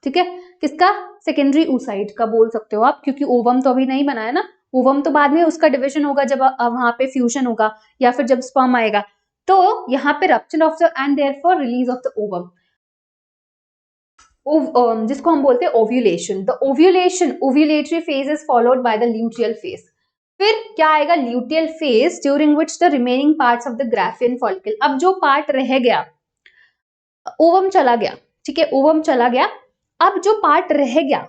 ठीक है, किसका, सेकेंडरी oocyte का बोल सकते हो आप, क्योंकि ओवम तो अभी नहीं बना है ना, ओवम तो बाद में उसका डिविजन होगा जब वहां पे फ्यूजन होगा या फिर जब स्पर्म आएगा। तो यहाँ पे rupture of the end therefore release of the ovum, जिसको हम बोलते हैं ovulation. The ovulation, ovulatory phase is followed by the luteal phase. फिर क्या आएगा, luteal phase during which the remaining parts of the Graafian follicle. अब जो part रह गया, ओवम चला गया, ठीक है, ओवम चला गया, अब जो पार्ट रह गया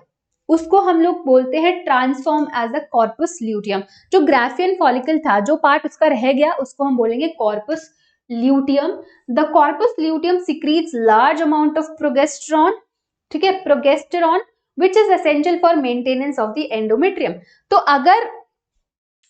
उसको हम लोग बोलते हैं transform as a corpus luteum. जो ग्राफियन फॉलिकल था, जो पार्ट उसका रह गया उसको हम बोलेंगे corpus luteum. The corpus luteum secretes large amount of progesterone, ठीक है, progesterone which is essential for maintenance of the endometrium. तो अगर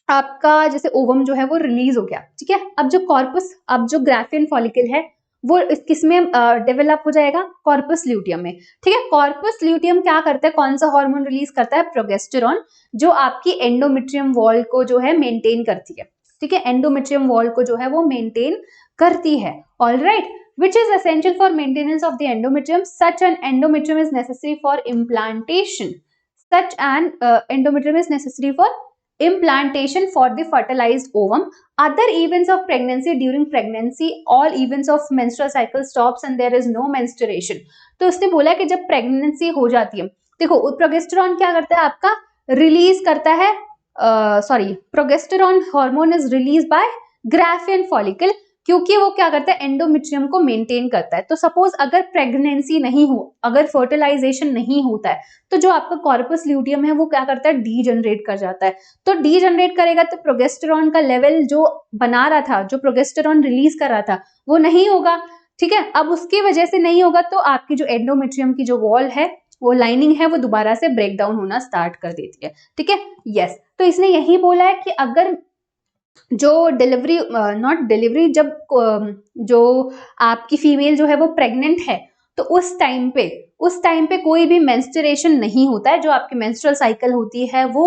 आपका जैसे ओवम जो है वो रिलीज हो गया, ठीक है, अब जो कॉर्पस, अब जो ग्राफियन फॉलिकल है वो किसमें डेवलप हो जाएगा, कॉर्पस ल्यूटियम में, ठीक है। कॉर्पस ल्यूटियम क्या करता है, कौन सा हार्मोन रिलीज करता है, प्रोगेस्टेरॉन, जो आपकी एंडोमेट्रियम वॉल को जो है मेंटेन करती है, ठीक है, एंडोमेट्रियम वॉल को जो है वो मेंटेन करती है, alright, which is essential for maintenance of the endometrium. Such an endometrium is necessary for implantation. Such an endometrium is necessary for implantation for the fertilized ovum. Other events of pregnancy, during pregnancy all events of menstrual cycle stops and there is no menstruation. तो उसने बोला कि जब pregnancy हो जाती है, देखो progesterone क्या करता है आपका, रिलीज करता है, sorry, progesterone hormone is release by Graafian follicle, क्योंकि वो क्या करता है, एंडोमेट्रियम को मेंटेन करता है। तो सपोज अगर प्रेगनेंसी नहीं हो, अगर फर्टिलाइजेशन नहीं होता है, तो जो आपका कॉर्पस ल्यूटियम है वो क्या करता है, डी जनरेट कर जाता है। तो डी जनरेट करेगा तो प्रोगेस्टेरॉन का लेवल जो बना रहा था, जो प्रोगेस्टेरॉन रिलीज कर रहा था वो नहीं होगा, ठीक है। अब उसकी वजह से नहीं होगा तो आपकी जो एंडोमेट्रियम की जो वॉल है, वो लाइनिंग है, वो दोबारा से ब्रेक डाउन होना स्टार्ट कर देती है, ठीक है, यस। तो इसने यही बोला है कि अगर जो डिलीवरी, नॉट डिलीवरी, जब जो आपकी फीमेल जो है वो प्रेग्नेंट है, तो उस टाइम पे कोई भी मेंस्ट्रुएशन नहीं होता है, जो आपकी मेंस्ट्रुअल साइकिल होती है वो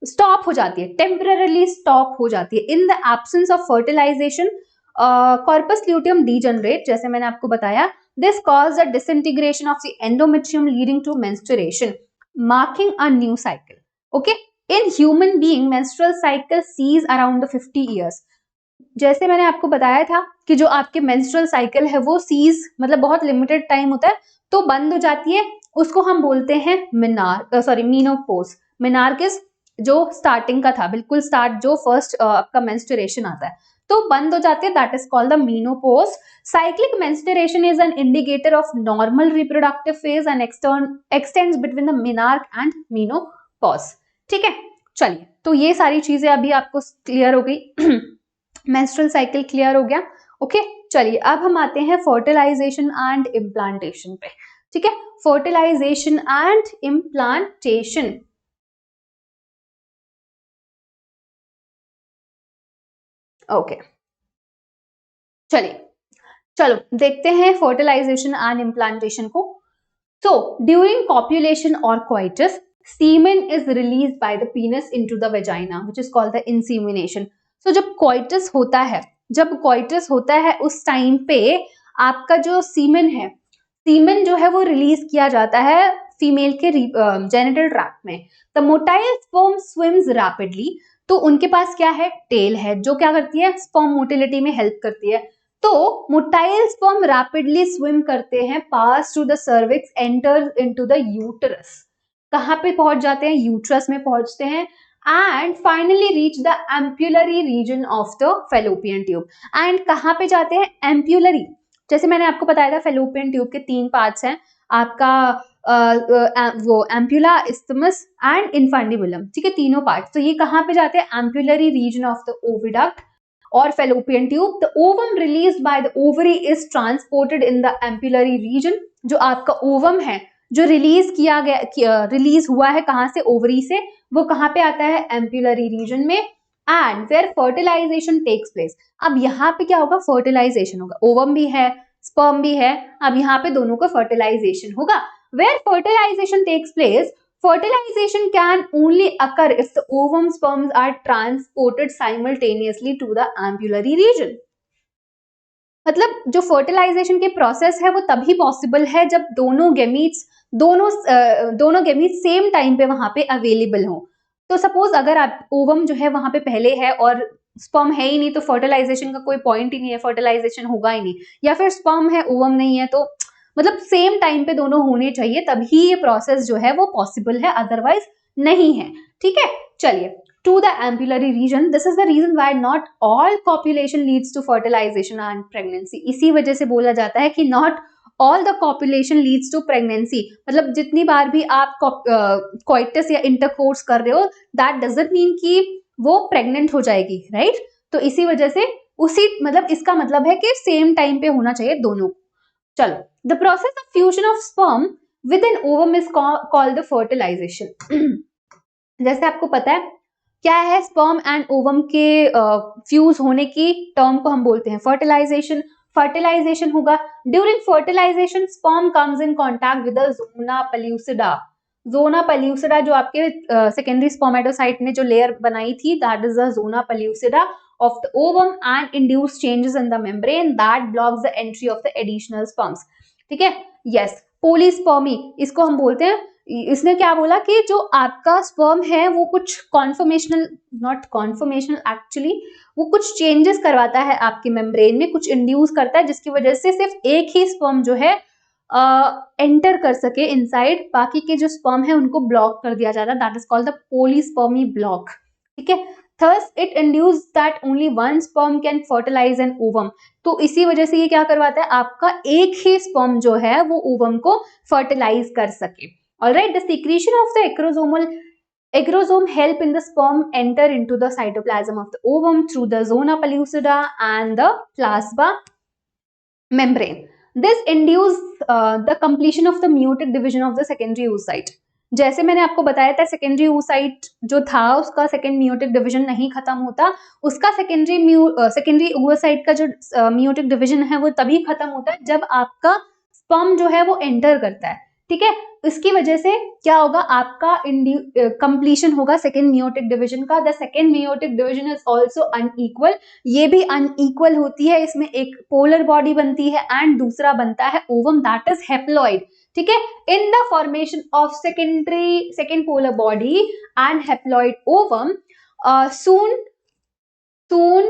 स्टॉप हो जाती है, टेम्पररीली स्टॉप हो जाती है। In the absence of fertilization corpus luteum degenerate, जैसे मैंने आपको बताया, this cause the disintegration of the endometrium leading to menstruation, marking a new cycle, okay. In human being menstrual cycle cease around 50 years. जैसे मैंने आपको बताया था कि जो आपके मेंस्ट्रुअल साइकिल है वो सीज मतलब बहुत लिमिटेड टाइम होता है, तो बंद हो जाती है, उसको हम बोलते हैं मीनोपोज। मीनार्किस जो स्टार्टिंग का था, बिल्कुल स्टार्ट जो फर्स्ट आपका मेंस्ट्रुएशन आता है, तो बंद हो जाती है, that is called the menopause. Cyclic menstruation is an indicator of normal reproductive phase and x tends between the menarche and menopause, ठीक है। चलिए, तो ये सारी चीजें अभी आपको क्लियर हो गई, मेंस्ट्रुअल साइकिल क्लियर हो गया, ओके। चलिए अब हम आते हैं फर्टिलाइजेशन एंड इम्प्लांटेशन पे, ठीक है, फर्टिलाइजेशन एंड इम्प्लांटेशन। ओके, चलिए, चलो देखते हैं फर्टिलाइजेशन एंड इम्प्लांटेशन को। So, during copulation or coitus, semen is released by the penis into the vagina, which is called the insemination. So, जब coitus होता है उस टाइम पे आपका जो सीमेन है, सीमेन जो है वो रिलीज किया जाता है फीमेल के जेनिटल ट्रैक्ट में। The motile sperm swims rapidly, तो उनके पास क्या है, टेल है, जो क्या करती है, स्पर्म मोटिलिटी में हेल्प करती है। तो मोटाइल स्पर्म रैपिडली स्विम करते हैं, pass through the cervix, enter into the uterus. कहां पे पहुंच जाते हैं, यूटरस में पहुंचते हैं, and finally reach the ampullary region of the fallopian tube. And कहां पे जाते हैं, एम्प्यूलरी। जैसे मैंने आपको बताया था फेलोपियन ट्यूब के 3 पार्ट्स हैं, आपका वो एम्प्यूला, इस्थमस एंड इन्फंडिबुलम, ठीक है, तीनों पार्ट। तो ये कहां पे जाते हैं, ampullary region of the oviduct और fallopian tube. The ovum released by the ovary is transported in the ampullary region. जो आपका ओवम है जो रिलीज किया गया, रिलीज हुआ है कहां से, ओवरी से, वो कहां पे आता है, एम्प्यूलरी रीजन में, and where fertilization takes place. अब यहाँ पे क्या होगा, फर्टिलाइजेशन होगा, ओवम भी है स्पर्म भी है, अब यहाँ पे दोनों का फर्टिलाइजेशन होगा। Where fertilization takes place, fertilization can only occur if the ovum sperms are transported simultaneously to the ampullary region. मतलब जो फर्टिलाइजेशन के प्रोसेस है वो तभी पॉसिबल है जब दोनों गेमीट्स दोनों गेमीट सेम टाइम पे वहां पे अवेलेबल हो। तो सपोज अगर आप ओवम जो है वहां पे पहले है और स्पर्म है ही नहीं, तो फर्टिलाइजेशन का कोई पॉइंट ही नहीं है, फर्टिलाइजेशन होगा ही नहीं। या फिर स्पर्म है ओवम नहीं है, तो मतलब सेम टाइम पे दोनों होने चाहिए, तभी ये प्रोसेस जो है वो पॉसिबल है, अदरवाइज नहीं है। ठीक है, चलिए to the ampullary region, this is the region why not all copulation leads to fertilization and pregnancy. इसी वजह से बोला जाता है कि not all the copulation leads to pregnancy, मतलब जितनी बार भी आप कोइटस या इंटरकोर्स कर रहे हो, दैट डजंट मीन कि वो प्रेग्नेंट हो जाएगी, राइट? तो इसी वजह से उसी मतलब इसका मतलब है कि सेम टाइम पे होना चाहिए दोनों। चलो, the process of fusion of sperm with in ovum is called the fertilization. जैसे आपको पता है क्या है, स्पर्म एंड ओवम के फ्यूज होने की टर्म को हम बोलते हैं फर्टिलाइजेशन। फर्टिलाइजेशन होगा, during fertilization sperm comes in contact with the zona pellucida. Zona pellucida जो आपके सेकेंडरी स्पर्मेटोसाइट ने जो लेयर बनाई थी, that is the zona pellucida of the ovum and induce changes in the membrane that blocks the entry of the additional sperms। ठीक है, yes, पोलीस्पर्मी इसको हम बोलते हैं। इसने क्या बोला कि जो आपका स्पर्म है वो कुछ कॉन्फर्मेशनल, नॉट कॉन्फर्मेशनल एक्चुअली, वो कुछ चेंजेस करवाता है आपके मेम्ब्रेन में, कुछ इंड्यूस करता है, जिसकी वजह से सिर्फ एक ही स्पर्म जो है एंटर कर सके इनसाइड, बाकी के जो स्पर्म है उनको ब्लॉक कर दिया जाता है, that is called the polyspermy block. ठीक है, Thus it induces that only one sperm can fertilize an ovum। तो इसी वजह से ये क्या करवाता है, आपका एक ही स्पर्म जो है वो ओवम को फर्टिलाइज कर सके। Alright, the secretion of the acrosome help in the sperm enter into the cytoplasm of the ovum through the zona pellucida and the plasma membrane। This induces the completion of the meiotic division of the secondary oocyte। जैसे मैंने आपको बताया था, secondary oocyte जो था उसका second meiotic division नहीं खत्म होता, उसका सेकेंडरी oocyte का जो मियोटिक डिवीजन है वो तभी खत्म होता है जब आपका स्पर्म जो है वो एंटर करता है। ठीक है, इसकी वजह से क्या होगा, आपका कंप्लीशन होगा सेकेंड मियोटिक डिवीजन का। The second meiotic division is also unequal, ये भी अनइक्वल होती है, इसमें एक पोलर बॉडी बनती है एंड दूसरा बनता है ओवम, दैट इज हेप्लॉइड। ठीक है, in the formation of second polar body and haploid ovum, soon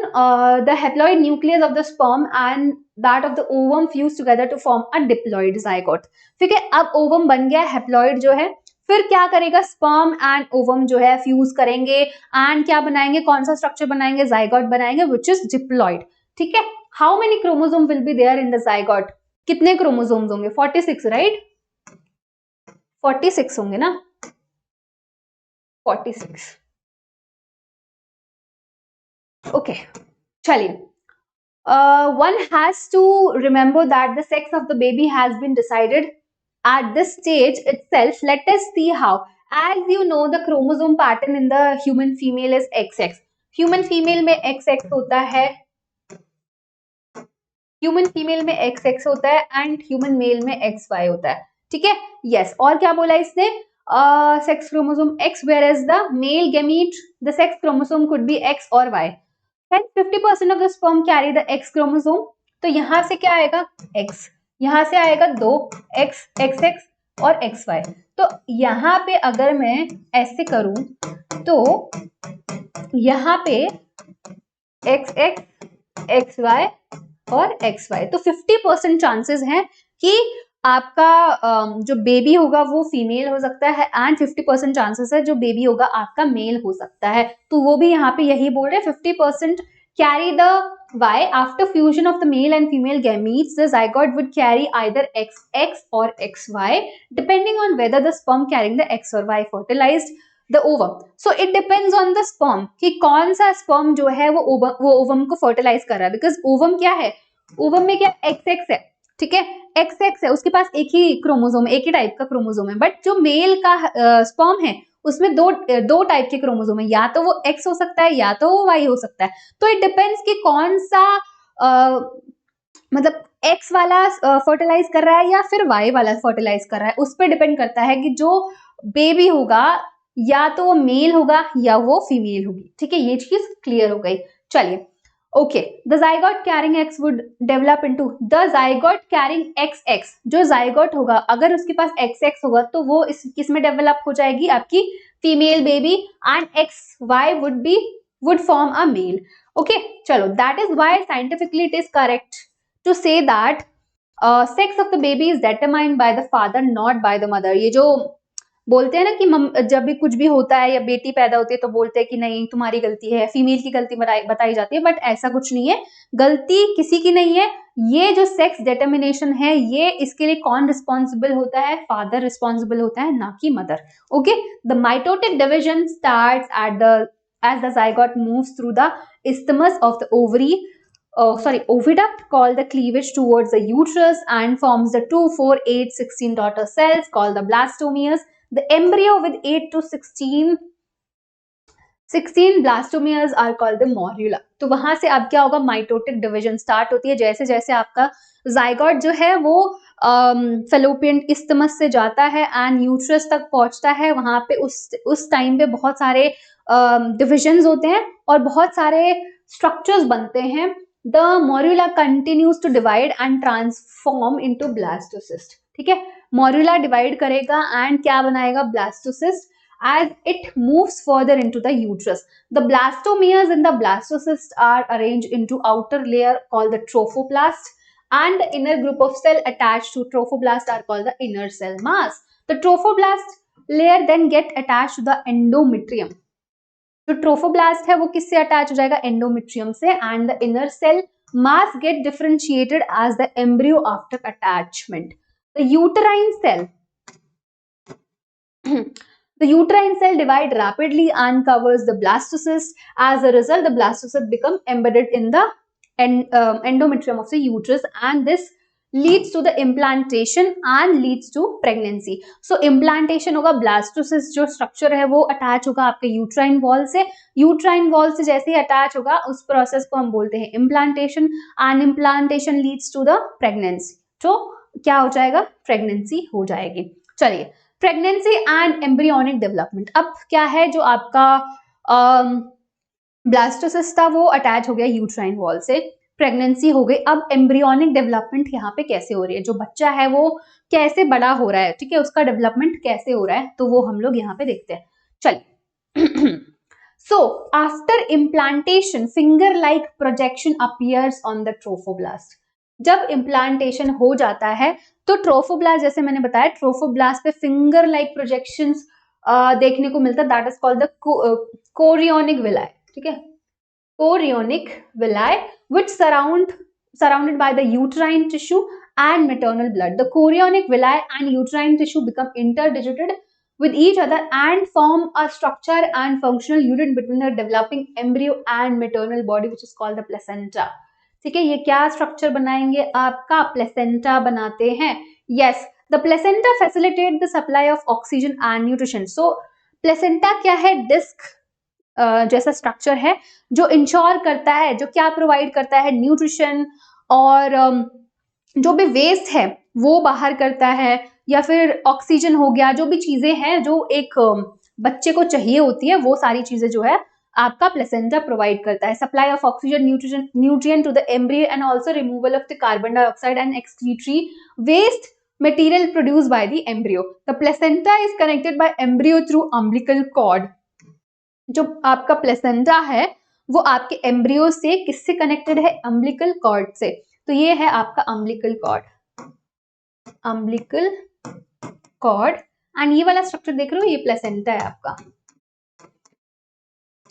the haploid nucleus of the sperm and that of the ovum fuse together to form a diploid zygote। ठीक है, अब ovum बन गया, haploid जो है, फिर क्या करेगा, स्पर्म एंड ओवम जो है फ्यूज करेंगे एंड क्या बनाएंगे, कौन सा स्ट्रक्चर बनाएंगे, जाइगोट बनाएंगे, विच इज डिप्लॉइड। ठीक है, how many chromosome will be there in the zygote, कितने क्रोमोसोम्स होंगे, 46, राइट? 46 होंगे ना, 46। ओके, चलिए, one has to remember that the sex of the baby has been decided at this stage itself। Let us see how। As you know, the chromosome pattern in the human female is XX। human female में XX होता है, human female में XX होता है and human male में XY होता है। ठीक है, यस, और क्या बोला इसने, sex chromosome X, whereas the male gamete the sex chromosome could be X और Y। 50% of the sperm carry the X chromosome। तो यहां से क्या आएगा, X, यहां से आएगा 2 X, XX और XY। तो यहां पे अगर मैं ऐसे करूं तो यहां पे XX, XY और XY, तो 50% चांसेस हैं कि आपका जो बेबी होगा वो फीमेल हो सकता है एंड 50% चांसेस है जो बेबी होगा आपका मेल हो सकता है। तो वो भी यहाँ पे यही बोल रहे हैं, 50% carry the Y after fusion of the male and female gametes, the zygote would carry either XX or XY depending on whether the sperm carrying the X or Y fertilized the ovum। So it depends on the sperm कि कौन सा sperm जो है वो ovum को fertilize कर रहा है, because ovum क्या है, ovum में क्या XX है, ठीक है, XX है, उसके पास एक ही क्रोमोसोम है, एक ही टाइप का क्रोमोसोम है, बट जो मेल का स्पर्म है उसमें दो टाइप के क्रोमोसोम है, या तो वो X हो सकता है या तो वो Y हो सकता है। तो इट डिपेंड्स कि कौन सा मतलब X वाला फर्टिलाइज कर रहा है या फिर Y वाला फर्टिलाइज कर रहा है, उस पर डिपेंड करता है कि जो बेबी होगा या तो वो मेल होगा या वो फीमेल होगी। ठीक है, ये चीज क्लियर हो गई। चलिए, okay, the zygote carrying x would develop into the zygote carrying x x, जो जाइगोट होगा अगर उसके पास एक्स एक्स होगा तो वो इस किस में डेवलप हो जाएगी, आपकी female baby, and X Y would form a male. Okay, चलो, that is why scientifically it is correct to say that sex of the baby is determined by the father not by the mother. ये जो बोलते हैं ना कि जब भी कुछ भी होता है या बेटी पैदा होती है तो बोलते हैं कि नहीं तुम्हारी गलती है, फीमेल की गलती बताई जाती है, बट ऐसा कुछ नहीं है, गलती किसी की नहीं है. ये जो सेक्स डिटर्मिनेशन है ये इसके लिए कौन रिस्पॉन्सिबल होता है, फादर रिस्पॉन्सिबल होता है, ना कि mother. Okay, the mitotic division starts at the as the zygote moves through the isthmus of the oviduct called the cleavage towards the uterus and forms the 2, 4, 8, 16 daughter cells called the blastomeres. The embryo with 8 to 16 blastomeres are called the morula. तो वहां से अब क्या होगा, mitotic division start होती है. जैसे जैसे आपका जाइगोट जो है वो फेलोपियन इस्थमस से जाता है एंड यूट्रस तक पहुंचता है, वहां पे उस टाइम पे बहुत सारे डिविजन्स होते हैं और बहुत सारे स्ट्रक्चर्स बनते हैं. The morula continues to divide and transform into blastocyst. ठीक है, मोरुला डिवाइड करेगा एंड क्या बनाएगा, blastocyst, as it moves further into the uterus. The blastomeres in the blastocyst are arranged into outer layer called the trophoblast, and the inner group of cell attached to trophoblast are called the inner cell mass. The trophoblast layer then get attached to the endometrium. जो trophoblast है वो किससे attach हो जाएगा, endometrium से, and the inner cell mass get differentiated as the embryo after attachment. The uterine cell The uterine cell divide rapidly and covers the blastocyst. As a result, the blastocyst become embedded in the endometrium of the uterus, and this leads to the implantation and leads to pregnancy. So implantation होगा, blastocyst जो structure है वो attach होगा आपके uterine wall से. uterine wall से जैसे ही attach होगा उस process को हम बोलते हैं implantation, and implantation leads to the pregnancy. तो क्या हो जाएगा, pregnancy हो जाएगी. चलिए, प्रेगनेंसी एंड एम्ब्रियोनिक डेवलपमेंट. अब क्या है, जो आपका ब्लास्टोसिस्ट था वो अटैच हो गया यूट्राइन वॉल से, प्रेगनेंसी हो गई. अब एम्ब्रियोनिक डेवलपमेंट यहाँ पे कैसे हो रही है, जो बच्चा है वो कैसे बड़ा हो रहा है, ठीक है, उसका डेवलपमेंट कैसे हो रहा है, तो वो हम लोग यहाँ पे देखते हैं. चलिए, so after implantation finger like projection appears on the trophoblast. जब इम्प्लांटेशन हो जाता है तो ट्रोफोब्लास्ट, जैसे मैंने बताया, ट्रोफोब्लास्ट पे फिंगर लाइक प्रोजेक्शंस देखने को मिलता है. That is called the chorionic villi. ठीक है, chorionic villi which surrounded by the uterine tissue and maternal blood. The chorionic villi and uterine tissue become interdigited with each other and form a structure and functional unit between the developing embryo and maternal body, which is called the placenta. ठीक है, ये क्या structure बनाएंगे, आपका placenta बनाते हैं. Yes, the placenta facilitate the supply of oxygen and nutrition. So placenta क्या है, डिस्क जैसा स्ट्रक्चर है जो इंश्योर करता है, जो क्या प्रोवाइड करता है, न्यूट्रिशन और जो भी वेस्ट है वो बाहर करता है, या फिर ऑक्सीजन हो गया, जो भी चीजें हैं जो एक बच्चे को चाहिए होती है वो सारी चीजें जो है आपका प्लेसेंटा प्रोवाइड करता है. Supply of oxygen, nutrient to the embryo and also removal of the carbon dioxide and excretory waste material produced by the embryo. The placenta is connected by embryo through umbilical cord. जो आपका placenta है वो आपके embryo से किससे connected है, umbilical cord से. तो ये है आपका umbilical cord, umbilical cord, and ये वाला स्ट्रक्चर देख रहे हो, ये प्लेसेंटा है आपका.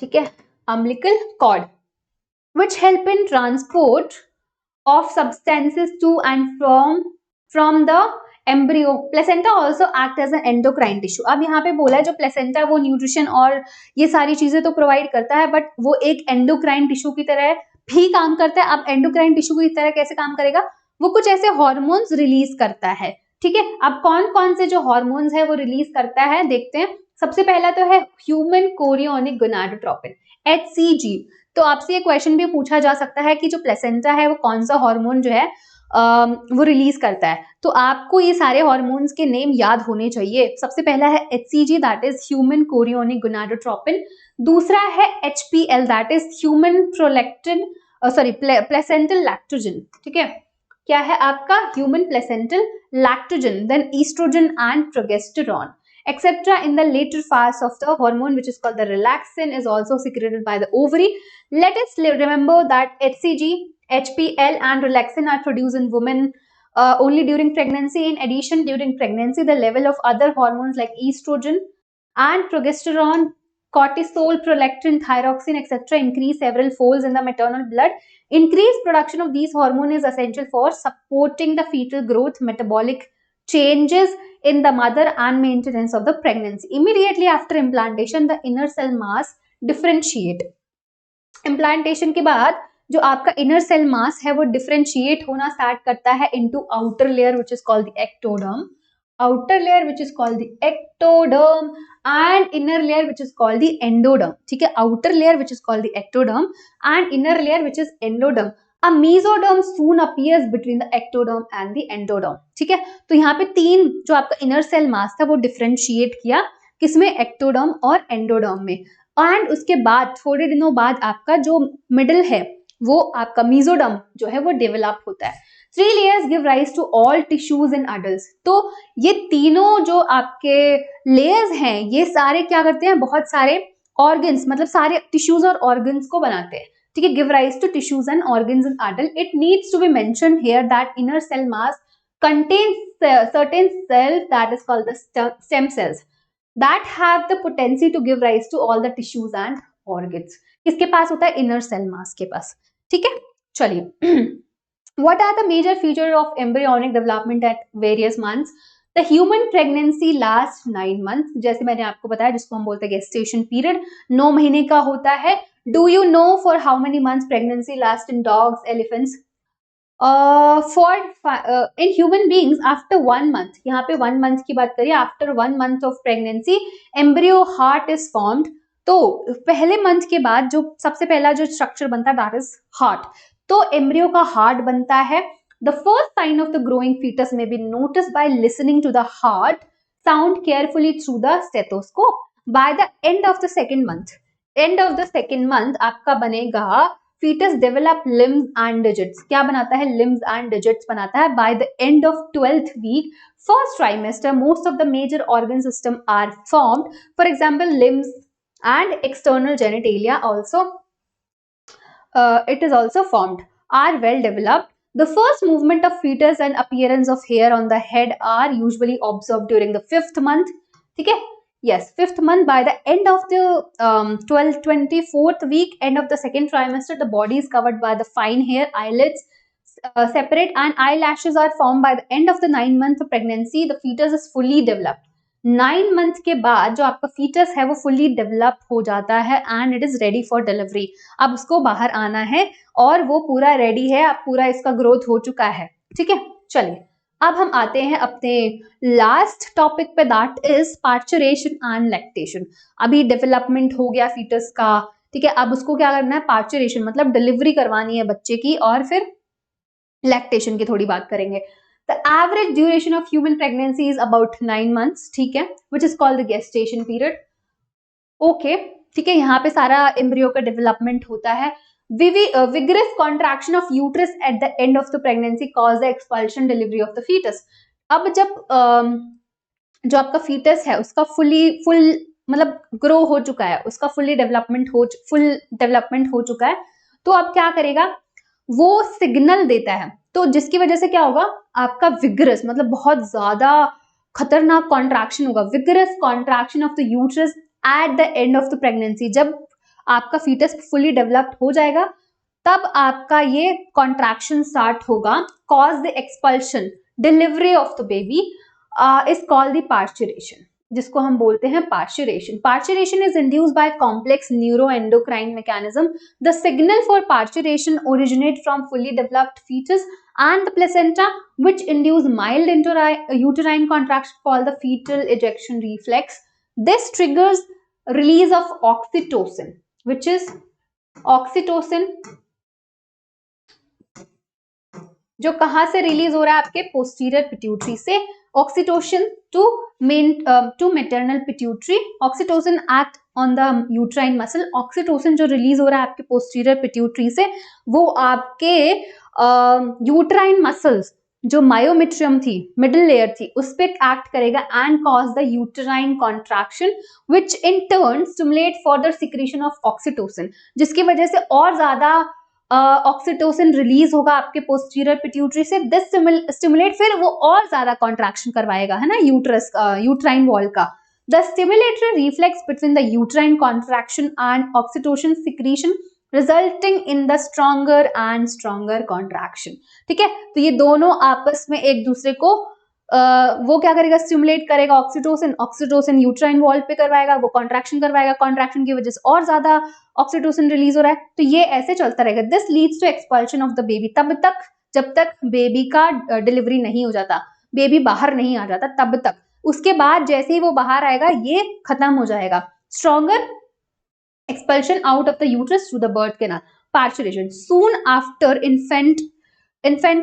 ठीक है, umbilical cord which help in transport of substances to and from the embryo. Placenta also act as an endocrine tissue. अब यहाँ पे बोला है जो प्लेसेंटा वो न्यूट्रिशन और ये सारी चीजें तो प्रोवाइड करता है, बट वो एक एंडोक्राइन टिश्यू की तरह भी काम करता है. अब एंडोक्राइन टिश्यू की तरह कैसे काम करेगा, वो कुछ ऐसे हार्मोन्स रिलीज करता है. ठीक है, अब कौन कौन से जो हार्मोन्स है वो रिलीज करता है देखते हैं. सबसे पहला तो है ह्यूमन कोरियोनिक गोनाडोट्रोपिन, HCG. तो आपसे ये क्वेश्चन भी पूछा जा सकता है कि जो प्लेसेंटा है वो कौन सा हार्मोन जो है वो रिलीज करता है. तो आपको ये सारे हार्मोन्स के नेम याद होने चाहिए. सबसे पहला है HCG, that is human chorionic gonadotropin. दूसरा है HPL, that is human prolactin sorry placental lactogen, ठीक है, क्या है आपका human placental lactogen, then estrogen and progesterone etc. in the later phase of the hormone which is called the relaxin is also secreted by the ovary. Let us remember that HCG, HPL and relaxin are produced in women only during pregnancy. In addition, during pregnancy the level of other hormones like estrogen and progesterone, cortisol, prolactin, thyroxine etc. increase several folds in the maternal blood. Increased production of these hormones is essential for supporting the fetal growth, metabolic changes in the mother and maintenance of the pregnancy. Immediately after implantation, the inner cell mass differentiate. Implantation के बाद जो आपका inner cell mass है वो differentiate होना start करता है into outer layer which is called the ectoderm, outer layer which is called the ectoderm and inner layer which is called the endoderm. ठीक है, outer layer which is called the ectoderm and inner layer which is endoderm. A mesoderm soon appears between the ectoderm and the endoderm. ठीक है, तो यहाँ पे तीन जो आपका inner cell mass था वो differentiate किया किसमें, ectoderm और endoderm में, एंड उसके बाद थोड़े दिनों बाद आपका जो मिडिल है वो आपका mesoderm जो है वो डेवलप होता है. 3 layers give rise to all tissues in adults. तो ये तीनों जो आपके layers हैं ये सारे क्या करते हैं, बहुत सारे organs मतलब सारे tissues और organs को बनाते हैं. ठीक है, give rise to tissues and organs in adult. It needs to be mentioned here that inner cell mass contains certain cells that is called the stem cells that have the potency to give rise to all the tissues and organs. किसके पास होता है, inner cell mass के पास. ठीक है, चलिए. What are the major features of embryonic development at various months? The human pregnancy lasts 9 months. जैसे मैंने आपको बताया जिसको हम बोलते हैं gestation period, 9 महीने का होता है. Do you know for how many months pregnancy lasts in dogs, elephants? In human beings after 1 month, यहाँ पे 1 month की बात करिए, after 1 month of pregnancy embryo heart is formed. तो पहले मंथ के बाद जो सबसे पहला जो स्ट्रक्चर बनता है that is heart. तो एम्ब्रियो का हार्ट बनता है. The first sign of the growing fetus may be noticed by listening to the heart sound carefully through the stethoscope. By the end of the second month आपका बनेगा fetus develop limbs and digits. क्या बनाता है, limbs and digits बनाता है. By the end of 12th week, first trimester, most of the major organ system are formed. For example, limbs and external genitalia also it is also formed, are well developed. The first movement of fetus and appearance of hair on the head are usually observed during the 5th month. ठीक है, yes, 5th month. By the end of the 24th week, end of the second trimester, the body is covered by the fine hair, eyelids separate and eyelashes are formed. By the end of the 9th month of pregnancy, the fetus is fully developed. 9 month के बाद जो आपका foetus है वो fully develop हो जाता है and it is ready for delivery. अब उसको बाहर आना है और वो पूरा रेडी है, अब पूरा इसका ग्रोथ हो चुका है. ठीक है, चलिए अब हम आते हैं अपने लास्ट टॉपिक पे, that is parturition and lactation. अभी डेवलपमेंट हो गया फीटस का, ठीक है, अब उसको क्या करना है, पार्चुरेशन मतलब डिलीवरी करवानी है बच्चे की, और फिर लैक्टेशन की थोड़ी बात करेंगे. The average duration of human pregnancy is about 9 months, ठीक है, which is called the gestation period. Okay, ठीक है, यहाँ पे सारा एम्ब्रियो का डेवलपमेंट होता है. Vigorous contraction of uterus at the end of the pregnancy cause the expulsion delivery of the fetus. अब जब जो आपका fetus है उसका फुल मतलब ग्रो हो चुका है, उसका फुल डेवलपमेंट हो चुका है, तो अब क्या करेगा, वो सिग्नल देता है. तो जिसकी वजह से क्या होगा, आपका विगरस मतलब बहुत ज्यादा खतरनाक कॉन्ट्रैक्शन होगा. Vigorous contraction of the uterus at the end of the pregnancy. जब आपका फीटस फुली डेवलप्ड हो जाएगा तब आपका ये कॉन्ट्रैक्शन स्टार्ट होगा. Cause the expulsion delivery of the baby is called the parturition, जिसको हम बोलते हैं parturition. Parturition is induced by complex neuroendocrine mechanism. The signal for parturition originate from fully developed fetus and the placenta, which induce mild uterine contraction called the fetal ejection reflex. This triggers release of oxytocin, which is oxytocin जो कहाँ से release हो रहा है, आपके posterior pituitary से. Oxytocin to maternal pituitary. Oxytocin act on the uterine muscle, oxytocin जो release हो रहा है आपके पोस्टीरियर पिट्यूटरी से, वो आपके यूट्राइन मसल्स जो मायोमेट्रियम थी, मिडिल लेयर थी, उस पे एक्ट करेगा and cause the uterine contraction which in turn stimulate further secretion of oxytocin, जिसकी वजह से और ज्यादा ऑक्सीटोसिन रिलीज होगा आपके पोस्टीरियर पिट्यूटरी से। दिस स्टिमुलेट, फिर वो और ज्यादा कॉन्ट्रैक्शन करवाएगा, है ना, यूट्रस यूट्राइन वॉल का। The stimulatory reflex between the uterine contraction and oxytocin secretion resulting in the stronger and stronger contraction. ठीक है, तो ये दोनों आपस में एक दूसरे को वो क्या करेगा, स्टिमुलेट करेगा, ऑक्सीटोसिन, ऑक्सीटोसिन यूट्राइन वॉल पे करवाएगा, वो कॉन्ट्रैक्शन करवाएगा, कॉन्ट्रैक्शन की वजह से और ज्यादा ऑक्सीटोसिन रिलीज हो रहा है, तो ये ऐसे चलता रहेगा। This leads to expulsion of the baby, तब तक जब तक बेबी का डिलीवरी नहीं हो जाता, बेबी बाहर नहीं आ जाता तब तक। उसके बाद जैसे ही वो बाहर आएगा ये खत्म हो जाएगा। Stronger expulsion out of the uterus through the birth canal, parturition. Soon after infant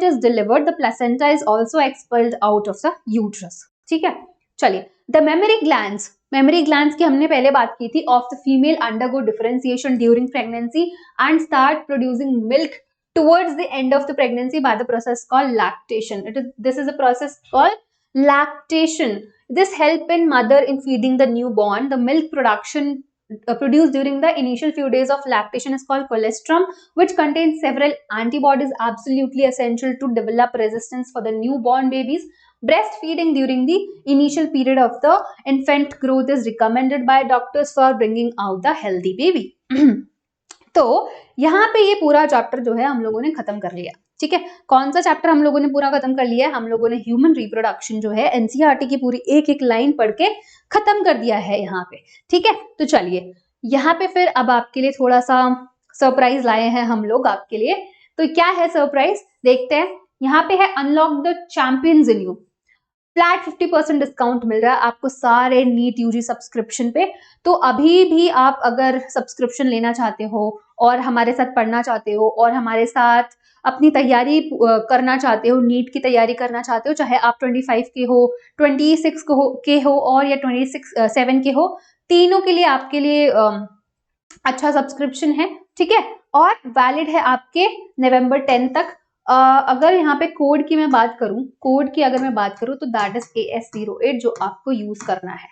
is delivered, the placenta is also expelled out of the uterus. ठीक है, चलिए, the mammary glands की हमने पहले बात की थी, of the female undergo differentiation during pregnancy and start producing milk towards the end of the pregnancy by the process called lactation. This is a process called lactation. This help in mother in feeding the newborn. The milk production produced during the initial few days of lactation is called colostrum, which contains several antibodies absolutely essential to develop resistance for the newborn babies. Breastfeeding during the initial period of the infant growth is recommended by doctors for bringing out the healthy baby. तो यहाँ पे ये पूरा chapter जो है हम लोगों ने खत्म कर लिया। ठीक है, कौन सा चैप्टर हम लोगों ने पूरा खत्म कर लिया है? हम लोगों ने ह्यूमन रिप्रोडक्शन जो है एनसीईआरटी की पूरी एक एक लाइन पढ़ के खत्म कर दिया है यहाँ पे। ठीक है, तो चलिए यहाँ पे फिर अब आपके लिए थोड़ा सा सरप्राइज लाए हैं हम लोग आपके लिए। तो क्या है सरप्राइज, देखते हैं। यहाँ पे है unlock the champions in you, flat 50% discount मिल रहा है आपको सारे नीट यूजी सब्सक्रिप्शन पे। तो अभी भी आप अगर सब्सक्रिप्शन लेना चाहते हो और हमारे साथ पढ़ना चाहते हो और हमारे साथ अपनी तैयारी करना चाहते हो, नीट की तैयारी करना चाहते हो, चाहे आप 25 के हो, 26 के हो और या 27 के हो, तीनों के लिए आपके लिए अच्छा सब्सक्रिप्शन है। ठीक है, और वैलिड है आपके नवंबर 10 तक। अगर यहाँ पे कोड की मैं बात करूं, कोड की अगर मैं बात करूं तो दैट इज AS08 जो आपको यूज करना है।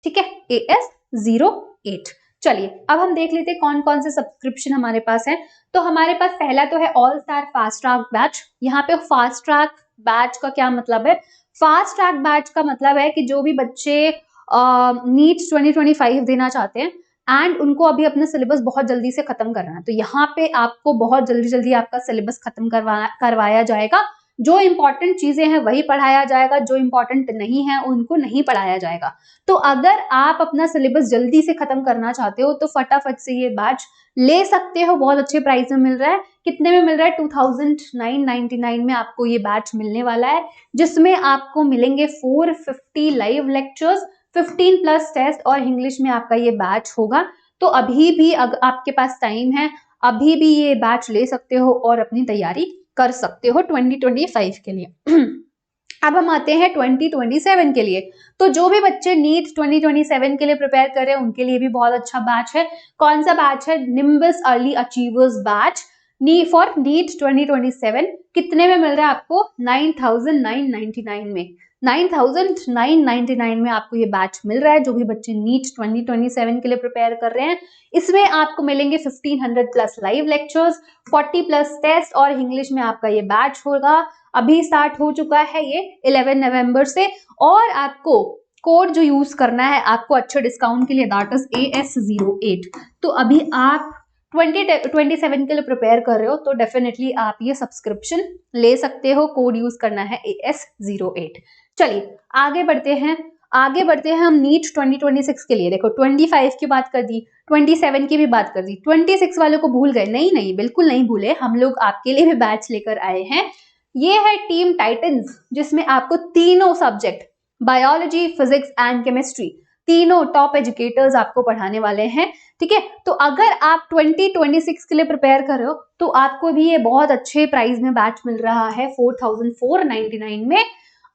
ठीक है, AS08। चलिए अब हम देख लेते हैं कौन कौन से सब्सक्रिप्शन हमारे पास है। तो हमारे पास पहला तो है all star fast track batch. यहाँ पे फास्ट ट्रैक बैच का क्या मतलब है? फास्ट ट्रैक बैच का मतलब है कि जो भी बच्चे नीट 2025 देना चाहते हैं एंड उनको अभी अपना सिलेबस बहुत जल्दी से खत्म करना है, तो यहाँ पे आपको बहुत जल्दी आपका सिलेबस खत्म करवाया जाएगा। जो इंपॉर्टेंट चीजें हैं वही पढ़ाया जाएगा, जो इंपॉर्टेंट नहीं है उनको नहीं पढ़ाया जाएगा। तो अगर आप अपना सिलेबस जल्दी से खत्म करना चाहते हो तो फटाफट से ये बैच ले सकते हो। बहुत अच्छे प्राइस में मिल रहा है। कितने में मिल रहा है? 2999 में आपको ये बैच मिलने वाला है, जिसमें आपको मिलेंगे 450 लाइव लेक्चर्स, 15 प्लस टेस्ट और इंग्लिश में आपका ये बैच होगा। तो अभी भी अगर आपके पास टाइम है, अभी भी ये बैच ले सकते हो और अपनी तैयारी कर सकते हो 2025 के लिए। अब हम आते हैं 2027 के लिए। तो जो भी बच्चे नीट 2027 के लिए प्रिपेयर कर रहे हैं उनके लिए भी बहुत अच्छा बैच है। कौन सा बैच है? Nimbus early achievers batch for NEET 2027। कितने में मिल रहा है आपको? 9999 में। 9999 में आपको ये बैच मिल रहा है। जो भी बच्चे नीट 2027 के लिए प्रिपेयर कर रहे हैं, इसमें आपको मिलेंगे 1500 plus live lectures, 40 plus test और इंग्लिश में आपका ये बैच होगा। अभी स्टार्ट हो चुका है ये 11 नवंबर से। और आपको कोड जो यूज करना है आपको अच्छे डिस्काउंट के लिए, दैट इज AS08। तो अभी आप 2027 के लिए प्रिपेयर कर रहे हो तो डेफिनेटली आप ये सब्सक्रिप्शन ले सकते हो। कोड यूज करना है AS08। चलिए आगे बढ़ते हैं हम नीट 2026 के लिए। देखो 25 की बात कर दी, 27 की भी बात कर दी, 26 वालों को भूल गए? नहीं, बिल्कुल नहीं भूले। हम लोग आपके लिए भी बैच लेकर आए हैं। ये है टीम टाइटन्स, जिसमें आपको तीनों subject biology, physics and chemistry, तीनों टॉप एजुकेटर्स आपको पढ़ाने वाले हैं। ठीक है, तो अगर आप 2026 के लिए प्रिपेयर कर रहे हो तो आपको भी ये बहुत अच्छे प्राइस में बैच मिल रहा है 4499 में।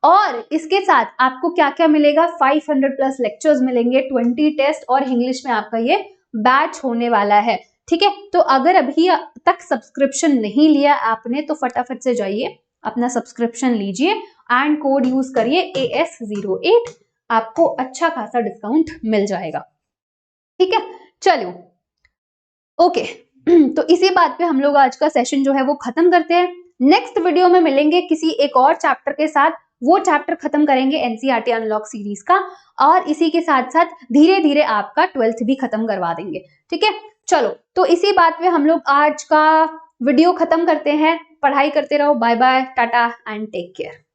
और इसके साथ आपको क्या क्या मिलेगा, 500 प्लस लेक्चर्स मिलेंगे, 20 टेस्ट और इंग्लिश में आपका ये बैच होने वाला है। ठीक है, तो अगर अभी तक सब्सक्रिप्शन नहीं लिया आपने तो फटाफट से जाइए अपना सब्सक्रिप्शन लीजिए एंड कोड यूज करिए AS08, आपको अच्छा खासा डिस्काउंट मिल जाएगा। ठीक है, चलो ओके तो इसी बात पे हम लोग आज का सेशन जो है वो खत्म करते हैं। नेक्स्ट वीडियो में मिलेंगे किसी एक और चैप्टर के साथ, वो चैप्टर खत्म करेंगे NCERT अनलॉक सीरीज का, और इसी के साथ साथ धीरे धीरे आपका 12th भी खत्म करवा देंगे। ठीक है, चलो तो इसी बात पे हम लोग आज का वीडियो खत्म करते हैं। पढ़ाई करते रहो, bye bye, tata and take care.